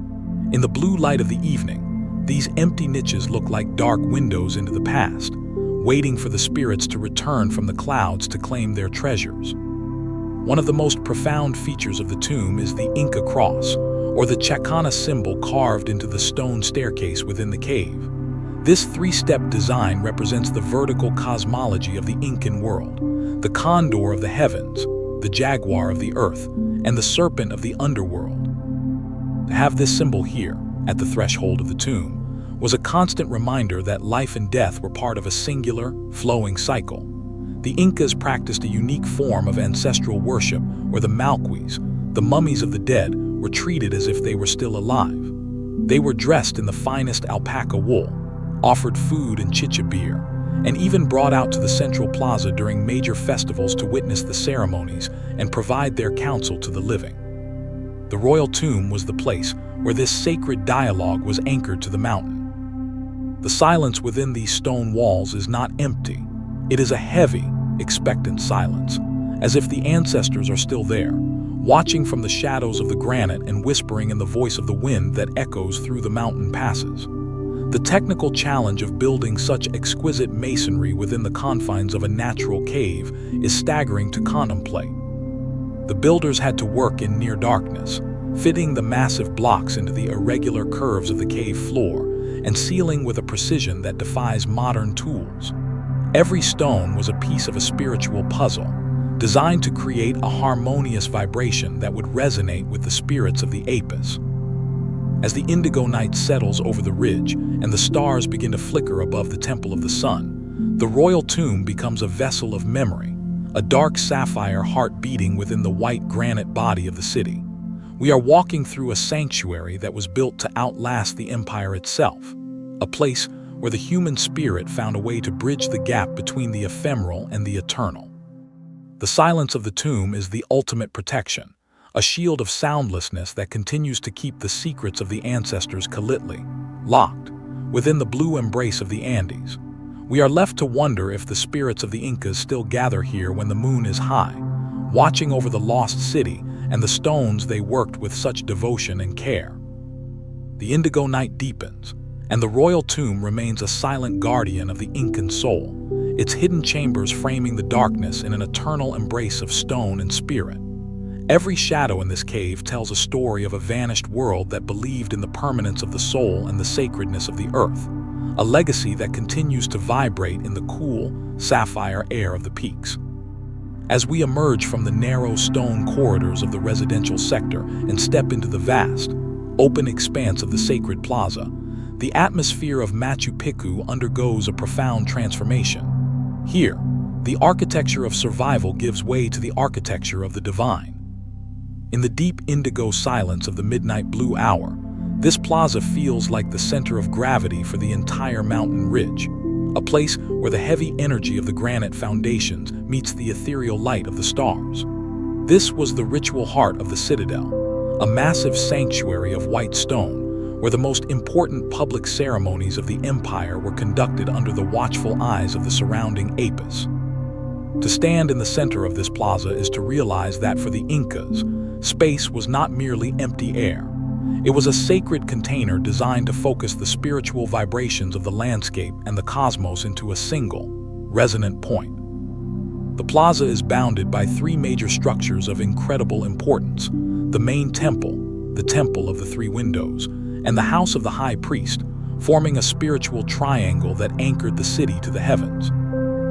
In the blue light of the evening, these empty niches look like dark windows into the past, waiting for the spirits to return from the clouds to claim their treasures. One of the most profound features of the tomb is the Inca cross, or the Chacana symbol carved into the stone staircase within the cave. This three-step design represents the vertical cosmology of the Incan world, the condor of the heavens, the jaguar of the earth, and the serpent of the underworld. To have this symbol here, at the threshold of the tomb, was a constant reminder that life and death were part of a singular, flowing cycle. The Incas practiced a unique form of ancestral worship where the malquis, the mummies of the dead, were treated as if they were still alive. They were dressed in the finest alpaca wool, offered food and chicha beer, and even brought out to the central plaza during major festivals to witness the ceremonies and provide their counsel to the living. The royal tomb was the place where this sacred dialogue was anchored to the mountain. The silence within these stone walls is not empty. It is a heavy, expectant silence, as if the ancestors are still there, watching from the shadows of the granite and whispering in the voice of the wind that echoes through the mountain passes. The technical challenge of building such exquisite masonry within the confines of a natural cave is staggering to contemplate. The builders had to work in near darkness, fitting the massive blocks into the irregular curves of the cave floor and sealing with a precision that defies modern tools. Every stone was a piece of a spiritual puzzle, designed to create a harmonious vibration that would resonate with the spirits of the Apis. As the indigo night settles over the ridge and the stars begin to flicker above the Temple of the Sun, the royal tomb becomes a vessel of memory, a dark sapphire heart beating within the white granite body of the city. We are walking through a sanctuary that was built to outlast the empire itself, a place where the human spirit found a way to bridge the gap between the ephemeral and the eternal. The silence of the tomb is the ultimate protection, a shield of soundlessness that continues to keep the secrets of the ancestors calitly locked within the blue embrace of the Andes. We are left to wonder if the spirits of the Incas still gather here when the moon is high, watching over the lost city and the stones they worked with such devotion and care. The indigo night deepens, and the royal tomb remains a silent guardian of the Incan soul, its hidden chambers framing the darkness in an eternal embrace of stone and spirit. Every shadow in this cave tells a story of a vanished world that believed in the permanence of the soul and the sacredness of the earth, a legacy that continues to vibrate in the cool, sapphire air of the peaks. As we emerge from the narrow stone corridors of the residential sector and step into the vast, open expanse of the sacred plaza, the atmosphere of Machu Picchu undergoes a profound transformation. Here, the architecture of survival gives way to the architecture of the divine. In the deep indigo silence of the midnight blue hour, this plaza feels like the center of gravity for the entire mountain ridge, a place where the heavy energy of the granite foundations meets the ethereal light of the stars. This was the ritual heart of the citadel, a massive sanctuary of white stone, where the most important public ceremonies of the empire were conducted under the watchful eyes of the surrounding Apis. To stand in the center of this plaza is to realize that for the Incas, space was not merely empty air. It was a sacred container designed to focus the spiritual vibrations of the landscape and the cosmos into a single, resonant point. The plaza is bounded by three major structures of incredible importance: the main temple, the Temple of the Three Windows, and the House of the High Priest, forming a spiritual triangle that anchored the city to the heavens.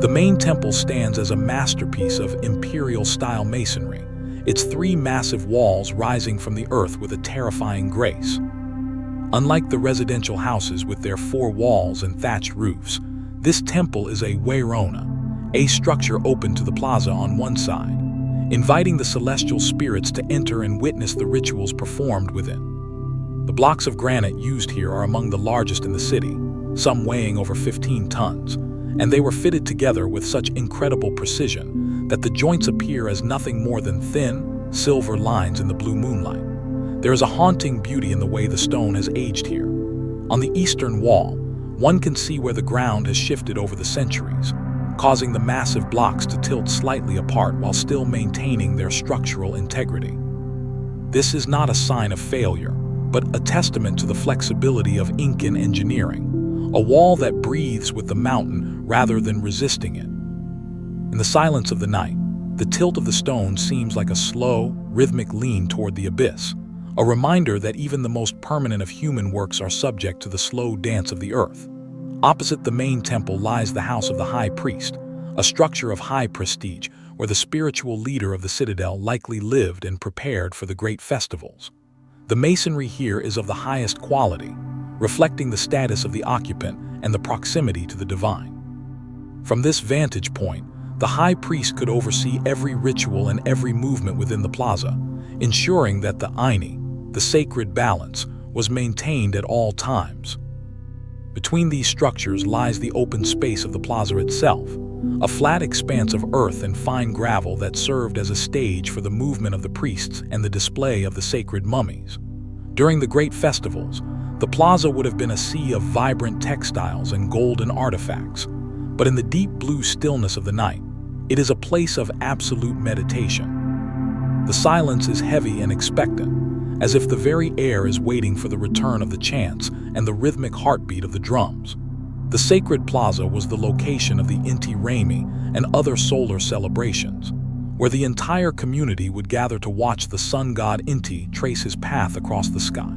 The main temple stands as a masterpiece of Imperial-style masonry, its three massive walls rising from the earth with a terrifying grace. Unlike the residential houses with their four walls and thatched roofs, this temple is a Wayna, a structure open to the plaza on one side, inviting the celestial spirits to enter and witness the rituals performed within. The blocks of granite used here are among the largest in the city, some weighing over 15 tons, and they were fitted together with such incredible precision that the joints appear as nothing more than thin, silver lines in the blue moonlight. There is a haunting beauty in the way the stone has aged here. On the eastern wall, one can see where the ground has shifted over the centuries, causing the massive blocks to tilt slightly apart while still maintaining their structural integrity. This is not a sign of failure, but a testament to the flexibility of Incan engineering, a wall that breathes with the mountain rather than resisting it. In the silence of the night, the tilt of the stone seems like a slow, rhythmic lean toward the abyss, a reminder that even the most permanent of human works are subject to the slow dance of the earth. Opposite the main temple lies the house of the High Priest, a structure of high prestige where the spiritual leader of the citadel likely lived and prepared for the great festivals. The masonry here is of the highest quality, reflecting the status of the occupant and the proximity to the divine. From this vantage point, the High Priest could oversee every ritual and every movement within the plaza, ensuring that the Ini, the sacred balance, was maintained at all times. Between these structures lies the open space of the plaza itself, a flat expanse of earth and fine gravel that served as a stage for the movement of the priests and the display of the sacred mummies. During the great festivals, the plaza would have been a sea of vibrant textiles and golden artifacts, but in the deep blue stillness of the night, it is a place of absolute meditation. The silence is heavy and expectant, as if the very air is waiting for the return of the chants and the rhythmic heartbeat of the drums. The sacred plaza was the location of the Inti Raymi and other solar celebrations, where the entire community would gather to watch the sun god Inti trace his path across the sky.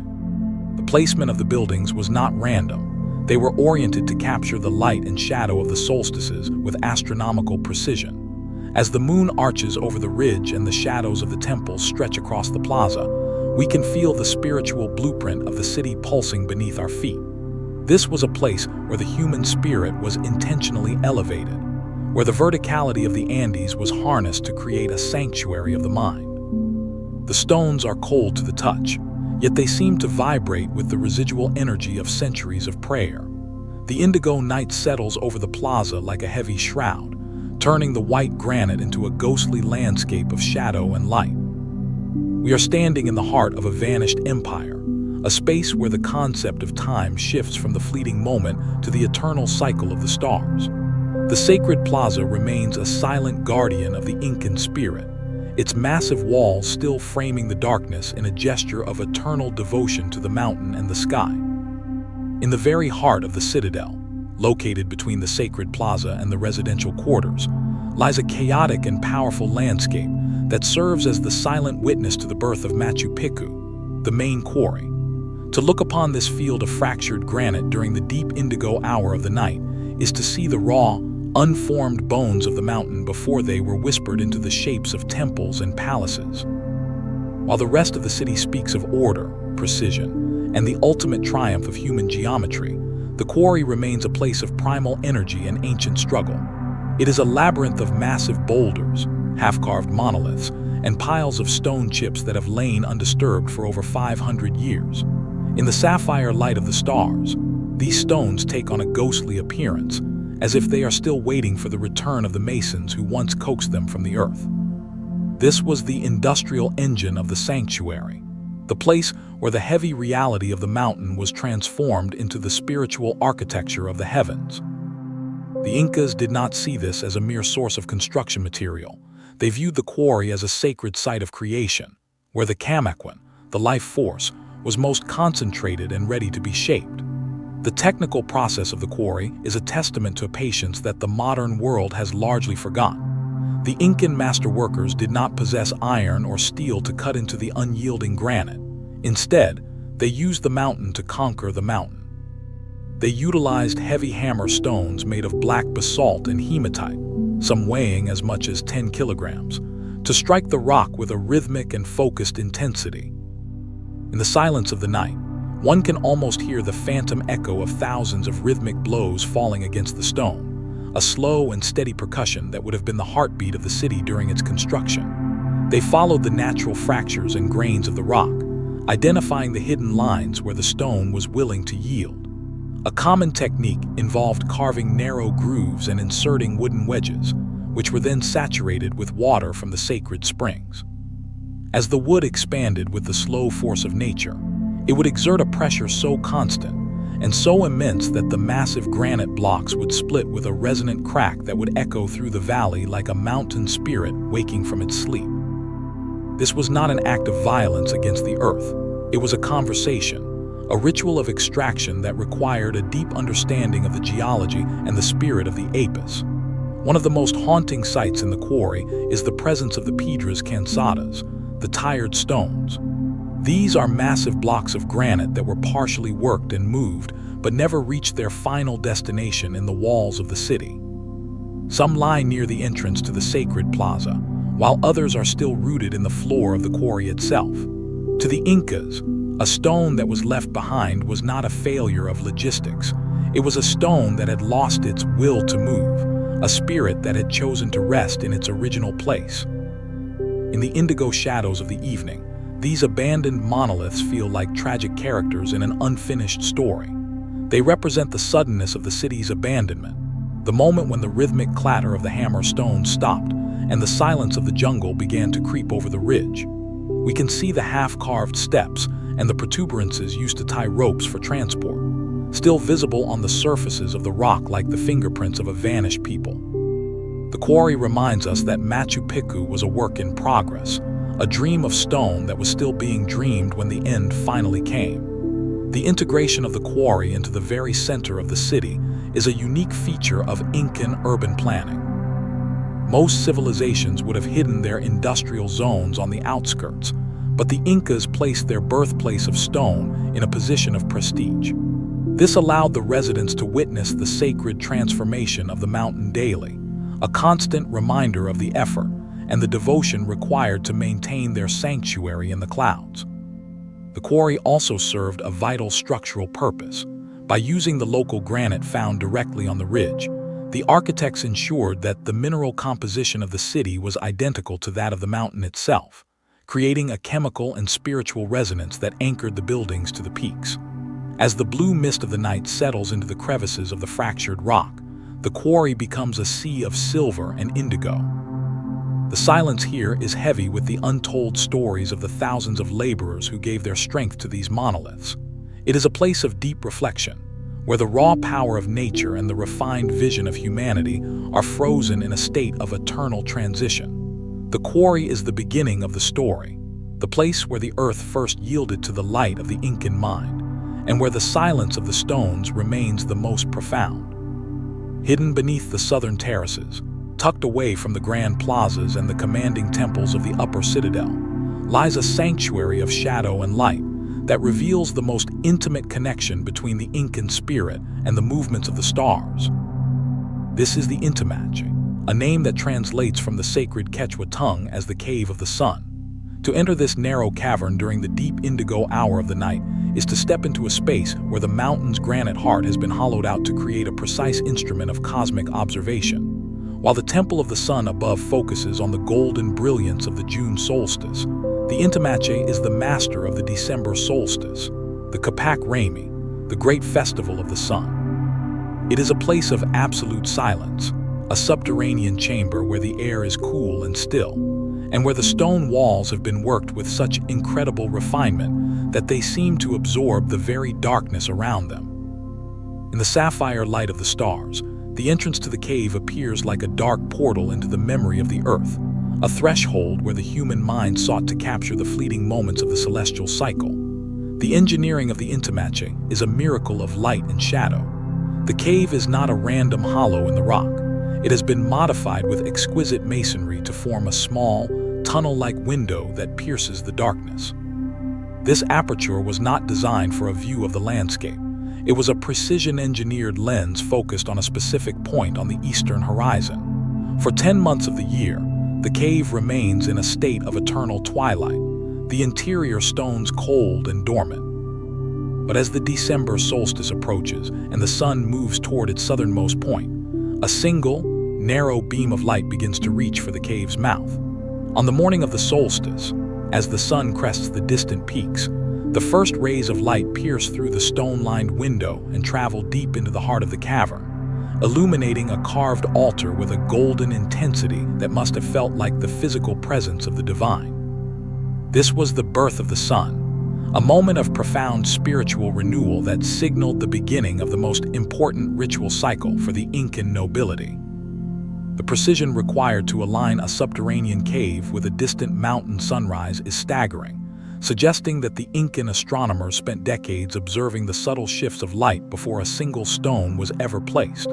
The placement of the buildings was not random. They were oriented to capture the light and shadow of the solstices with astronomical precision. As the moon arches over the ridge and the shadows of the temples stretch across the plaza, we can feel the spiritual blueprint of the city pulsing beneath our feet. This was a place where the human spirit was intentionally elevated, where the verticality of the Andes was harnessed to create a sanctuary of the mind. The stones are cold to the touch, yet they seem to vibrate with the residual energy of centuries of prayer. The indigo night settles over the plaza like a heavy shroud, turning the white granite into a ghostly landscape of shadow and light. We are standing in the heart of a vanished empire, a space where the concept of time shifts from the fleeting moment to the eternal cycle of the stars. The sacred plaza remains a silent guardian of the Incan spirit, its massive walls still framing the darkness in a gesture of eternal devotion to the mountain and the sky. In the very heart of the citadel, located between the sacred plaza and the residential quarters, lies a chaotic and powerful landscape that serves as the silent witness to the birth of Machu Picchu, the main quarry. To look upon this field of fractured granite during the deep indigo hour of the night is to see the raw, unformed bones of the mountain before they were whispered into the shapes of temples and palaces. While the rest of the city speaks of order, precision, and the ultimate triumph of human geometry, the quarry remains a place of primal energy and ancient struggle. It is a labyrinth of massive boulders, half-carved monoliths, and piles of stone chips that have lain undisturbed for over 500 years. In the sapphire light of the stars, these stones take on a ghostly appearance, as if they are still waiting for the return of the masons who once coaxed them from the earth. This was the industrial engine of the sanctuary, the place where the heavy reality of the mountain was transformed into the spiritual architecture of the heavens. The Incas did not see this as a mere source of construction material. They viewed the quarry as a sacred site of creation, where the Camaquan, the life force, was most concentrated and ready to be shaped. The technical process of the quarry is a testament to a patience that the modern world has largely forgotten. The Incan master workers did not possess iron or steel to cut into the unyielding granite. Instead, they used the mountain to conquer the mountain. They utilized heavy hammer stones made of black basalt and hematite, some weighing as much as 10 kilograms, to strike the rock with a rhythmic and focused intensity. In the silence of the night, one can almost hear the phantom echo of thousands of rhythmic blows falling against the stone, a slow and steady percussion that would have been the heartbeat of the city during its construction. They followed the natural fractures and grains of the rock, identifying the hidden lines where the stone was willing to yield. A common technique involved carving narrow grooves and inserting wooden wedges, which were then saturated with water from the sacred springs. As the wood expanded with the slow force of nature, it would exert a pressure so constant and so immense that the massive granite blocks would split with a resonant crack that would echo through the valley like a mountain spirit waking from its sleep. This was not an act of violence against the earth. It was a conversation, a ritual of extraction that required a deep understanding of the geology and the spirit of the apis. One of the most haunting sights in the quarry is the presence of the piedras cansadas, the tired stones. These are massive blocks of granite that were partially worked and moved, but never reached their final destination in the walls of the city. Some lie near the entrance to the sacred plaza, while others are still rooted in the floor of the quarry itself. To the Incas, a stone that was left behind was not a failure of logistics. It was a stone that had lost its will to move, a spirit that had chosen to rest in its original place. In the indigo shadows of the evening, these abandoned monoliths feel like tragic characters in an unfinished story. They represent the suddenness of the city's abandonment, the moment when the rhythmic clatter of the hammer stones stopped and the silence of the jungle began to creep over the ridge. We can see the half-carved steps and the protuberances used to tie ropes for transport, still visible on the surfaces of the rock like the fingerprints of a vanished people. The quarry reminds us that Machu Picchu was a work in progress, a dream of stone that was still being dreamed when the end finally came. The integration of the quarry into the very center of the city is a unique feature of Incan urban planning. Most civilizations would have hidden their industrial zones on the outskirts, but the Incas placed their birthplace of stone in a position of prestige. This allowed the residents to witness the sacred transformation of the mountain daily, a constant reminder of the effort and the devotion required to maintain their sanctuary in the clouds. The quarry also served a vital structural purpose. By using the local granite found directly on the ridge, the architects ensured that the mineral composition of the city was identical to that of the mountain itself, creating a chemical and spiritual resonance that anchored the buildings to the peaks. As the blue mist of the night settles into the crevices of the fractured rock, the quarry becomes a sea of silver and indigo. The silence here is heavy with the untold stories of the thousands of laborers who gave their strength to these monoliths. It is a place of deep reflection, where the raw power of nature and the refined vision of humanity are frozen in a state of eternal transition. The quarry is the beginning of the story, the place where the earth first yielded to the light of the Incan mind, and where the silence of the stones remains the most profound. Hidden beneath the southern terraces, tucked away from the grand plazas and the commanding temples of the upper citadel, lies a sanctuary of shadow and light that reveals the most intimate connection between the Incan spirit and the movements of the stars. This is the Intimachay, a name that translates from the sacred Quechua tongue as the Cave of the Sun. To enter this narrow cavern during the deep indigo hour of the night is to step into a space where the mountain's granite heart has been hollowed out to create a precise instrument of cosmic observation. While the Temple of the Sun above focuses on the golden brilliance of the June solstice, the Intimachay is the master of the December solstice, the Kapak Rami, the great festival of the sun. It is a place of absolute silence, a subterranean chamber where the air is cool and still, and where the stone walls have been worked with such incredible refinement that they seem to absorb the very darkness around them. In the sapphire light of the stars, the entrance to the cave appears like a dark portal into the memory of the earth, a threshold where the human mind sought to capture the fleeting moments of the celestial cycle. The engineering of the Intimachay is a miracle of light and shadow. The cave is not a random hollow in the rock. It has been modified with exquisite masonry to form a small, tunnel-like window that pierces the darkness. This aperture was not designed for a view of the landscape. It was a precision-engineered lens focused on a specific point on the eastern horizon. For 10 months of the year, the cave remains in a state of eternal twilight, the interior stones cold and dormant. But as the December solstice approaches and the sun moves toward its southernmost point, a single, narrow beam of light begins to reach for the cave's mouth. On the morning of the solstice, as the sun crests the distant peaks, the first rays of light pierce through the stone-lined window and travel deep into the heart of the cavern, illuminating a carved altar with a golden intensity that must have felt like the physical presence of the divine. This was the birth of the sun, a moment of profound spiritual renewal that signaled the beginning of the most important ritual cycle for the Incan nobility. The precision required to align a subterranean cave with a distant mountain sunrise is staggering, suggesting that the Incan astronomers spent decades observing the subtle shifts of light before a single stone was ever placed.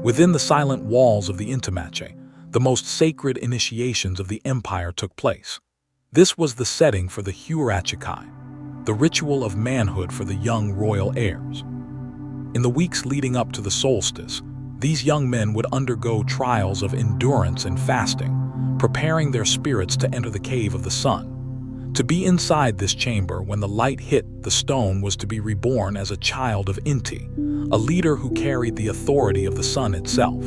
Within the silent walls of the Intimachay, the most sacred initiations of the empire took place. This was the setting for the Huarachikai, the ritual of manhood for the young royal heirs. In the weeks leading up to the solstice, these young men would undergo trials of endurance and fasting, preparing their spirits to enter the cave of the sun. To be inside this chamber when the light hit the stone was to be reborn as a child of Inti, a leader who carried the authority of the sun itself.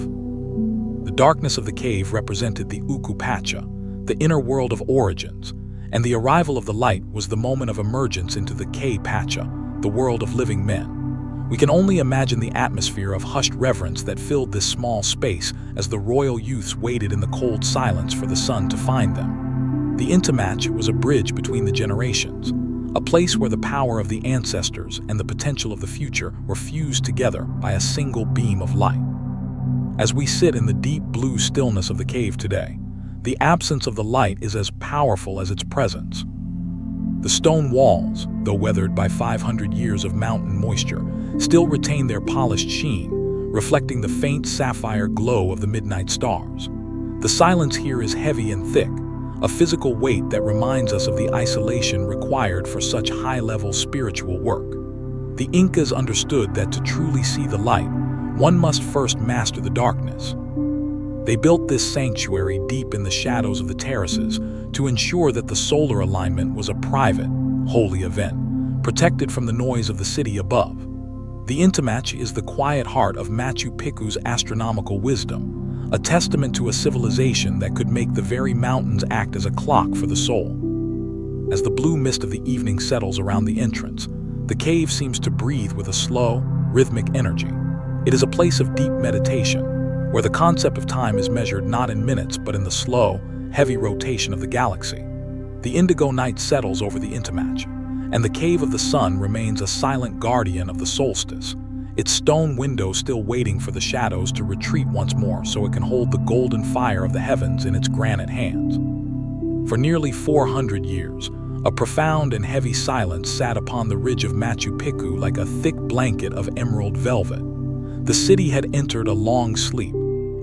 The darkness of the cave represented the Ukupacha, the inner world of origins, and the arrival of the light was the moment of emergence into the K-Pacha, the world of living men. We can only imagine the atmosphere of hushed reverence that filled this small space as the royal youths waited in the cold silence for the sun to find them. The Intimachay was a bridge between the generations, a place where the power of the ancestors and the potential of the future were fused together by a single beam of light. As we sit in the deep blue stillness of the cave today, the absence of the light is as powerful as its presence. The stone walls, though weathered by 500 years of mountain moisture, still retain their polished sheen, reflecting the faint sapphire glow of the midnight stars. The silence here is heavy and thick, a physical weight that reminds us of the isolation required for such high-level spiritual work. The Incas understood that to truly see the light, one must first master the darkness. They built this sanctuary deep in the shadows of the terraces to ensure that the solar alignment was a private, holy event, protected from the noise of the city above. The Intimachay is the quiet heart of Machu Picchu's astronomical wisdom, a testament to a civilization that could make the very mountains act as a clock for the soul. As the blue mist of the evening settles around the entrance, the cave seems to breathe with a slow, rhythmic energy. It is a place of deep meditation, where the concept of time is measured not in minutes but in the slow, heavy rotation of the galaxy. The indigo night settles over the Intimachay, and the cave of the sun remains a silent guardian of the solstice, its stone window still waiting for the shadows to retreat once more so it can hold the golden fire of the heavens in its granite hands. For nearly 400 years, a profound and heavy silence sat upon the ridge of Machu Picchu like a thick blanket of emerald velvet. The city had entered a long sleep.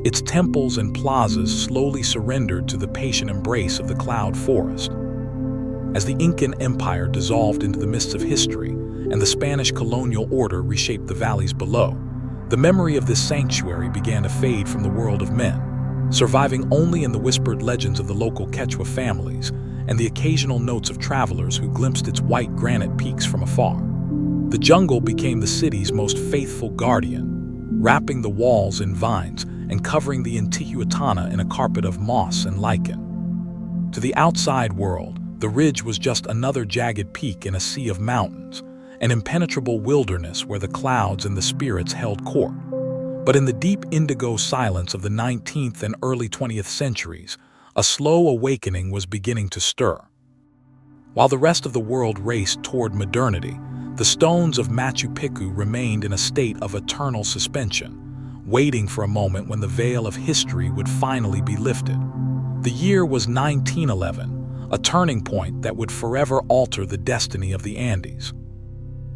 Its temples and plazas slowly surrendered to the patient embrace of the cloud forest. As the Incan Empire dissolved into the mists of history and the Spanish colonial order reshaped the valleys below, the memory of this sanctuary began to fade from the world of men, surviving only in the whispered legends of the local Quechua families and the occasional notes of travelers who glimpsed its white granite peaks from afar. The jungle became the city's most faithful guardian, wrapping the walls in vines and covering the Intihuatana in a carpet of moss and lichen. To the outside world, the ridge was just another jagged peak in a sea of mountains, an impenetrable wilderness where the clouds and the spirits held court. But in the deep indigo silence of the 19th and early 20th centuries, a slow awakening was beginning to stir. While the rest of the world raced toward modernity, the stones of Machu Picchu remained in a state of eternal suspension, waiting for a moment when the veil of history would finally be lifted. The year was 1911, a turning point that would forever alter the destiny of the Andes.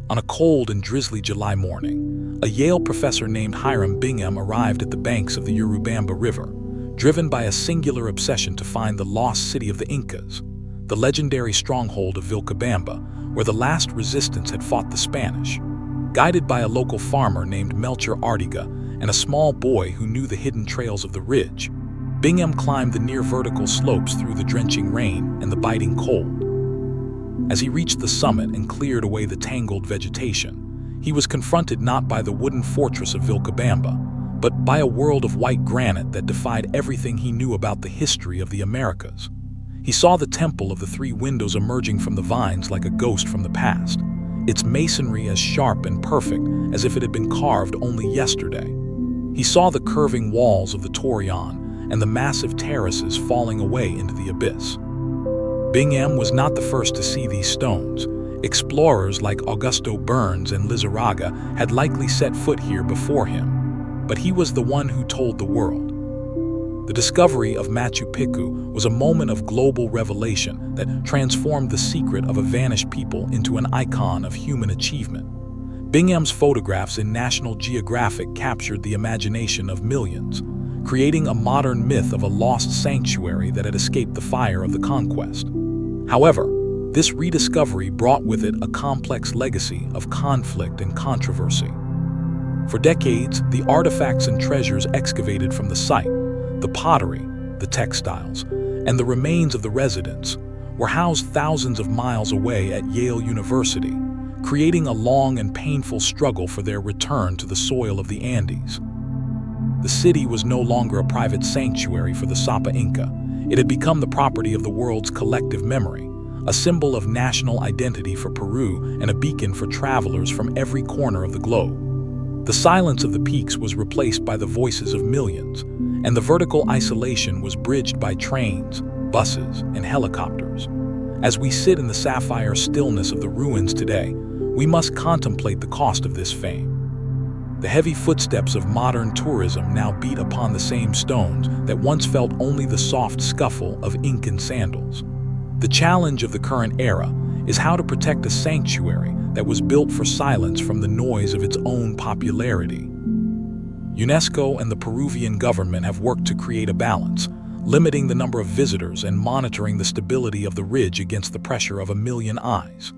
On a cold and drizzly July morning, a Yale professor named Hiram Bingham arrived at the banks of the Urubamba River, driven by a singular obsession to find the lost city of the Incas, the legendary stronghold of Vilcabamba, where the last resistance had fought the Spanish. Guided by a local farmer named Melchor Artiga and a small boy who knew the hidden trails of the ridge, Bingham climbed the near-vertical slopes through the drenching rain and the biting cold. As he reached the summit and cleared away the tangled vegetation, he was confronted not by the wooden fortress of Vilcabamba, but by a world of white granite that defied everything he knew about the history of the Americas. He saw the temple of the three windows emerging from the vines like a ghost from the past, its masonry as sharp and perfect as if it had been carved only yesterday. He saw the curving walls of the Torreon and the massive terraces falling away into the abyss. Bingham was not the first to see these stones. Explorers like Augusto Burns and Lizarraga had likely set foot here before him, but he was the one who told the world. The discovery of Machu Picchu was a moment of global revelation that transformed the secret of a vanished people into an icon of human achievement. Bingham's photographs in National Geographic captured the imagination of millions, creating a modern myth of a lost sanctuary that had escaped the fire of the conquest. However, this rediscovery brought with it a complex legacy of conflict and controversy. For decades, the artifacts and treasures excavated from the site, the pottery, the textiles, and the remains of the residents, were housed thousands of miles away at Yale University, creating a long and painful struggle for their return to the soil of the Andes. The city was no longer a private sanctuary for the Sapa Inca. It had become the property of the world's collective memory, a symbol of national identity for Peru and a beacon for travelers from every corner of the globe. The silence of the peaks was replaced by the voices of millions, and the vertical isolation was bridged by trains, buses, and helicopters. As we sit in the sapphire stillness of the ruins today, we must contemplate the cost of this fame. The heavy footsteps of modern tourism now beat upon the same stones that once felt only the soft scuffle of Incan sandals. The challenge of the current era is how to protect a sanctuary that was built for silence from the noise of its own popularity. UNESCO and the Peruvian government have worked to create a balance, limiting the number of visitors and monitoring the stability of the ridge against the pressure of a million eyes.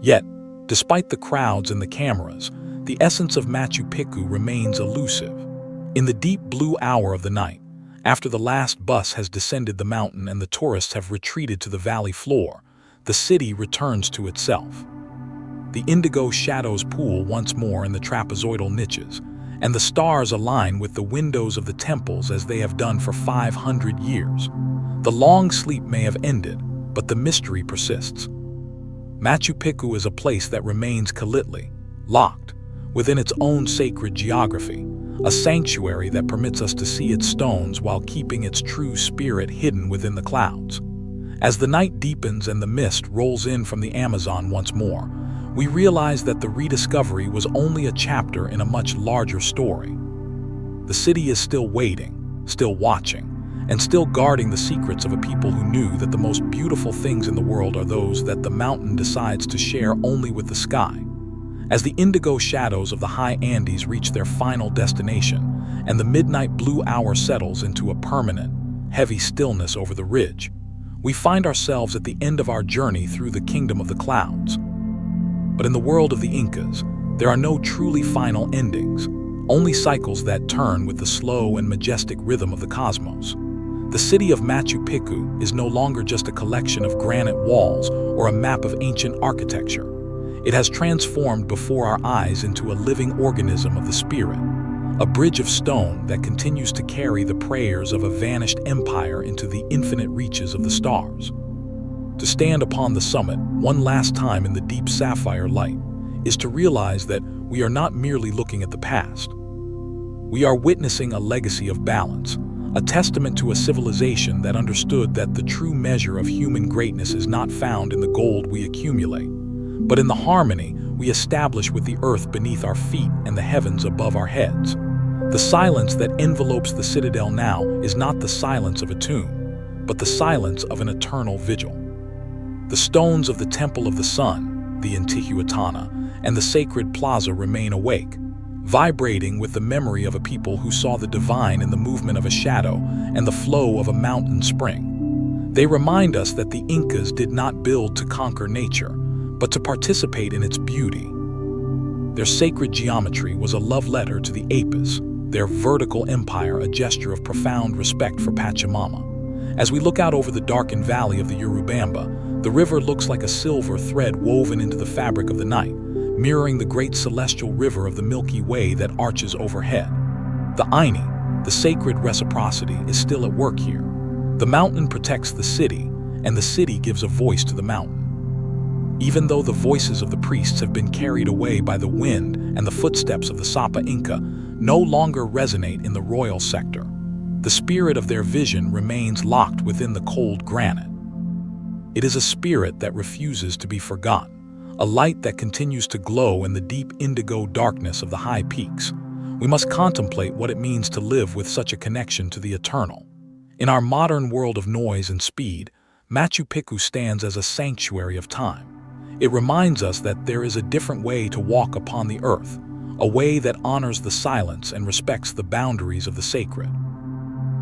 Yet, despite the crowds and the cameras, the essence of Machu Picchu remains elusive. In the deep blue hour of the night, after the last bus has descended the mountain and the tourists have retreated to the valley floor, the city returns to itself. The indigo shadows pool once more in the trapezoidal niches, and the stars align with the windows of the temples as they have done for 500 years. The long sleep may have ended, but the mystery persists. Machu Picchu is a place that remains Kalitli, locked, within its own sacred geography, a sanctuary that permits us to see its stones while keeping its true spirit hidden within the clouds. As the night deepens and the mist rolls in from the Amazon once more, we realize that the rediscovery was only a chapter in a much larger story. The city is still waiting, still watching, and still guarding the secrets of a people who knew that the most beautiful things in the world are those that the mountain decides to share only with the sky. As the indigo shadows of the high Andes reach their final destination, and the midnight blue hour settles into a permanent, heavy stillness over the ridge, we find ourselves at the end of our journey through the kingdom of the clouds. But in the world of the Incas, there are no truly final endings, only cycles that turn with the slow and majestic rhythm of the cosmos. The city of Machu Picchu is no longer just a collection of granite walls or a map of ancient architecture. It has transformed before our eyes into a living organism of the spirit, a bridge of stone that continues to carry the prayers of a vanished empire into the infinite reaches of the stars. To stand upon the summit one last time in the deep sapphire light is to realize that we are not merely looking at the past. We are witnessing a legacy of balance, a testament to a civilization that understood that the true measure of human greatness is not found in the gold we accumulate, but in the harmony we establish with the earth beneath our feet and the heavens above our heads. The silence that envelopes the citadel now is not the silence of a tomb, but the silence of an eternal vigil. The stones of the Temple of the Sun, the Intihuatana, and the sacred Plaza remain awake, vibrating with the memory of a people who saw the divine in the movement of a shadow and the flow of a mountain spring. They remind us that the Incas did not build to conquer nature, but to participate in its beauty. Their sacred geometry was a love letter to the Apis, their vertical empire a gesture of profound respect for Pachamama. As we look out over the darkened valley of the Urubamba, the river looks like a silver thread woven into the fabric of the night, mirroring the great celestial river of the Milky Way that arches overhead. The Aini, the sacred reciprocity, is still at work here. The mountain protects the city, and the city gives a voice to the mountain. Even though the voices of the priests have been carried away by the wind and the footsteps of the Sapa Inca no longer resonate in the royal sector, the spirit of their vision remains locked within the cold granite. It is a spirit that refuses to be forgotten, a light that continues to glow in the deep indigo darkness of the high peaks. We must contemplate what it means to live with such a connection to the eternal. In our modern world of noise and speed, Machu Picchu stands as a sanctuary of time. It reminds us that there is a different way to walk upon the earth, a way that honors the silence and respects the boundaries of the sacred.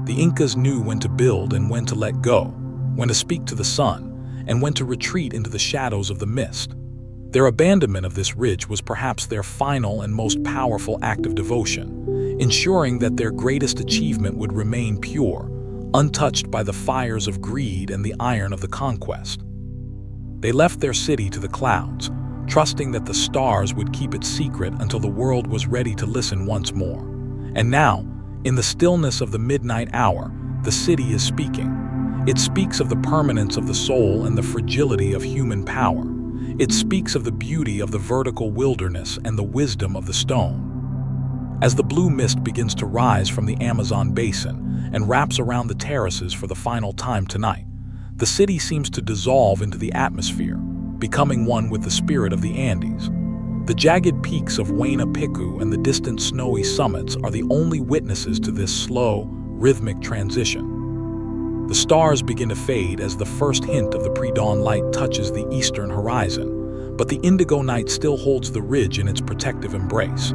The Incas knew when to build and when to let go, when to speak to the sun, and when to retreat into the shadows of the mist. Their abandonment of this ridge was perhaps their final and most powerful act of devotion, ensuring that their greatest achievement would remain pure, untouched by the fires of greed and the iron of the conquest. They left their city to the clouds, trusting that the stars would keep it secret until the world was ready to listen once more. And now, in the stillness of the midnight hour, the city is speaking. It speaks of the permanence of the soul and the fragility of human power. It speaks of the beauty of the vertical wilderness and the wisdom of the stone. As the blue mist begins to rise from the Amazon basin and wraps around the terraces for the final time tonight, the city seems to dissolve into the atmosphere, becoming one with the spirit of the Andes. The jagged peaks of Wayna Picchu and the distant snowy summits are the only witnesses to this slow, rhythmic transition. The stars begin to fade as the first hint of the pre-dawn light touches the eastern horizon, but the indigo night still holds the ridge in its protective embrace.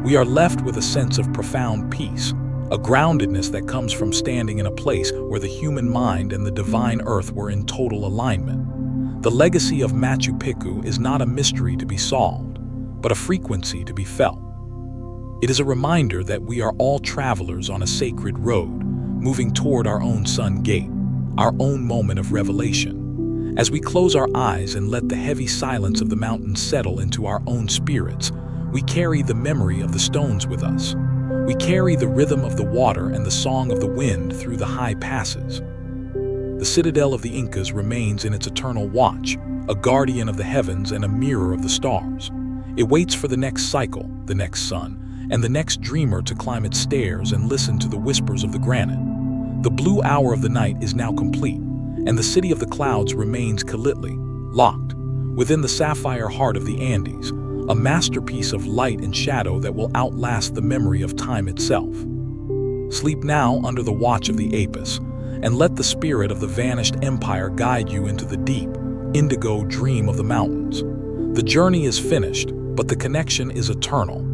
We are left with a sense of profound peace, a groundedness that comes from standing in a place where the human mind and the divine earth were in total alignment. The legacy of Machu Picchu is not a mystery to be solved, but a frequency to be felt. It is a reminder that we are all travelers on a sacred road, moving toward our own sun gate, our own moment of revelation. As we close our eyes and let the heavy silence of the mountains settle into our own spirits, we carry the memory of the stones with us. We carry the rhythm of the water and the song of the wind through the high passes. The citadel of the Incas remains in its eternal watch, a guardian of the heavens and a mirror of the stars. It waits for the next cycle, the next sun, and the next dreamer to climb its stairs and listen to the whispers of the granite. The blue hour of the night is now complete, and the city of the clouds remains Calitli, locked, within the sapphire heart of the Andes, a masterpiece of light and shadow that will outlast the memory of time itself. Sleep now under the watch of the Apis, and let the spirit of the vanished empire guide you into the deep, indigo dream of the mountains. The journey is finished, but the connection is eternal.